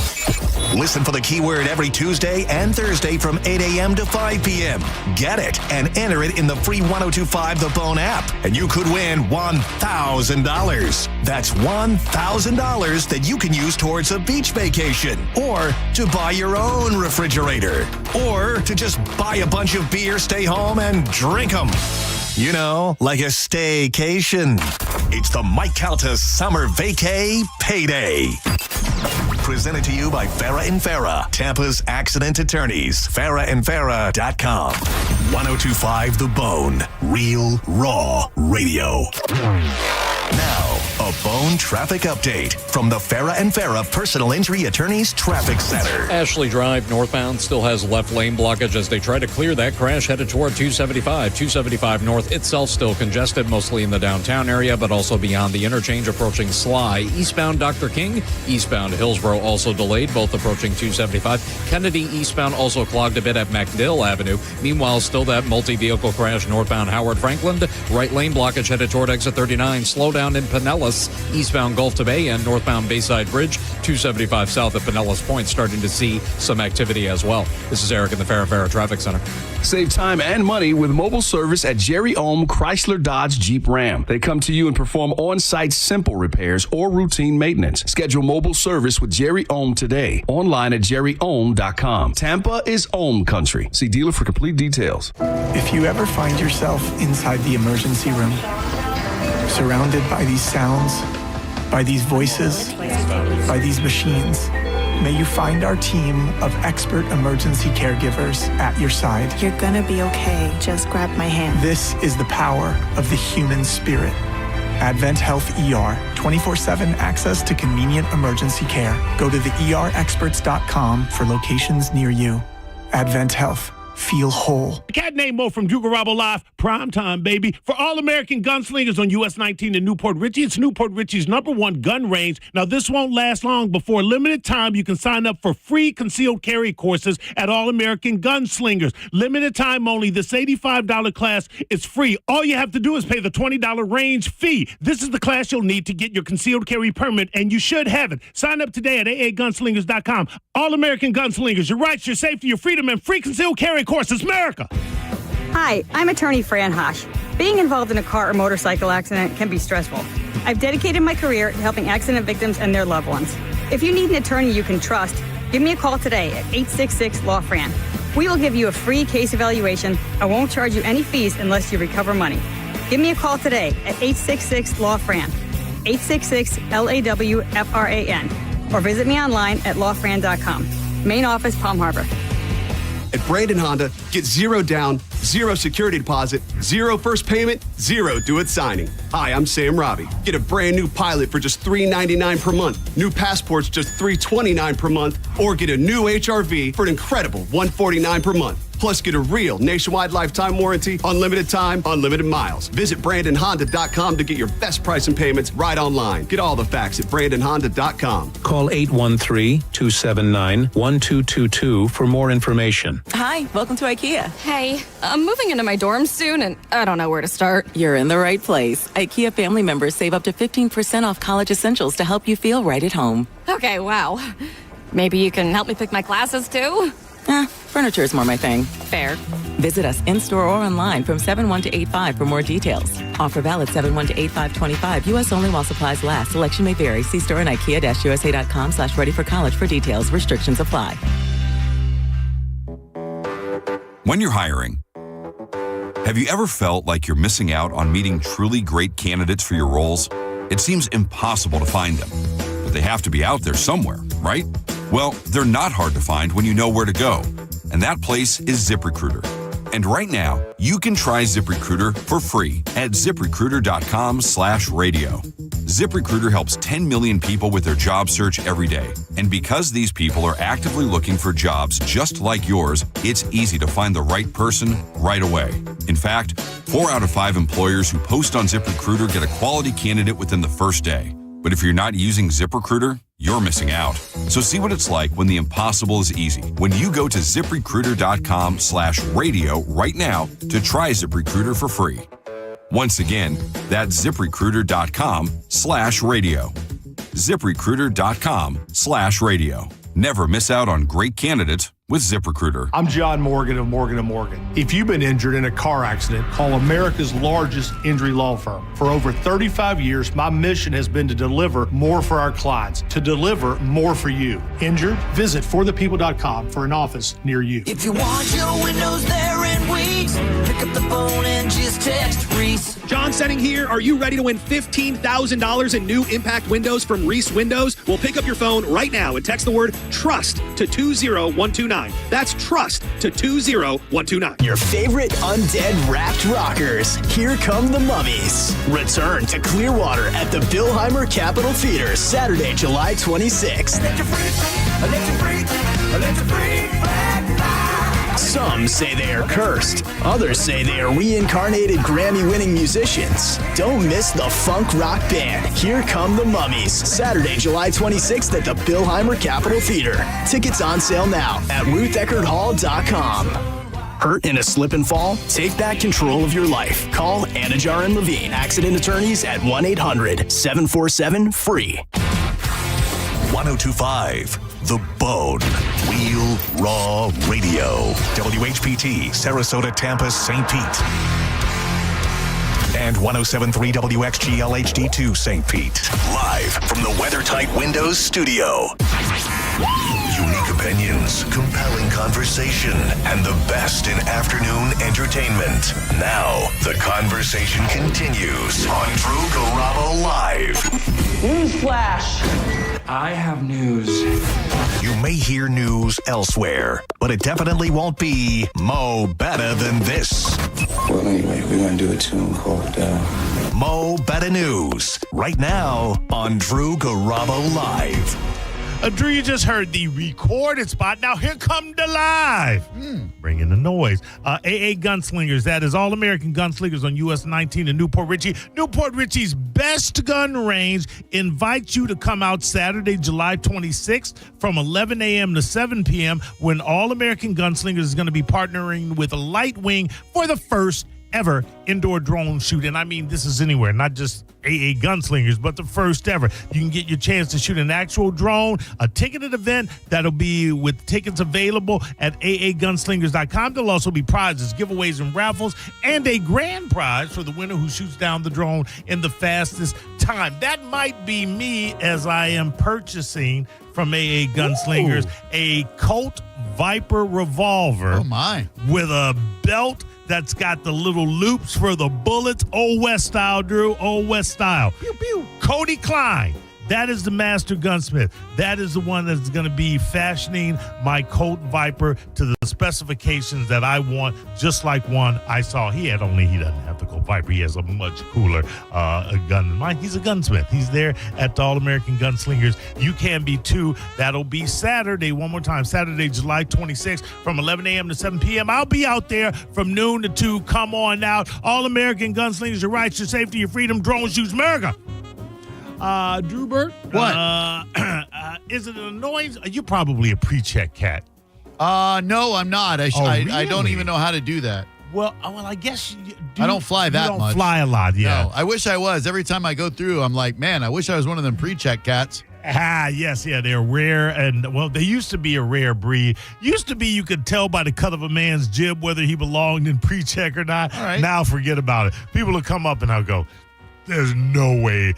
Listen for the keyword every Tuesday and Thursday from 8 a.m. to 5 p.m. Get it and enter it in the free 102.5 The Bone app, and you could win $1,000. That's $1,000 that you can use towards a beach vacation, or to buy your own refrigerator, or to just buy a bunch of beer, stay home, and drink them. You know, like a staycation. It's the Mike Calta Summer Vacay Payday. Presented to you by Farah & Farah, Tampa's accident attorneys. FarahandFarah.com. 102.5 The Bone. Real, raw radio. Now, a Bone traffic update from the Farah & Farah Personal Injury Attorneys Traffic Center. Ashley Drive northbound still has left lane blockage as they try to clear that crash headed toward 275. 275 north itself still congested, mostly in the downtown area, but also beyond the interchange approaching Sly. Eastbound Dr. King, eastbound Hillsborough also delayed, both approaching 275. Kennedy eastbound also clogged a bit at MacDill Avenue. Meanwhile, still that multi-vehicle crash northbound Howard Franklin. Right lane blockage headed toward exit 39. Slowdown in Pinellas, eastbound Gulf to Bay and northbound Bayside Bridge. 275 south at Pinellas Point starting to see some activity as well. This is Eric in the Farah Traffic Center. Save time and money with mobile service at Jerry Ohm Chrysler Dodge Jeep Ram. They come to you and perform on-site simple repairs or routine maintenance. Schedule mobile service with Jerry Ohm today. Online at jerryohm.com. Tampa is Ohm country. See dealer for complete details. If you ever find yourself inside the emergency room, surrounded by these sounds, by these voices, by these machines, may you find our team of expert emergency caregivers at your side. You're gonna be okay. Just grab my hand. This is the power of the human spirit. Advent Health ER, 24/7 access to convenient emergency care. Go to the erexperts.com for locations near you. Advent Health. Feel whole. The cat named Mo from Drew Garabo Live, primetime, baby. For all American gunslingers on US 19 in Newport Richey, it's Newport Richey's #1 gun range. Now, this won't last long. Before a limited time, you can sign up for free concealed carry courses at All American Gunslingers. Limited time only. This $85 class is free. All you have to do is pay the $20 range fee. This is the class you'll need to get your concealed carry permit, and you should have it. Sign up today at aagunslingers.com. All American Gunslingers, your rights, your safety, your freedom, and free concealed carry courses. America. Hi, I'm attorney Fran Hosh. Being involved in a car or motorcycle accident can be stressful. I've dedicated my career to helping accident victims and their loved ones. If you need an attorney you can trust, give me a call today at 866-LAW-FRAN. We will give you a free case evaluation and won't charge you any fees unless you recover money. Give me a call today at 866-LAW-FRAN, 866-LAW-FRAN, or visit me online at lawfran.com. Main office, Palm Harbor. At Brandon Honda, get 0 down, 0 security deposit, 0 first payment, 0 do it signing. Hi, I'm Sam Robbie. Get a brand new Pilot for just $399 per month, new passports just $329 per month, or get a new HRV for an incredible $149 per month. Plus, get a real nationwide lifetime warranty, unlimited time, unlimited miles. Visit BrandonHonda.com to get your best price and payments right online. Get all the facts at BrandonHonda.com. Call 813-279-1222 for more information. Hi, welcome to IKEA. Hey, I'm moving into my dorm soon, and I don't know where to start. You're in the right place. IKEA family members save up to 15% off college essentials to help you feel right at home. Okay, wow. Maybe you can help me pick my classes, too? Furniture is more my thing. Fair. Visit us in-store or online from 7/1 to 8/5 for more details. Offer valid 7/1 to 8/5/25. U.S. only while supplies last. Selection may vary. See store and IKEA-USA.com/ready-for-college for details. Restrictions apply. When you're hiring, have you ever felt like you're missing out on meeting truly great candidates for your roles? It seems impossible to find them, but they have to be out there somewhere, right? Well, they're not hard to find when you know where to go, and that place is ZipRecruiter. And right now, you can try ZipRecruiter for free at ZipRecruiter.com/radio. ZipRecruiter helps 10 million people with their job search every day. And because these people are actively looking for jobs just like yours, it's easy to find the right person right away. In fact, 4 out of 5 employers who post on ZipRecruiter get a quality candidate within the first day. But if you're not using ZipRecruiter, you're missing out. So see what it's like when the impossible is easy. When you go to ZipRecruiter.com/radio right now to try ZipRecruiter for free. Once again, that's ZipRecruiter.com/radio. ZipRecruiter.com/radio. Never miss out on great candidates with ZipRecruiter. I'm John Morgan of Morgan & Morgan. If you've been injured in a car accident, call America's largest injury law firm. For over 35 years, my mission has been to deliver more for our clients, to deliver more for you. Injured? Visit forthepeople.com for an office near you. If you want your windows there in weeks, pick up the phone and just text Reese. John Setting here. Are you ready to win $15,000 in new impact windows from Reese Windows? Well, pick up your phone right now and text the word TRUST to 20129. That's TRUST to 20129. Your favorite undead wrapped rockers. Here come the Mummies. Return to Clearwater at the Billheimer Capitol Theater Saturday, July 26th. Some say they are cursed. Others say they are reincarnated Grammy-winning musicians. Don't miss the funk rock band. Here come the Mummies. Saturday, July 26th at the Billheimer Capitol Theater. Tickets on sale now at RuthEckertHall.com. Hurt in a slip and fall? Take back control of your life. Call Anajar and Levine, accident attorneys at 1-800-747-FREE. 1025 The Bone. Real Raw Radio. WHPT, Sarasota, Tampa, St. Pete. And 1073 WXGL HD2 St. Pete. Live from the WeatherTight Windows studio. Unique opinions, compelling conversation, and the best in afternoon entertainment. Now, the conversation continues on Drew Garabo Live. Newsflash. I have news. You may hear news elsewhere, but it definitely won't be Mo Better Than This. Well, anyway, we're going to do a tune called Mo Better News, right now on Drew Garabo Live. Drew, you just heard the recorded spot. Now here come the live. Bringing the noise. AA Gunslingers, that is All American Gunslingers on US 19 in Newport Richey. Newport Richey's best gun range invites you to come out Saturday, July 26th from 11 a.m. to 7 p.m. when All American Gunslingers is going to be partnering with Lightwing for the first ever indoor drone shoot. And I mean, this is anywhere, not just AA Gunslingers, but the first ever. You can get your chance to shoot an actual drone, a ticketed event that'll be with tickets available at aagunslingers.com. There'll also be prizes, giveaways, and raffles, and a grand prize for the winner who shoots down the drone in the fastest time. That might be me, as I am purchasing from AA Gunslingers a Colt Viper revolver. Oh, my. With a belt that's got the little loops for the bullets. Old West style, Drew. Old West style. Pew, pew. Cody Klein. That is the master gunsmith. That is the one that's going to be fashioning my Colt Viper to the specifications that I want, just like one I saw. He doesn't have the Colt Viper. He has a much cooler gun than mine. He's a gunsmith. He's there at the All American Gunslingers. You can be too. That'll be Saturday, one more time, Saturday, July 26th from 11 a.m. to 7 p.m. I'll be out there from noon to 2. Come on out. All American Gunslingers, your rights, your safety, your freedom. Drone shoots America. Drew Burt? What? Is it annoying? You're probably a pre-check cat. No, I'm not. I don't even know how to do that. Well, I guess I don't fly that much. You don't fly a lot, yeah. No, I wish I was. Every time I go through, I'm like, man, I wish I was one of them pre-check cats. Yes, yeah, they're rare, and well, they used to be a rare breed. Used to be you could tell by the cut of a man's jib whether he belonged in pre-check or not. All right. Now forget about it. People will come up and I'll go, there's no way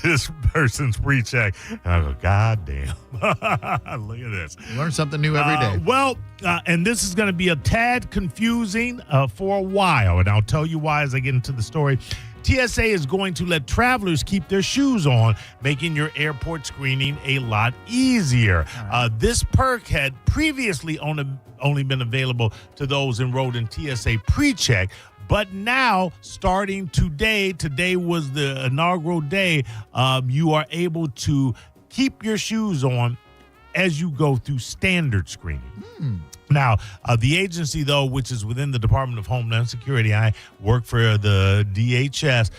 this person's pre-check. And I go, God damn. Look at this. You learn something new every day. And this is going to be a tad confusing for a while, and I'll tell you why as I get into the story. TSA is going to let travelers keep their shoes on, making your airport screening a lot easier. This perk had previously only been available to those enrolled in TSA PreCheck, but now, starting today was the inaugural day, you are able to keep your shoes on as you go through standard screening. Now, the agency, though, which is within the Department of Homeland Security, I work for the DHS,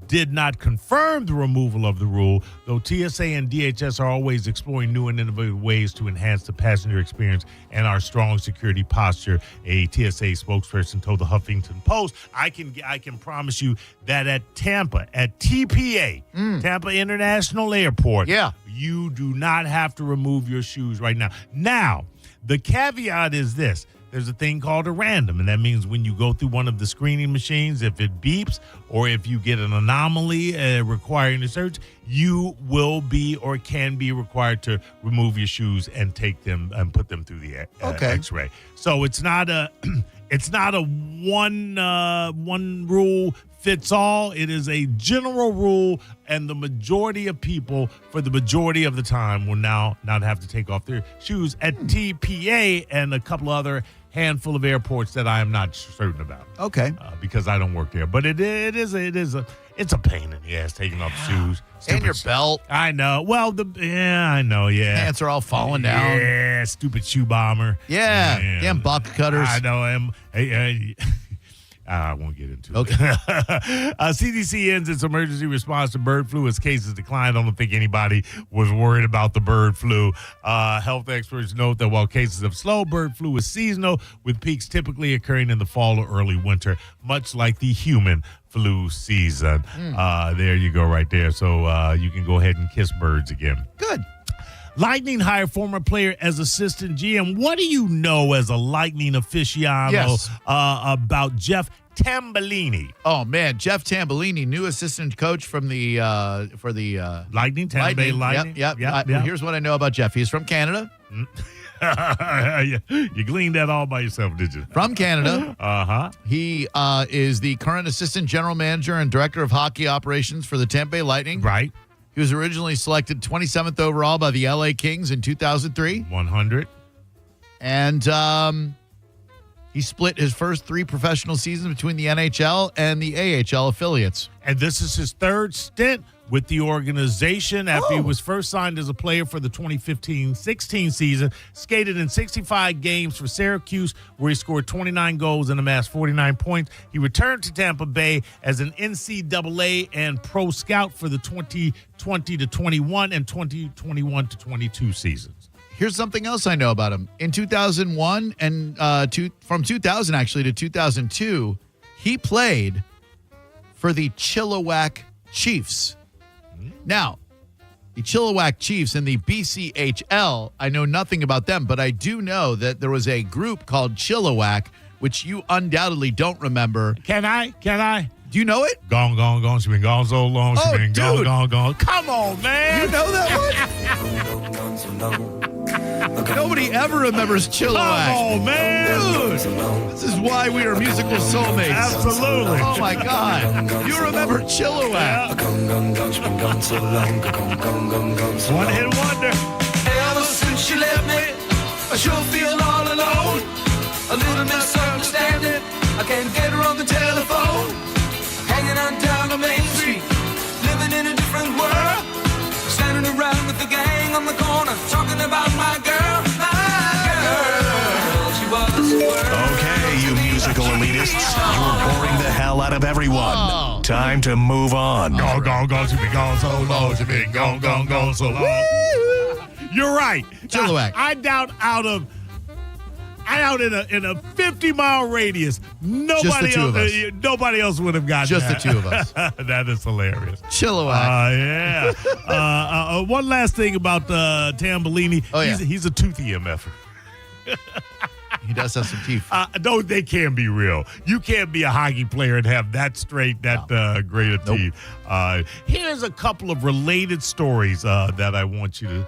did not confirm the removal of the rule, though TSA and DHS are always exploring new and innovative ways to enhance the passenger experience and our strong security posture. A TSA spokesperson told the Huffington Post, I can promise you that at Tampa, at TPA, Tampa International Airport, you do not have to remove your shoes right now. Now, the caveat is this. There's a thing called a random, and that means when you go through one of the screening machines, if it beeps or if you get an anomaly requiring a search, you will be or can be required to remove your shoes and take them and put them through the X-ray. So it's not a one rule fits all. It is a general rule, and the majority of people, for the majority of the time, will now not have to take off their shoes at TPA and a couple other handful of airports that I am not certain about. Okay, because I don't work there. But it's a pain in the ass taking off the shoes. And your belt. I know. Well, I know. Yeah, pants are all falling down. Yeah, stupid shoe bomber. Yeah, damn bucket cutters. I know. I won't get into it. CDC ends its emergency response to bird flu as cases declined. I don't think anybody was worried about the bird flu. Health experts note that while cases have slowed, bird flu is seasonal, with peaks typically occurring in the fall or early winter, much like the human flu season. There you go right there. So you can go ahead and kiss birds again. Good. Lightning hired former player as assistant GM. What do you know as a Lightning aficionado about Jeff Tambellini? Oh man, Jeff Tambellini, new assistant coach from the Lightning, Tampa Bay Lightning. Yep. Here's what I know about Jeff. He's from Canada. You gleaned that all by yourself, did you? From Canada. He is the current assistant general manager and director of hockey operations for the Tampa Bay Lightning. Right. He was originally selected 27th overall by the LA Kings in 2003. 100. And he split his first 3 professional seasons between the NHL and the AHL affiliates. And this is his third stint with the organization after he was first signed as a player for the 2015-16 season, skated in 65 games for Syracuse, where he scored 29 goals and amassed 49 points. He returned to Tampa Bay as an NCAA and pro scout for the 2020-21 and 2021-22 seasons. Here's something else I know about him. In 2001 and from 2000 actually to 2002, he played for the Chilliwack Chiefs. Now, the Chilliwack Chiefs and the BCHL, I know nothing about them, but I do know that there was a group called Chilliwack, which you undoubtedly don't remember. Can I? Do you know it? Gone. She been gone so long. She been gone. Come on, man. You know that one? Nobody ever remembers Chilliwack. Come on, man. Dude, this is why we are musical soulmates. Absolutely. Oh, my God. You remember Chilliwack. One hit wonder. Ever since you left me, I sure feel all alone. A little misunderstanding, I can't get her on the telephone. Hanging on down the main street, living in a different world. Standing around with the gang on the corner, talking about my girl. She was the world. Okay, you musical elitists, you're boring the hell out of everyone. Time to move on. Gone. She been gone so long. She been gone so long. You're right. Chilliwack. I doubt in a 50-mile radius, nobody else would have gotten Just that. the two of us. That is hilarious. Chilliwack. Yeah. One last thing about Tambellini. He's a toothy MFer. He does have some teeth. No, they can be real. You can't be a hockey player and have that straight, great of teeth. Here's a couple of related stories that I want you to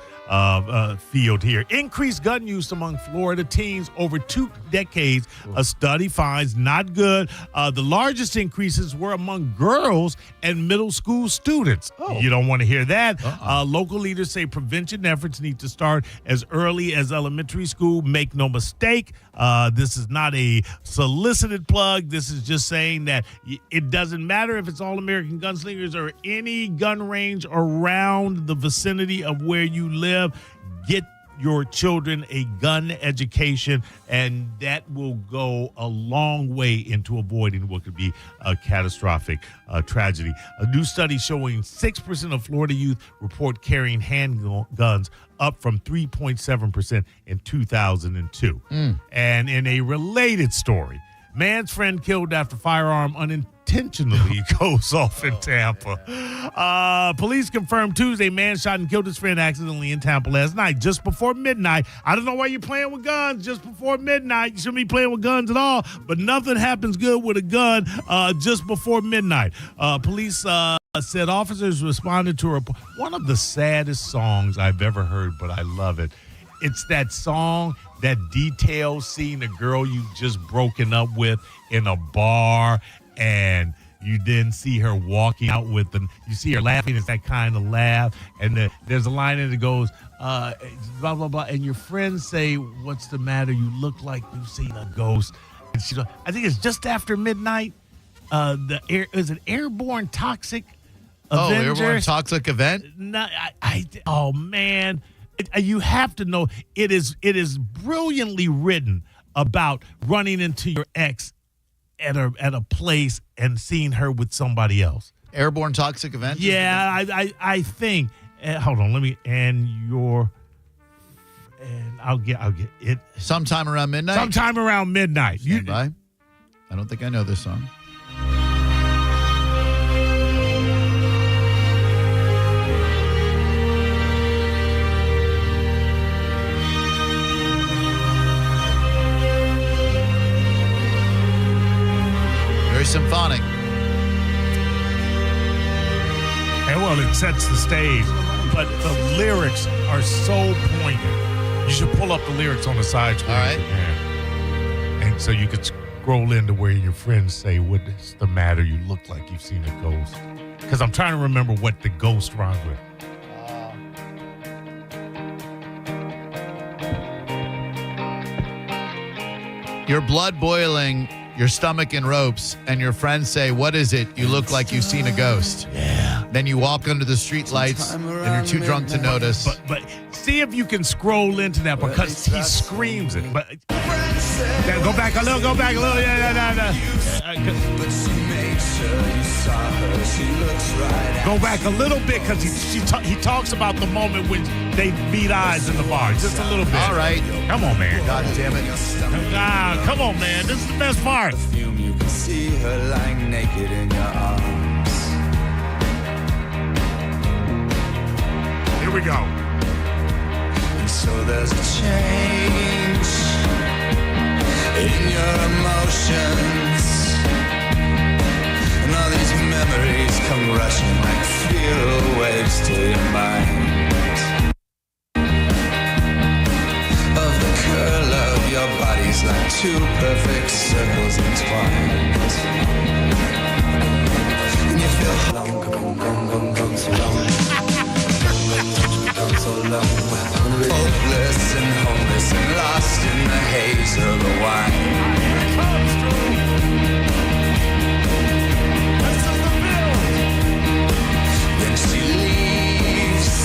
field here. Increased gun use among Florida teens over 2 decades. A study finds not good. The largest increases were among girls and middle school students. You don't want to hear that. Local leaders say prevention efforts need to start as early as elementary school. Make no mistake, this is not a solicited plug. This is just saying that it doesn't matter if it's All-American Gunslingers or any gun range around the vicinity of where you live. Get your children a gun education, and that will go a long way into avoiding what could be a catastrophic tragedy. A new study showing 6% of Florida youth report carrying handguns, up from 3.7% in 2002. And in a related story, man's friend killed after firearm unintentionally goes off in Tampa. Police confirmed Tuesday man shot and killed his friend accidentally in Tampa last night, just before midnight. I don't know why you're playing with guns just before midnight. You shouldn't be playing with guns at all, but nothing happens good with a gun just before midnight. Police said officers responded to one of the saddest songs I've ever heard, but I love it. It's that song that details seeing a girl you've just broken up with in a bar, and you then see her walking out with them. You see her laughing. It's that kind of laugh. And there's a line in it that goes, blah, blah, blah. And your friends say, what's the matter? You look like you've seen a ghost. And she, I think it's just after midnight. Is it Airborne Toxic Avenger? Airborne Toxic Event? No, oh, man. You have to know, it is brilliantly written about running into your ex at a place and seeing her with somebody else. Airborne Toxic Event? Yeah, I think. Hold on, let me. And I'll get it. Sometime around midnight? Sometime around midnight. Stand by. I don't think I know this song. Very symphonic. And well, it sets the stage, but the lyrics are so poignant. You should pull up the lyrics on the side screen. All right. And so you could scroll into where your friends say, what's the matter? You look like you've seen a ghost. Because I'm trying to remember what the ghost rhymes with. Your blood boiling, your stomach in ropes, and your friends say, what is it? You look like you've seen a ghost. Yeah. Then you walk under the street lights, and you're too drunk to notice. But see if you can scroll into that, because he screams it. But go back a little. Yeah. Go back a little bit, because he talks about the moment when they meet eyes in the bar. Just a little bit. All right. Come on, man. God damn it. Come on, man. This is the best part. You can see her lying naked in your arms. Here we go. And so there's a change in your emotions, and all these memories come rushing like fear waves to your mind. Of the curl of your bodies like two perfect circles entwined. And you feel long, so long. So long, hopeless and homeless and lost in the haze of the wine. Then she leaves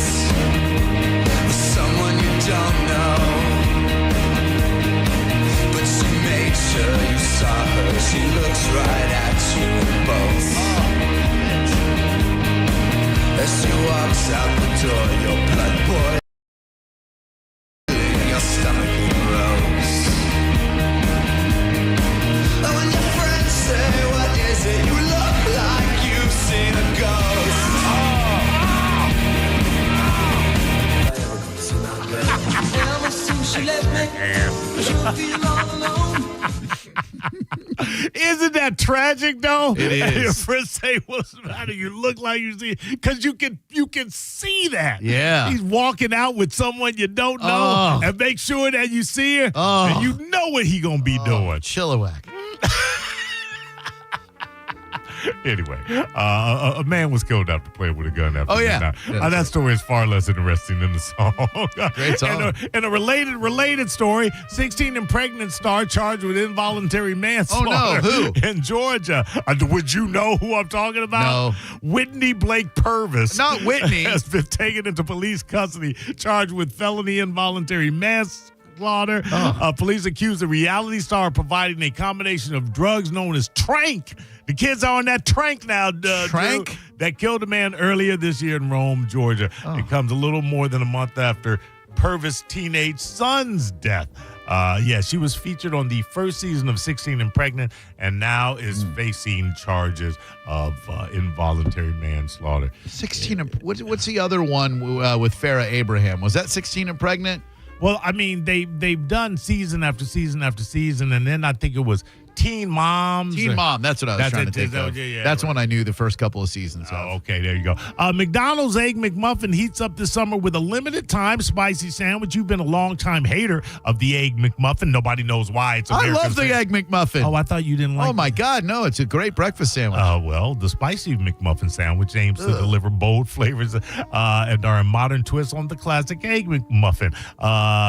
with someone you don't know, but she made sure you saw her. She looks right at you both. As she walks out the door, your blood boiling, your stomach grows. And when your friends say, what is it? You look like you've seen a ghost. Ever since she left me, you feel all alone. Isn't that that tragic though? It is. And your friends say, "What's the matter? You look like you see," because you can see that. Yeah. He's walking out with someone you don't know, and make sure that you see her, and you know what he gonna be doing. Chilliwack. Anyway, a man was killed after playing with a gun after midnight. Yeah, that story is far less interesting than the song. Great song. And a related story, 16 and pregnant star charged with involuntary manslaughter in Georgia. Would you know who I'm talking about? No. Whitney Blake Purvis. Not Whitney. Has been taken into police custody, charged with felony involuntary manslaughter. Police accuse the reality star of providing a combination of drugs known as Trank. The kids are on that Trank now. Trank? Drew, that killed a man earlier this year in Rome, Georgia. It comes a little more than a month after Purvis' teenage son's death. She was featured on the first season of 16 and Pregnant, and now is facing charges of involuntary manslaughter. 16 and what's the other one with Farrah Abraham? Was that 16 and Pregnant? Well, I mean, they've done season after season after season, and then I think it was Teen Moms. Teen Mom, that's what I was trying to think of. That's one I knew the first couple of seasons of. Okay, there you go. McDonald's Egg McMuffin heats up this summer with a limited time spicy sandwich. You've been a long time hater of the Egg McMuffin. Nobody knows why. It's I love the Egg McMuffin. Oh, I thought you didn't like it. Oh, my God, no. It's a great breakfast sandwich. Well, the spicy McMuffin sandwich aims to deliver bold flavors and are a modern twist on the classic Egg McMuffin.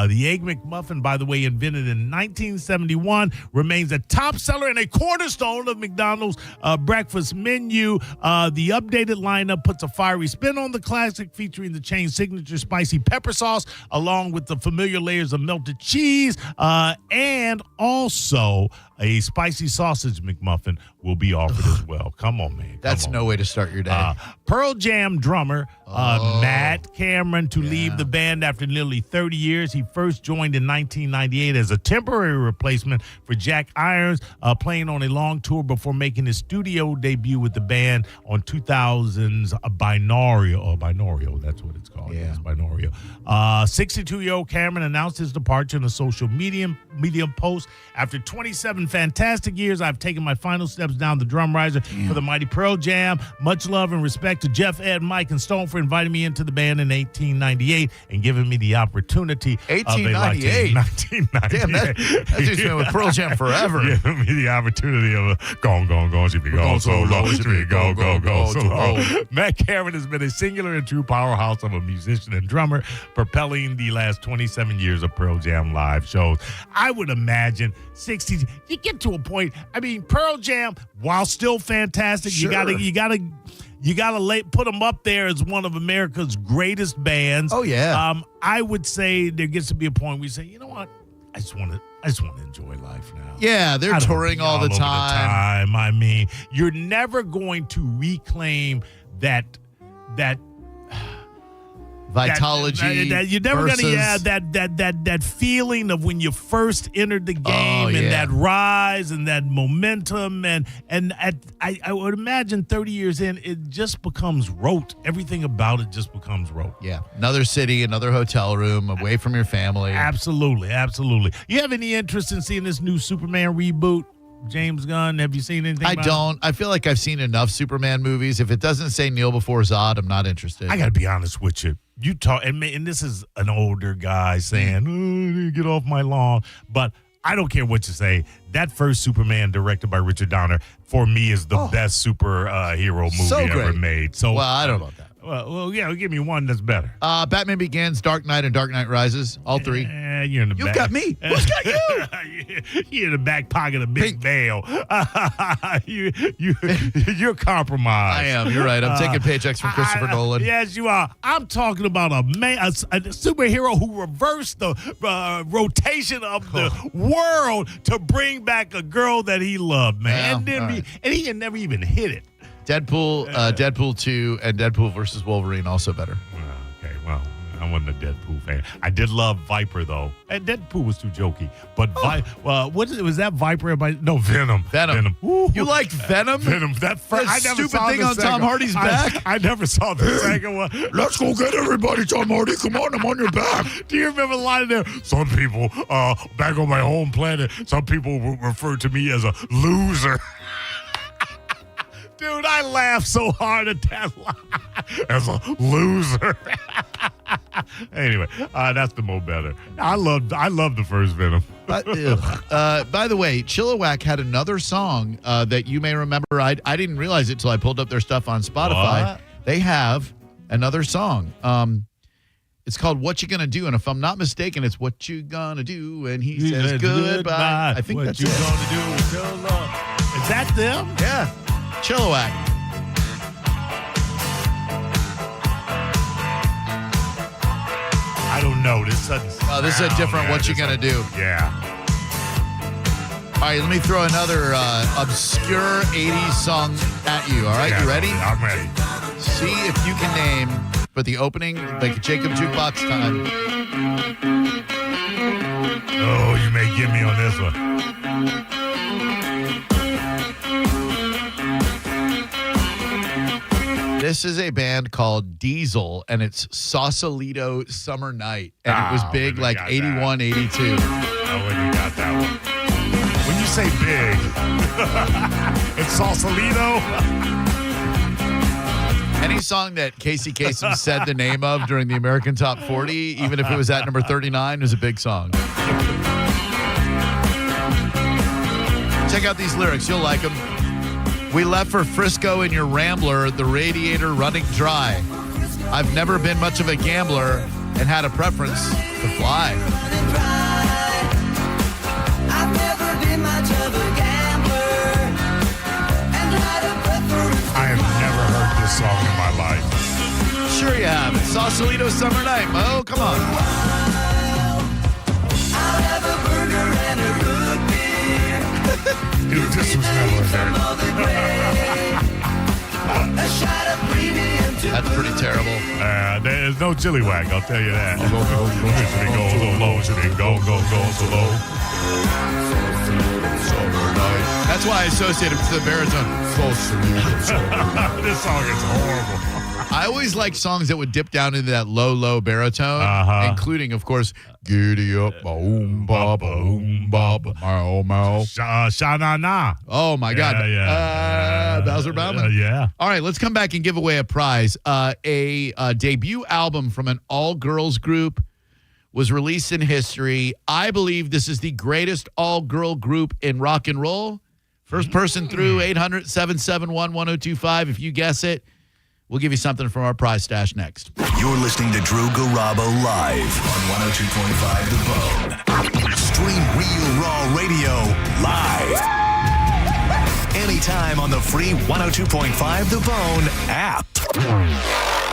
The Egg McMuffin, by the way, invented in 1971, remains a top seller and a cornerstone of McDonald's breakfast menu. The updated lineup puts a fiery spin on the classic, featuring the chain's signature spicy pepper sauce, along with the familiar layers of melted cheese, and also a spicy sausage McMuffin will be offered as well. Come on, man. That's no way to start your day. Pearl Jam drummer Matt Cameron to leave the band after nearly 30 years. He first joined in 1998 as a temporary replacement for Jack Irons, playing on a long tour before making his studio debut with the band on 2000's Binorio. That's what it's called. Yeah. It's Binorio. 62-year-old Cameron announced his departure in a social medium post. After 27 fantastic years, I've taken my final steps down the drum riser for the mighty Pearl Jam. Much love and respect to Jeff, Ed, Mike, and Stone for inviting me into the band in 1898 and giving me the opportunity 1898? 1998. Damn, that dude's been with Pearl Jam forever. Giving me the opportunity of go, she be gone so low, she be go so low. Matt Cameron has been a singular and true powerhouse of a musician and drummer, propelling the last 27 years of Pearl Jam live shows. I would imagine 60. You get to a point. I mean, Pearl Jam, while still fantastic, you gotta put them up there as one of America's greatest bands. Oh yeah. I would say there gets to be a point where you say, you know what? I just want to enjoy life now. Yeah, they're touring all the time. I mean, you're never going to reclaim that Vitalogy. You're never going to have that feeling of when you first entered the game and that rise and that momentum and I would imagine 30 years in it just becomes rote. Everything about it just becomes rote. Yeah, another city, another hotel room, away from your family. Absolutely. You have any interest in seeing this new Superman reboot? James Gunn, have you seen anything? I don't. I feel like I've seen enough Superman movies. If it doesn't say Kneel Before Zod, I'm not interested. I got to be honest with you. You talk, and this is an older guy saying, get off my lawn. But I don't care what you say. That first Superman, directed by Richard Donner, for me is the best superhero movie ever made. So, well, I don't know about that. Well, give me one that's better. Batman Begins, Dark Knight, and Dark Knight Rises. All three. You're in the You've back. got me. Who's got you? You're in the back pocket of Big Bail. You're compromised. I am. You're right. I'm taking paychecks from Christopher Nolan. Yes, you are. I'm talking about a superhero who reversed the rotation of the world to bring back a girl that he loved, man. And he had never even hit it. Deadpool 2, and Deadpool versus Wolverine also better. Okay, well, I wasn't a Deadpool fan. I did love Viper, though. And Deadpool was too jokey. But was that Viper? No, Venom. Venom. You liked Venom? Venom. That stupid thing on Tom Hardy's back? I never saw the second one. Let's go get everybody, Tom Hardy. Come on, I'm on your back. Do you remember the line there? Some people, back on my home planet, some people refer to me as a loser. Dude, I laughed so hard at that line. As a loser. Anyway, that's the Mo Better. I love the first Venom. By the way, Chilliwack had another song that you may remember. I didn't realize it till I pulled up their stuff on Spotify. What? They have another song. It's called What You Gonna Do, and if I'm not mistaken, it's What You Gonna Do, and he says goodbye. I think what that's you it. gonna do with your love. Is that them? Yeah, Chilliwack. I don't know. This is a different What You Gonna Do. Yeah. All right, let me throw another obscure 80s song at you. All right, Yeah, you ready? I'm ready. See if you can name for the opening, like Jacob Jukebox time. Oh, you may get me on this one. This is a band called Diesel, and it's Sausalito Summer Night. And it was big like 81, 82. I wouldn't have got that one. When you say big, it's Sausalito. Any song that Casey Kasem said the name of during the American Top 40, even if it was at number 39, was a big song. Check out these lyrics. You'll like them. We left for Frisco in your Rambler, the radiator running dry. I've never been much of a gambler and had a preference to fly. I've never been much of a gambler and had a preference. I have never heard this song in my life. Sure you have. It's Sausalito Summer Night, Mo. Come on. I'll have a burger and a root beer. Dude, this was never there. A shot of premium to That's pretty terrible. There's no Chilliwack, I'll tell you that. Go, so low. Should it go so low. That's why I associate it with the baritone. This song is horrible. I always like songs that would dip down into that low baritone, including, of course, Giddy Up, Boom, Ba, Boom, Ba, Mow, Mow. Sha-na-na. Oh, my God. Bowser Bowman. Yeah. All right, let's come back and give away a prize. A debut album from an all-girls group was released in history. I believe this is the greatest all-girl group in rock and roll. First person through 800-771-1025. If you guess it, we'll give you something from our prize stash next. You're listening to Drew Garabo live on 102.5 The Bone. Stream Real Raw Radio live. Anytime on the free 102.5 The Bone app.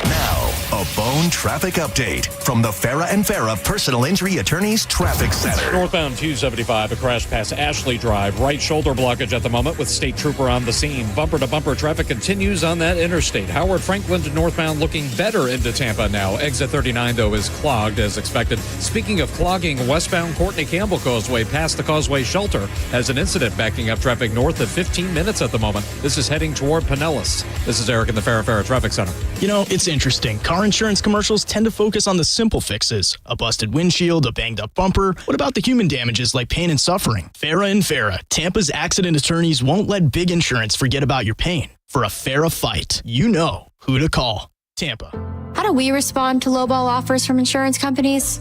Now, a Bone traffic update from the Farah and Farah Personal Injury Attorneys Traffic Center. Northbound 275, a crash past Ashley Drive. Right shoulder blockage at the moment with State Trooper on the scene. Bumper-to-bumper traffic continues on that interstate. Howard Franklin to northbound looking better into Tampa now. Exit 39, though, is clogged as expected. Speaking of clogging, westbound Courtney Campbell Causeway past the Causeway Shelter has an incident backing up traffic north of 15 minutes at the moment. This is heading toward Pinellas. This is Eric in the Farah and Farah Traffic Center. You know, it's interesting. Car insurance commercials tend to focus on the simple fixes. A busted windshield, a banged up bumper. What about the human damages like pain and suffering? Farah and Farah, Tampa's accident attorneys won't let big insurance forget about your pain. For a Farah fight, you know who to call. Tampa. How do we respond to lowball offers from insurance companies?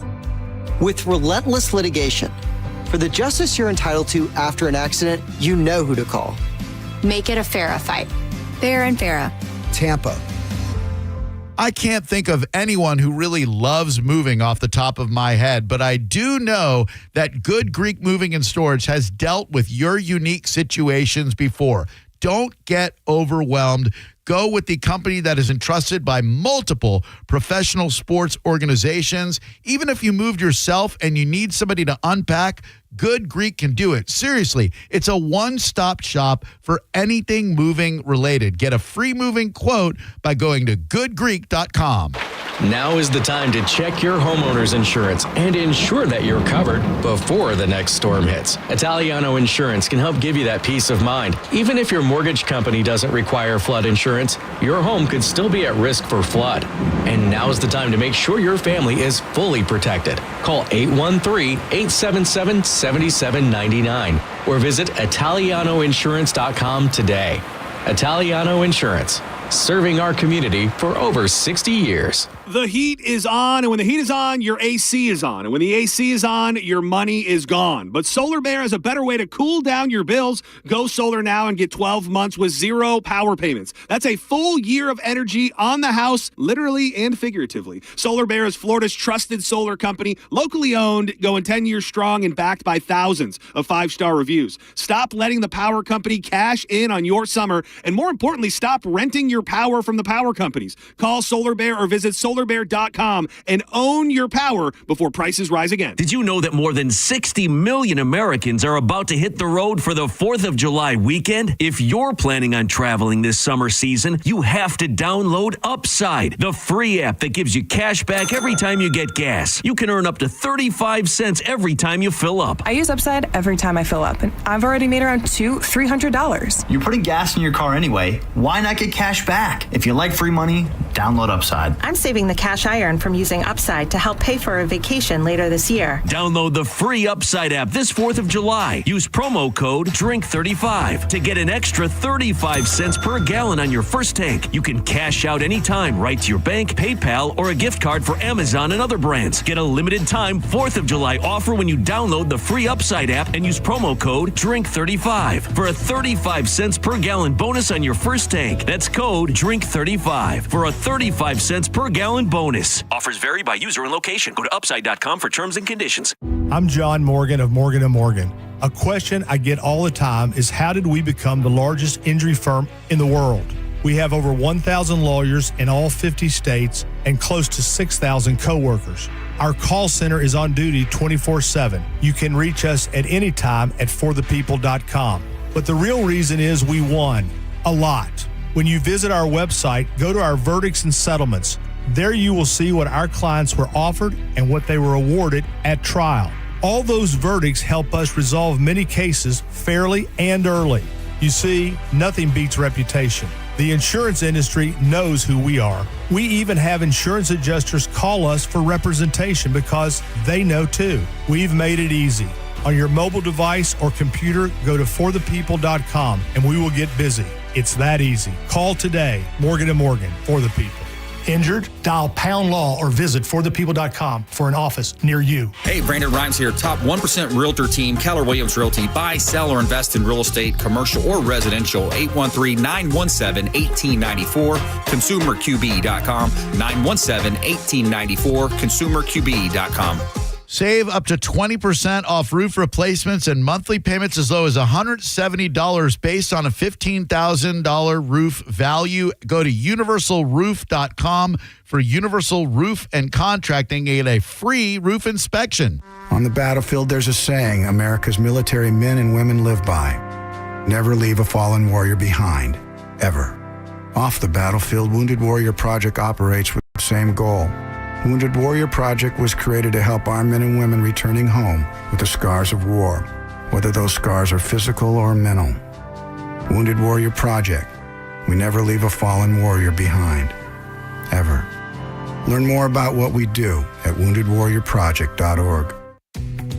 With relentless litigation. For the justice you're entitled to after an accident, you know who to call. Make it a Farah fight. Farah and Farah. Tampa. I can't think of anyone who really loves moving off the top of my head, but I do know that Good Greek Moving and Storage has dealt with your unique situations before. Don't get overwhelmed. Go with the company that is entrusted by multiple professional sports organizations. Even if you moved yourself and you need somebody to unpack, Good Greek can do it. Seriously, it's a one-stop shop for anything moving related. Get a free moving quote by going to goodgreek.com. Now is the time to check your homeowner's insurance and ensure that you're covered before the next storm hits. Italiano Insurance can help give you that peace of mind. Even if your mortgage company doesn't require flood insurance, your home could still be at risk for flood. And now's the time to make sure your family is fully protected. Call 813-877-7799 or visit ItalianoInsurance.com today. Italiano Insurance, serving our community for over 60 years. The heat is on, and when the heat is on, your AC is on. And when the AC is on, your money is gone. But Solar Bear has a better way to cool down your bills. Go solar now and get 12 months with zero power payments. That's a full year of energy on the house, literally and figuratively. Solar Bear is Florida's trusted solar company, locally owned, going 10 years strong, and backed by thousands of 5-star reviews. Stop letting the power company cash in on your summer, and more importantly, stop renting your power from the power companies. Call Solar Bear or visit solarbear.com and own your power before prices rise again. Did you know that more than 60 million Americans are about to hit the road for the 4th of July weekend? If you're planning on traveling this summer season, you have to download Upside, the free app that gives you cash back every time you get gas. You can earn up to 35 cents every time you fill up. I use Upside every time I fill up, and I've already made around $300. You're putting gas in your car anyway. Why not get cash back? If you like free money, download Upside. I'm saving the cash I earn from using Upside to help pay for a vacation later this year. Download the free Upside app this 4th of July. Use promo code DRINK35 to get an extra 35 cents per gallon on your first tank. You can cash out anytime right to your bank, PayPal, or a gift card for Amazon and other brands. Get a limited time 4th of July offer when you download the free Upside app and use promo code DRINK35 for a 35 cents per gallon bonus on your first tank. That's code DRINK35 for a 35 cents per gallon bonus. Offers vary by user and location. Go to upside.com for terms and conditions. I'm John Morgan of Morgan & Morgan. A question I get all the time is, how did we become the largest injury firm in the world? We have over 1,000 lawyers in all 50 states and close to 6,000 coworkers. Our call center is on duty 24/7. You can reach us at any time at forthepeople.com. But the real reason is we won a lot. When you visit our website, go to our verdicts and settlements. There you will see what our clients were offered and what they were awarded at trial. All those verdicts help us resolve many cases fairly and early. You see, nothing beats reputation. The insurance industry knows who we are. We even have insurance adjusters call us for representation because they know too. We've made it easy. On your mobile device or computer, go to forthepeople.com and we will get busy. It's that easy. Call today. Morgan & Morgan, for the people. Injured? Dial #law or visit forthepeople.com for an office near you. Hey, Brandon Rhymes here. Top 1% Realtor team, Keller Williams Realty. Buy, sell, or invest in real estate, commercial or residential. 813-917-1894. ConsumerQB.com. 917-1894. ConsumerQB.com. Save up to 20% off roof replacements and monthly payments as low as $170 based on a $15,000 roof value. Go to universalroof.com for Universal Roof and Contracting and a free roof inspection. On the battlefield, there's a saying America's military men and women live by. Never leave a fallen warrior behind, ever. Off the battlefield, Wounded Warrior Project operates with the same goal. Wounded Warrior Project was created to help our men and women returning home with the scars of war, whether those scars are physical or mental. Wounded Warrior Project. We never leave a fallen warrior behind, ever. Learn more about what we do at woundedwarriorproject.org.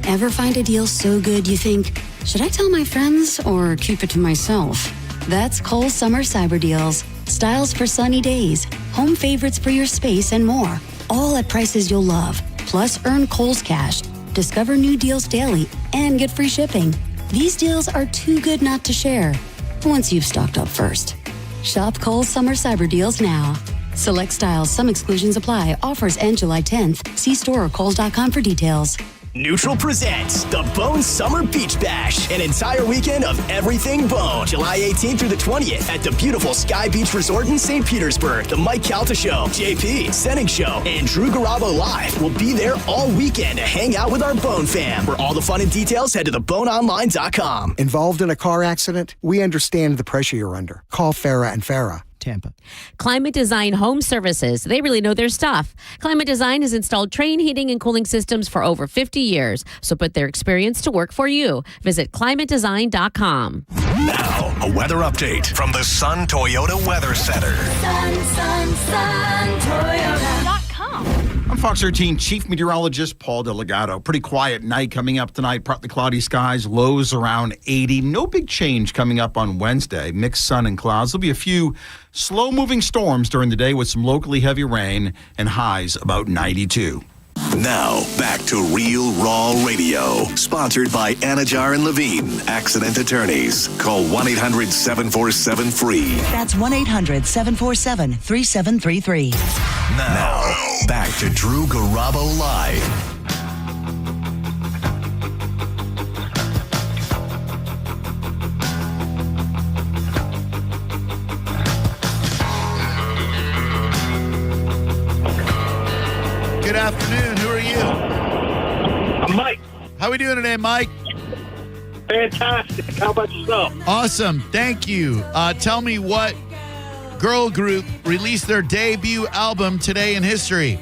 Ever find a deal so good you think, should I tell my friends or keep it to myself? That's Kohl's Summer Cyber Deals. Styles for sunny days, home favorites for your space, and more. All at prices you'll love. Plus, earn Kohl's Cash. Discover new deals daily and get free shipping. These deals are too good not to share. Once you've stocked up first. Shop Kohl's Summer Cyber Deals now. Select styles. Some exclusions apply. Offers end July 10th. See store or kohls.com for details. Neutral presents the Bone Summer Beach Bash, an entire weekend of everything Bone. July 18th through the 20th at the beautiful Sky Beach Resort in St. Petersburg. The Mike Calta Show, JP, Senning Show, and Drew Garabo Live will be there all weekend to hang out with our Bone fam. For all the fun and details, head to theboneonline.com. Involved in a car accident? We understand the pressure you're under. Call Farah and Farah. Tampa. Climate Design Home Services. They really know their stuff. Climate Design has installed Trane heating and cooling systems for over 50 years. So put their experience to work for you. Visit climatedesign.com. Now, a weather update from the Sun Toyota Weather Center. Sun Toyota.com. I'm Fox 13 Chief Meteorologist Paul Delgado. Pretty quiet night coming up tonight. Partly cloudy skies, lows around 80. No big change coming up on Wednesday. Mixed sun and clouds. There'll be a few slow-moving storms during the day with some locally heavy rain and highs about 92. Now, back to Real Raw Radio. Sponsored by Anajar and Levine, accident attorneys. Call 1-800-747-FREE. That's 1-800-747-3733. Now, back to Drew Garabo Live. Good afternoon. Who are you? I'm Mike. How we doing today, Mike? Fantastic. How about yourself? Awesome. Thank you. Tell me what girl group released their debut album today in history.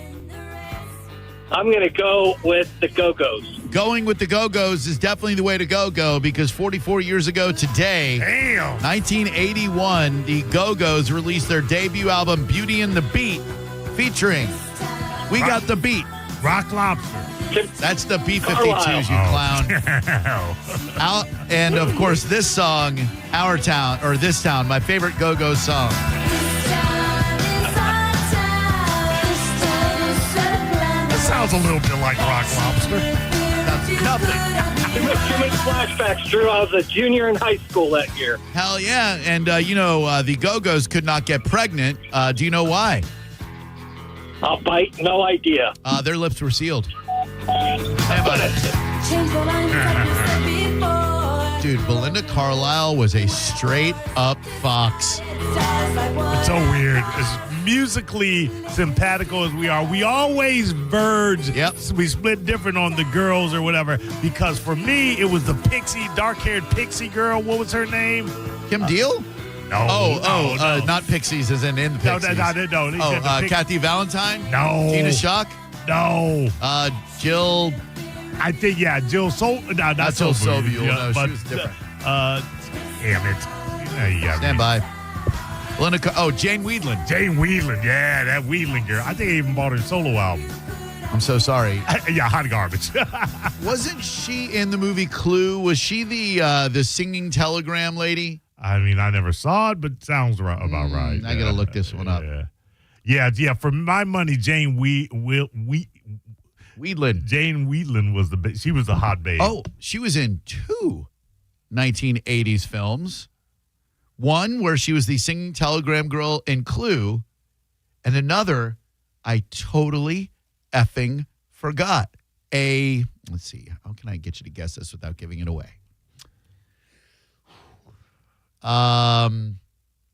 I'm going to go with the Go-Go's. Going with the Go-Go's is definitely the way to go because 44 years ago today, 1981, the Go-Go's released their debut album, Beauty and the Beat, featuring We Got the Beat. Rock Lobster. That's the B-52s, you clown. And, of course, this song, Our Town, or This Town, my favorite Go-Go song. That sounds a little bit like Rock Lobster. That's nothing. Too many flashbacks, Drew. I was a junior in high school that year. Hell yeah. And, the Go-Go's could not get pregnant. Do you know why? I'll bite. No idea. Their lips were sealed. How about it? Dude, Belinda Carlisle was a straight-up fox. It's so weird. As musically simpatico as we are, we always verge. Yep. We split different on the girls or whatever. Because for me, it was the pixie, dark-haired pixie girl. What was her name? Kim Deal? No. No. Not Pixies as in the Pixies. No. Kathy Valentine? No. Tina Schuck? No. Jill? I think, Jill Sobel. No, not Jill Sobel. Sobel. No, she was different. Damn it. Stand by. Jane Weedland. Jane Weedland, yeah, that Weedland girl. I think I even bought her solo album. I'm so sorry. Hot garbage. Wasn't she in the movie Clue? Was she the singing telegram lady? I mean, I never saw it, but sounds about right. I got to look this one up. Yeah. For my money, Jane Weedland. Jane Weedland was she was the hot babe. Oh, she was in 2 1980s films. One where she was the singing telegram girl in Clue, and another I totally effing forgot. Let's see, how can I get you to guess this without giving it away?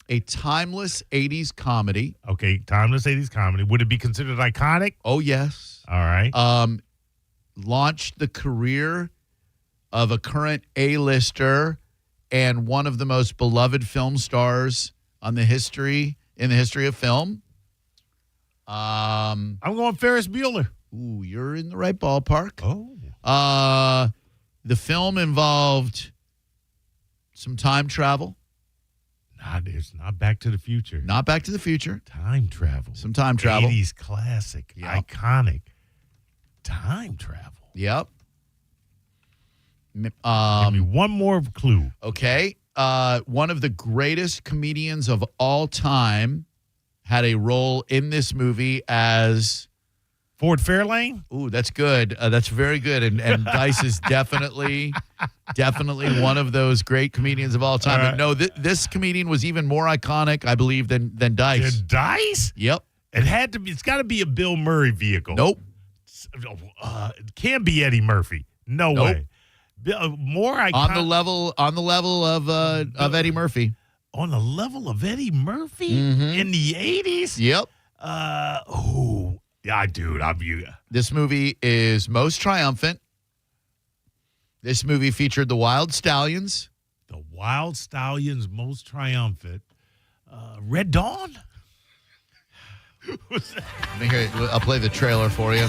A timeless 80s comedy. Okay, timeless 80s comedy. Would it be considered iconic? Oh, yes. All right. Launched the career of a current A-lister and one of the most beloved film stars in the history of film. I'm going Ferris Bueller. Ooh, you're in the right ballpark. Oh. The film involved some time travel. It's not Back to the Future. Not Back to the Future. Time travel. Some time travel. 80s classic. Yep. Iconic. Time travel. Yep. Give me one more clue. Okay. One of the greatest comedians of all time had a role in this movie as Ford Fairlane. Ooh, that's good. That's very good. And Dice is definitely one of those great comedians of all time. But no, this comedian was even more iconic, I believe, than Dice. Dice? Yep. It's got to be a Bill Murray vehicle. Nope. It can't be Eddie Murphy. No way. More iconic. On the level of Eddie Murphy. On the level of Eddie Murphy in the 80s? Yep. Yeah, dude, I'm you. This movie is most triumphant. This movie featured the Wild Stallions. The Wild Stallions, most triumphant. Red Dawn? I'll play the trailer for you.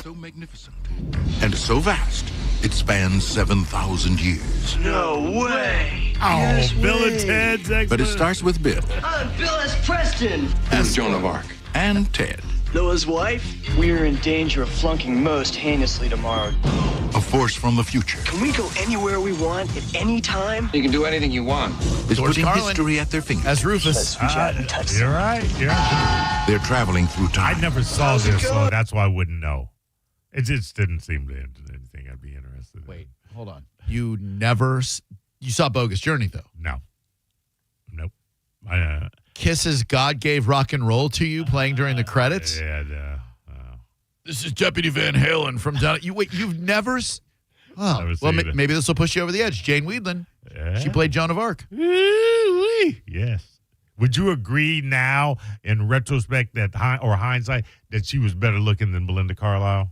So magnificent and so vast, it spans 7,000 years. No way. Bill and Ted's excellent. But it starts with Bill. I'm Bill S. Preston. Who's Joan of Arc? and Ted. Noah's wife, we're in danger of flunking most heinously tomorrow. A force from the future. Can we go anywhere we want at any time? You can do anything you want. Is George putting Carlin history at their fingertips. as Rufus. You're right. Yeah. They're traveling through time. I never saw this, so that's why I wouldn't know. It just didn't seem to anything I'd be interested in. Wait, hold on. You saw Bogus Journey, though? No. Nope. Kiss's God Gave Rock and Roll to You playing during the credits? Yeah. This is Deputy Van Halen from down. You've never. Never Well, seen it. maybe this will push you over the edge. Jane Weedland. Yeah. She played Joan of Arc. Yes. Would you agree now, in retrospect, or hindsight, that she was better looking than Belinda Carlisle?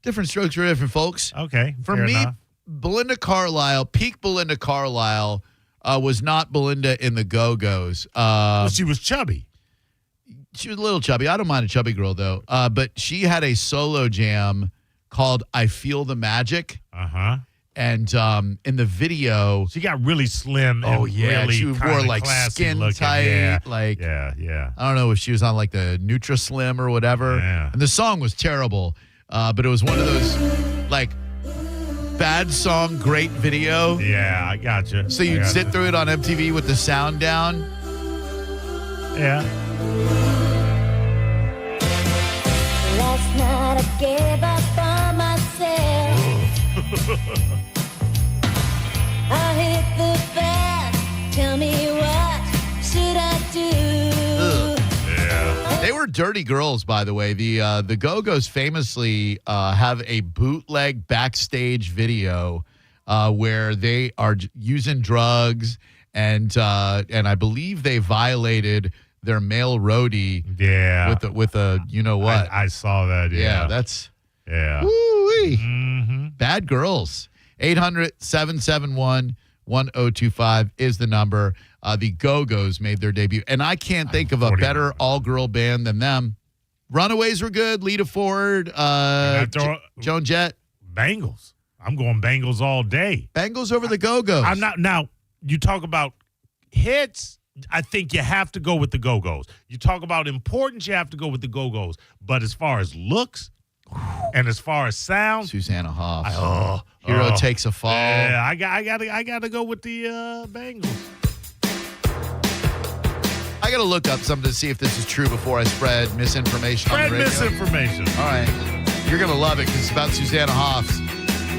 Different strokes for different folks. Okay. For fair me, enough. Belinda Carlisle, peak Belinda Carlisle, was not Belinda in the Go-Go's. She was chubby. She was a little chubby. I don't mind a chubby girl, though. But she had a solo jam called I Feel the Magic. Uh-huh. And in the video, she got really slim. Oh, and yeah. really she wore kinda like classy skin looking. tight. Yeah. Yeah. I don't know if she was on like the Nutri-Slim or whatever. Yeah. And the song was terrible. But it was one of those like bad song, great video. Yeah, I gotcha. So you'd sit through it on MTV with the sound down. Yeah. Last night I gave up on myself. I hit the fan. Tell me what should I do? Yeah. They were dirty girls, by the way. The Go-Go's famously have a bootleg backstage video where they are using drugs and I believe they violated their male roadie. Yeah. With a you know what? I saw that. Yeah. That's woo-wee. Bad girls. 800-771-1025 is the number. The Go-Go's made their debut. And I can't think of a better all-girl band than them. Runaways were good. Lita Ford, Joan Jett. Bangles. I'm going Bangles all day. Bangles over the Go-Go's. I'm not. Now, you talk about hits. I think you have to go with the Go-Go's. You talk about importance, you have to go with the Go-Go's. But as far as looks and as far as sound, Susanna Hoffs. Hero Takes a Fall. Yeah, I got to go with the Bangles. I got to look up something to see if this is true before I spread misinformation on the radio. Misinformation. All right. You're going to love it because it's about Susanna Hoffs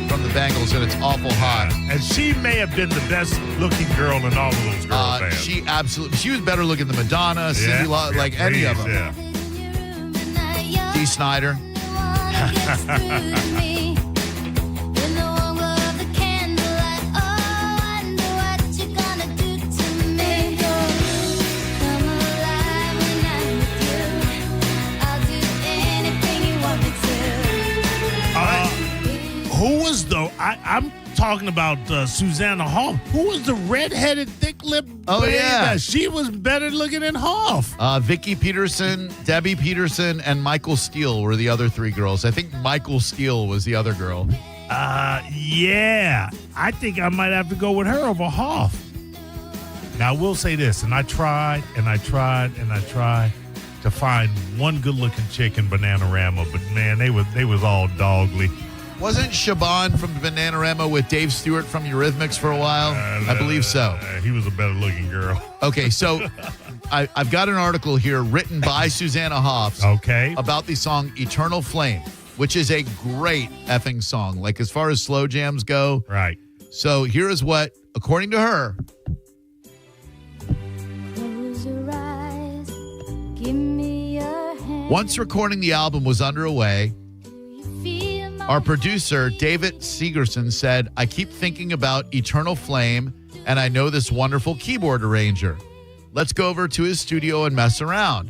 from the Bangles, and it's awful hot. And she may have been the best looking girl in all of those girl bands. She was better looking than Madonna, Cyndi Lauper, like any of them. Yeah. Dee Snider. Who was I'm talking about Susanna Hoff. Who was the redheaded, thick-lipped babe? Yeah. She was better looking than Hoff. Vicky Peterson, Debbie Peterson, and Michael Steele were the other three girls. I think Michael Steele was the other girl. Yeah. I think I might have to go with her over Hoff. Now, I will say this, and I tried to find one good-looking chick in Bananarama, but, man, they was all dogly. Wasn't Shaban from Bananarama with Dave Stewart from Eurythmics for a while? I believe so. He was a better looking girl. Okay, so I've got an article here written by Susanna Hoffs about the song Eternal Flame, which is a great effing song, like as far as slow jams go. Right. So here is what, according to her, Close your eyes, give me your hand. once recording the album was underway, our producer, David Segerson, said, I keep thinking about Eternal Flame, and I know this wonderful keyboard arranger. Let's go over to his studio and mess around.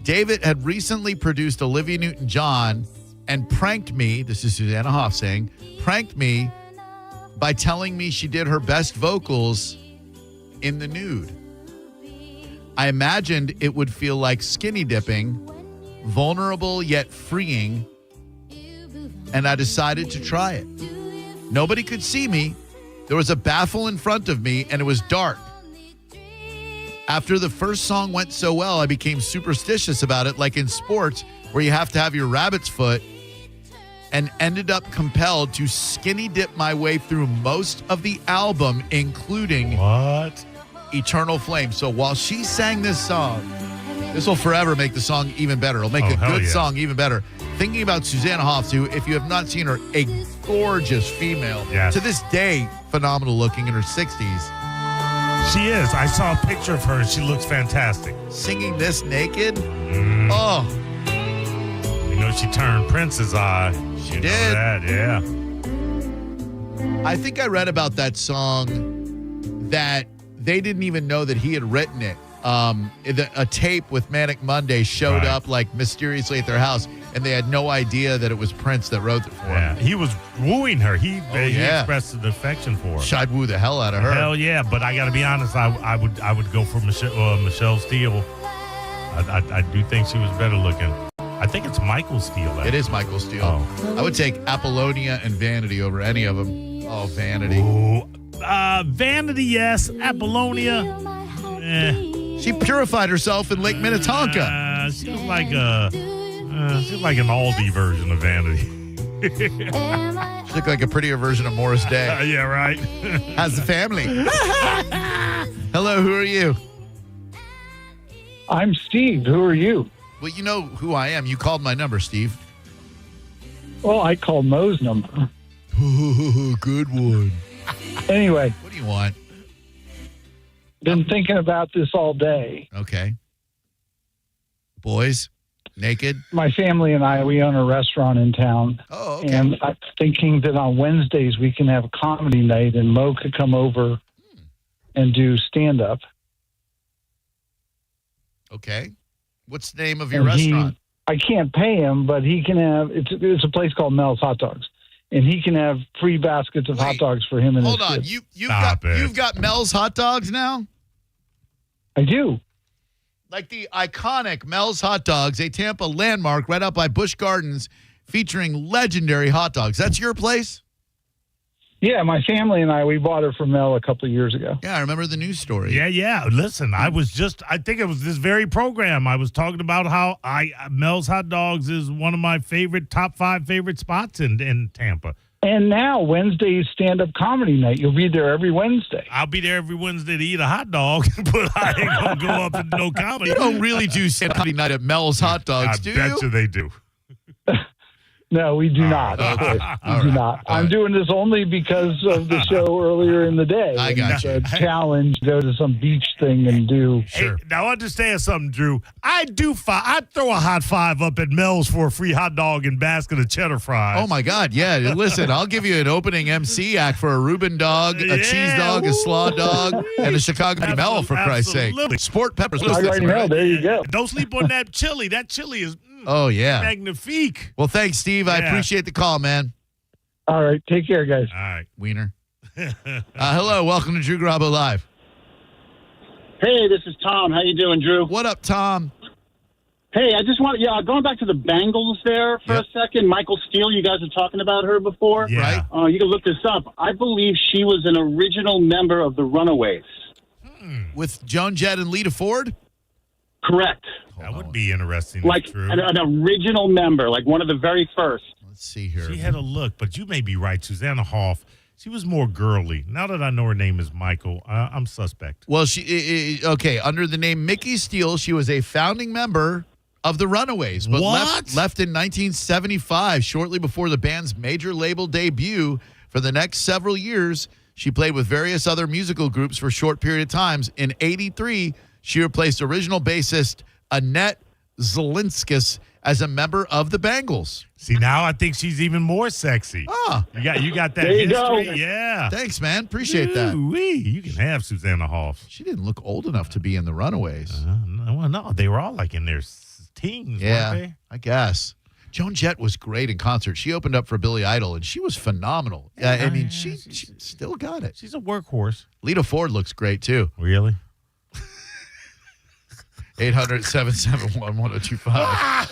David had recently produced Olivia Newton-John and pranked me, this is Susanna Hoff saying, pranked me by telling me she did her best vocals in the nude. I imagined it would feel like skinny dipping, vulnerable yet freeing, and I decided to try it. Nobody could see me. There was a baffle in front of me, and it was dark. After the first song went so well, I became superstitious about it, like in sports, where you have to have your rabbit's foot, and ended up compelled to skinny dip my way through most of the album, including Eternal Flame. So while she sang this song, this will forever make the song even better. It'll make a good song even better. Thinking about Susanna Hoffs, who, if you have not seen her, a gorgeous female. Yes. To this day, phenomenal looking in her 60s. She is. I saw a picture of her, and she looks fantastic. Singing this naked? Oh. You know, she turned Prince's eye. She did. That, yeah. I think I read about that song that they didn't even know that he had written it. A tape with Manic Monday showed up like mysteriously at their house, and they had no idea that it was Prince that wrote it for him. He was wooing her. He expressed an affection for her. I'd woo the hell out of her. Hell yeah, but I got to be honest. I would go for Michelle Steele. I do think she was better looking. I think it's Michael Steele. Actually. It is Michael Steele. I would take Apollonia and Vanity over any of them. Oh, Vanity. Ooh. Vanity, yes. Apollonia, She purified herself in Lake Minnetonka. She was like she's like an Aldi version of Vanity. She looked like a prettier version of Morris Day. Yeah, right. How's the family? Hello, who are you? I'm Steve. Who are you? Well, you know who I am. You called my number, Steve. Well, I called Mo's number. Good one. Anyway. What do you want? Been thinking about this all day. Okay. Boys, naked? My family and I, we own a restaurant in town. Oh, okay. And I'm thinking that on Wednesdays we can have a comedy night and Mo could come over and do stand-up. Okay. What's the name of your restaurant? I can't pay him, but he can have, it's a place called Mel's Hot Dogs. And he can have free baskets of hot dogs for him and his Hold on. kids. You've got Mel's Hot Dogs now? I do. Like the iconic Mel's Hot Dogs, a Tampa landmark right out by Busch Gardens, featuring legendary hot dogs. That's your place? Yeah, my family and I, we bought her from Mel a couple of years ago. Yeah, I remember the news story. Yeah. Listen, I think it was this very program. I was talking about how Mel's Hot Dogs is one of my top 5 favorite spots in Tampa. And now Wednesday's stand-up comedy night. You'll be there every Wednesday. I'll be there every Wednesday to eat a hot dog, but I ain't going to go up and no comedy. You don't really do stand-up comedy night at Mel's Hot Dogs, do you? I bet you they do. No, we do not. Okay. We do not. I'm doing this only because of the show earlier in the day. I got you. Challenge, go to some beach thing and do. Sure. Hey, now understand something, Drew. I'd throw a hot 5 up at Mel's for a free hot dog and basket of cheddar fries. Oh, my God. Yeah. Listen, I'll give you an opening MC act for a Reuben dog, a cheese dog, a slaw dog, and a Chicago Mel, for Christ's sake. Sport peppers. There you go. Don't sleep on that chili. That chili is magnifique. Well, thanks, Steve. I appreciate the call, man. All right. Take care, guys. All right. Wiener. Hello. Welcome to Drew Garabo Live. Hey, this is Tom. How you doing, Drew? What up, Tom? Hey, I just want going back to the Bangles there for a second. Michael Steele, you guys were talking about her before. Yeah. Right? You can look this up. I believe she was an original member of the Runaways. With Joan Jett and Lita Ford? Correct. That would be interesting. Like an original member, like one of the very first. Let's see here. She had a look, but you may be right. Susanna Hoff, she was more girly. Now that I know her name is Michael, I'm suspect. Well, under the name Mickey Steele, she was a founding member of the Runaways, but left in 1975, shortly before the band's major label debut. For the next several years, she played with various other musical groups for a short period of times. In 83, she replaced original bassist Annette Zelinskis as a member of the Bangles. See, now I think she's even more sexy. Ah, you got that there you history? go. Yeah. Thanks, man. Appreciate that. You can have Susanna Hoff. She didn't look old enough to be in the Runaways. No, they were all like in their teens, weren't they? I guess. Joan Jett was great in concert. She opened up for Billy Idol, and she was phenomenal. I mean, she still got it. She's a workhorse. Lita Ford looks great, too. Really? 800-771-1025.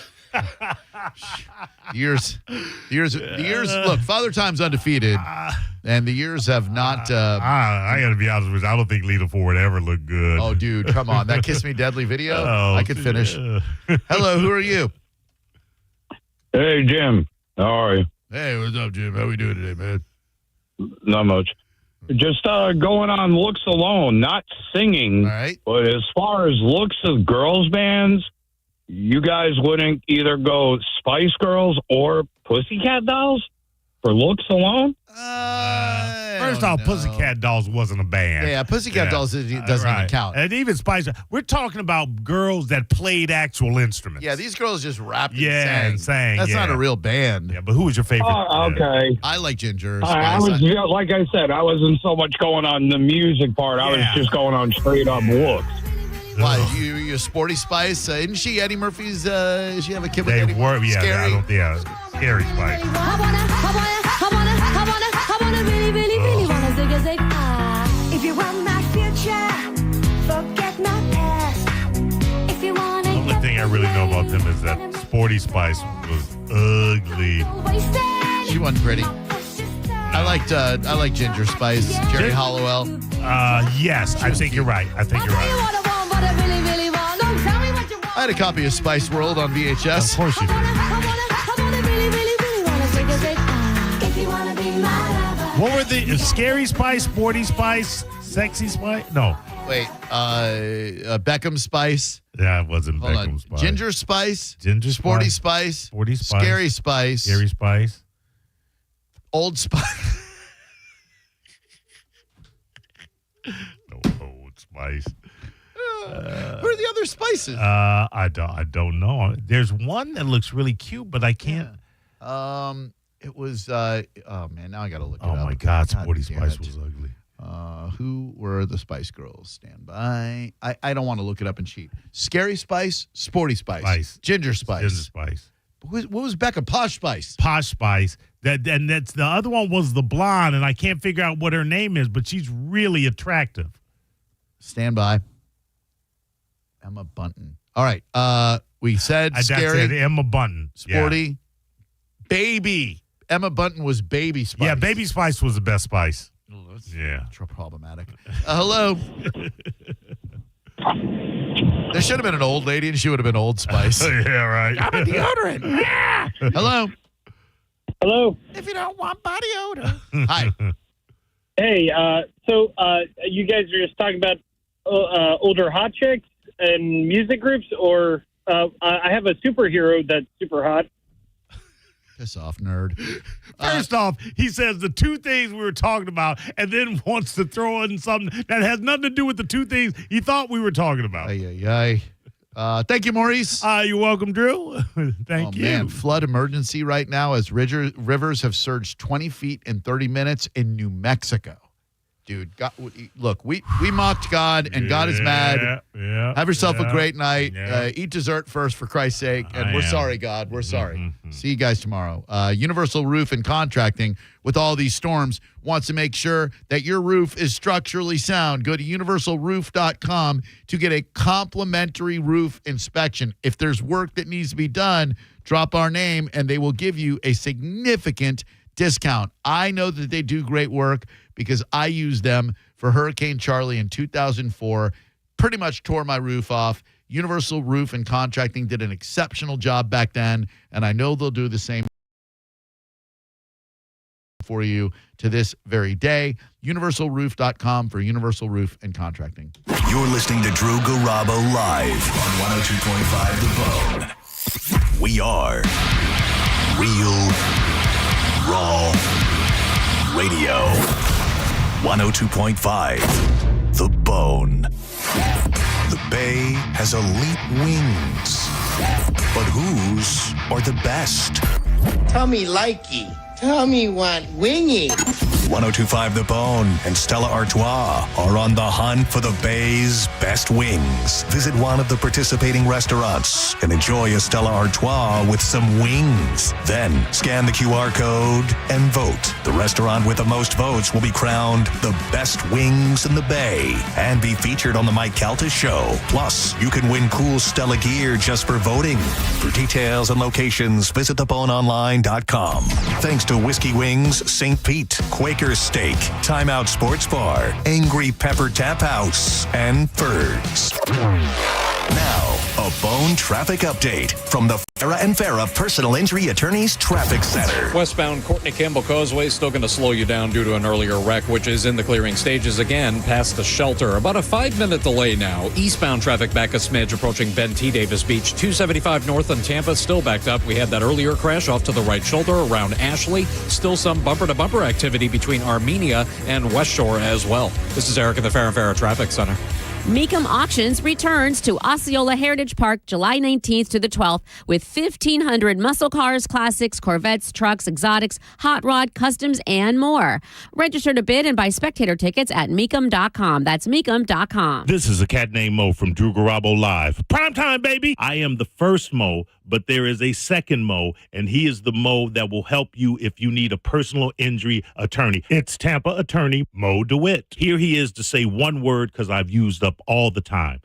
Years. Look, Father Time's undefeated. And the years have not. I got to be honest with you. I don't think Lita Ford ever looked good. Oh, dude, come on. That Kiss Me Deadly video? I could finish. Hello, who are you? Hey, Jim. How are you? Hey, what's up, Jim? How we doing today, man? Not much. Just going on looks alone, not singing. All right. But as far as looks of girls' bands, you guys wouldn't either go Spice Girls or Pussycat Dolls for looks alone? First off, Pussycat Dolls wasn't a band. Yeah, Pussycat Dolls doesn't even count. And even Spice, we're talking about girls that played actual instruments. Yeah, these girls just rapped and sang. That's not a real band. Yeah, but who was your favorite? Okay. I like Ginger. I was, like I said, I wasn't so much going on the music part. I was just going on straight up looks. Why, you Sporty Spice? Isn't she Eddie Murphy's? She have a kid with They Eddie were, Murphy? yeah. Scary? Scary Spice. I wanna really wanna zig a zig. If you want my future, forget my past. If you wanna The only thing I really know about them is that Sporty Spice was ugly. She wasn't pretty. I like Ginger Spice, Jerry Hollowell. Yes, I think you're right. I had a copy of Spice World on VHS. Of course you did. What were the Scary Spice, Sporty Spice, Sexy Spice? No. Wait, Beckham Spice. Yeah, it wasn't Hold Beckham on. Spice. Ginger Spice. Ginger Sporty Spice. Spice. Sporty Spice. Scary Spice. Scary Spice. Old Spice. No, Old Spice. Who are the other spices? I don't know. There's one that looks really cute, but I can't. It was. Oh man, now I gotta look it up. Oh my God, Sporty Spice was ugly. Who were the Spice Girls? Stand by. I don't want to look it up and cheat. Scary Spice, Sporty Spice. Ginger Spice. Ginger Spice. What was Becca? Posh Spice. Posh Spice. And that's the other one was the blonde, and I can't figure out what her name is, but she's really attractive. Stand by. Emma Bunton. All right. We said Scary. That's it, Emma Bunton. Sporty. Yeah. Baby. Emma Bunton was Baby Spice. Yeah, Baby Spice was the best Spice. Yeah. Problematic. Hello. There should have been an old lady, and she would have been Old Spice. Yeah, right. I'm a deodorant. Hello. Hello. If you don't want body odor. Hi. Hey, so you guys are just talking about older hot chicks and music groups, or I have a superhero that's super hot. Piss off, nerd. First off, he says the two things we were talking about and then wants to throw in something that has nothing to do with the two things he thought we were talking about. Thank you, Maurice. You're welcome, Drew. Thank you. Man, flood emergency right now as rivers have surged 20 feet in 30 minutes in New Mexico. Dude, look, we mocked God, and God is mad. Yeah, have yourself a great night. Eat dessert first, for Christ's sake. And we're sorry, God. We're sorry. Mm-hmm. See you guys tomorrow. Universal Roof and Contracting, with all these storms, wants to make sure that your roof is structurally sound. Go to universalroof.com to get a complimentary roof inspection. If there's work that needs to be done, drop our name, and they will give you a significant discount. I know that they do great work because I used them for Hurricane Charlie in 2004. Pretty much tore my roof off. Universal Roof and Contracting did an exceptional job back then, and I know they'll do the same for you to this very day. Universalroof.com for Universal Roof and Contracting. You're listening to Drew Garabo live on 102.5 The Bone. We are Real Raw Radio. 102.5 The Bone. The Bay has elite wings. But whose are the best? Tell me likey. Tell me what winging. 102.5 The Bone and Stella Artois are on the hunt for the Bay's best wings. Visit one of the participating restaurants and enjoy a Stella Artois with some wings. Then scan the QR code and vote. The restaurant with the most votes will be crowned the best wings in the Bay and be featured on the Mike Calta Show. Plus, you can win cool Stella gear just for voting. For details and locations, visit theboneonline.com. Thanks to to Whiskey Wings, St. Pete, Quaker Steak, Timeout Sports Bar, Angry Pepper Tap House, and Fergs. Now, a Bone traffic update from the Farah and Farah Personal Injury Attorneys Traffic Center. Westbound Courtney Campbell Causeway is still going to slow you down due to an earlier wreck, which is in the clearing stages again past the shelter. About a 5-minute delay now. Eastbound traffic back a smidge approaching Ben T. Davis Beach. 275 north on Tampa still backed up. We had that earlier crash off to the right shoulder around Ashley. Still some bumper-to-bumper activity between Armenia and West Shore as well. This is Eric in the Farah and Farah Traffic Center. Mecum Auctions returns to Osceola Heritage Park July 19th to the 12th with 1,500 muscle cars, classics, Corvettes, trucks, exotics, hot rod, customs, and more. Register to bid and buy spectator tickets at Mecum.com. That's Mecum.com. This is a cat named Mo from Drew Garabo Live. Prime time, baby! I am the first Mo, but there is a second Mo, and he is the Mo that will help you if you need a personal injury attorney. It's Tampa attorney Mo DeWitt. Here he is to say one word because I've used up all the time.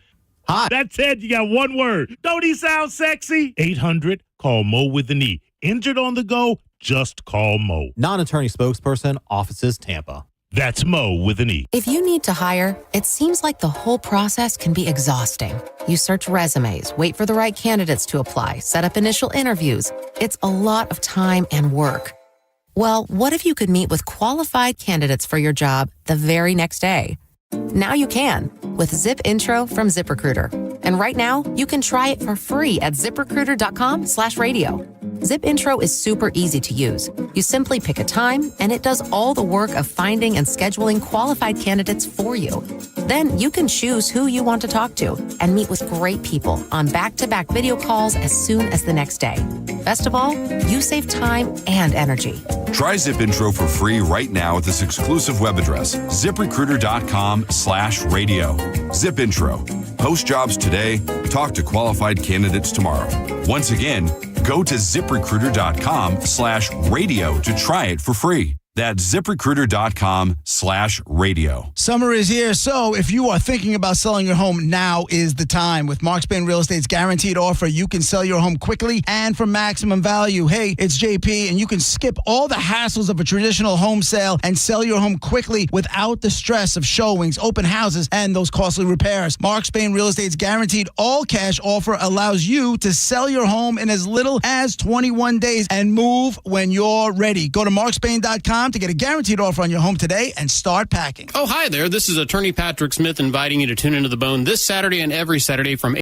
Hi. That's it. You got one word. Don't he sound sexy? 800, call Mo with an E. Injured on the go? Just call Mo. Non-attorney spokesperson, offices Tampa. That's Mo with an E. If you need to hire, it seems like the whole process can be exhausting. You search resumes, wait for the right candidates to apply, set up initial interviews. It's a lot of time and work. Well, what if you could meet with qualified candidates for your job the very next day? Now you can with Zip Intro from ZipRecruiter. And right now, you can try it for free at ZipRecruiter.com/radio. Zip Intro is super easy to use. You simply pick a time, and it does all the work of finding and scheduling qualified candidates for you. Then you can choose who you want to talk to and meet with great people on back-to-back video calls as soon as the next day. Best of all, you save time and energy. Try Zip Intro for free right now at this exclusive web address, ZipRecruiter.com/radio. Zip Intro. Post jobs today. Talk to qualified candidates tomorrow. Once again, go to ZipRecruiter.com/radio to try it for free. That's ZipRecruiter.com/radio. Summer is here, so if you are thinking about selling your home, now is the time. With Mark Spain Real Estate's guaranteed offer, you can sell your home quickly and for maximum value. Hey, it's JP, and you can skip all the hassles of a traditional home sale and sell your home quickly without the stress of showings, open houses, and those costly repairs. Mark Spain Real Estate's guaranteed all-cash offer allows you to sell your home in as little as 21 days and move when you're ready. Go to markspain.com to get a guaranteed offer on your home today and start packing. Oh, hi there. This is attorney Patrick Smith inviting you to tune into The Bone this Saturday and every Saturday from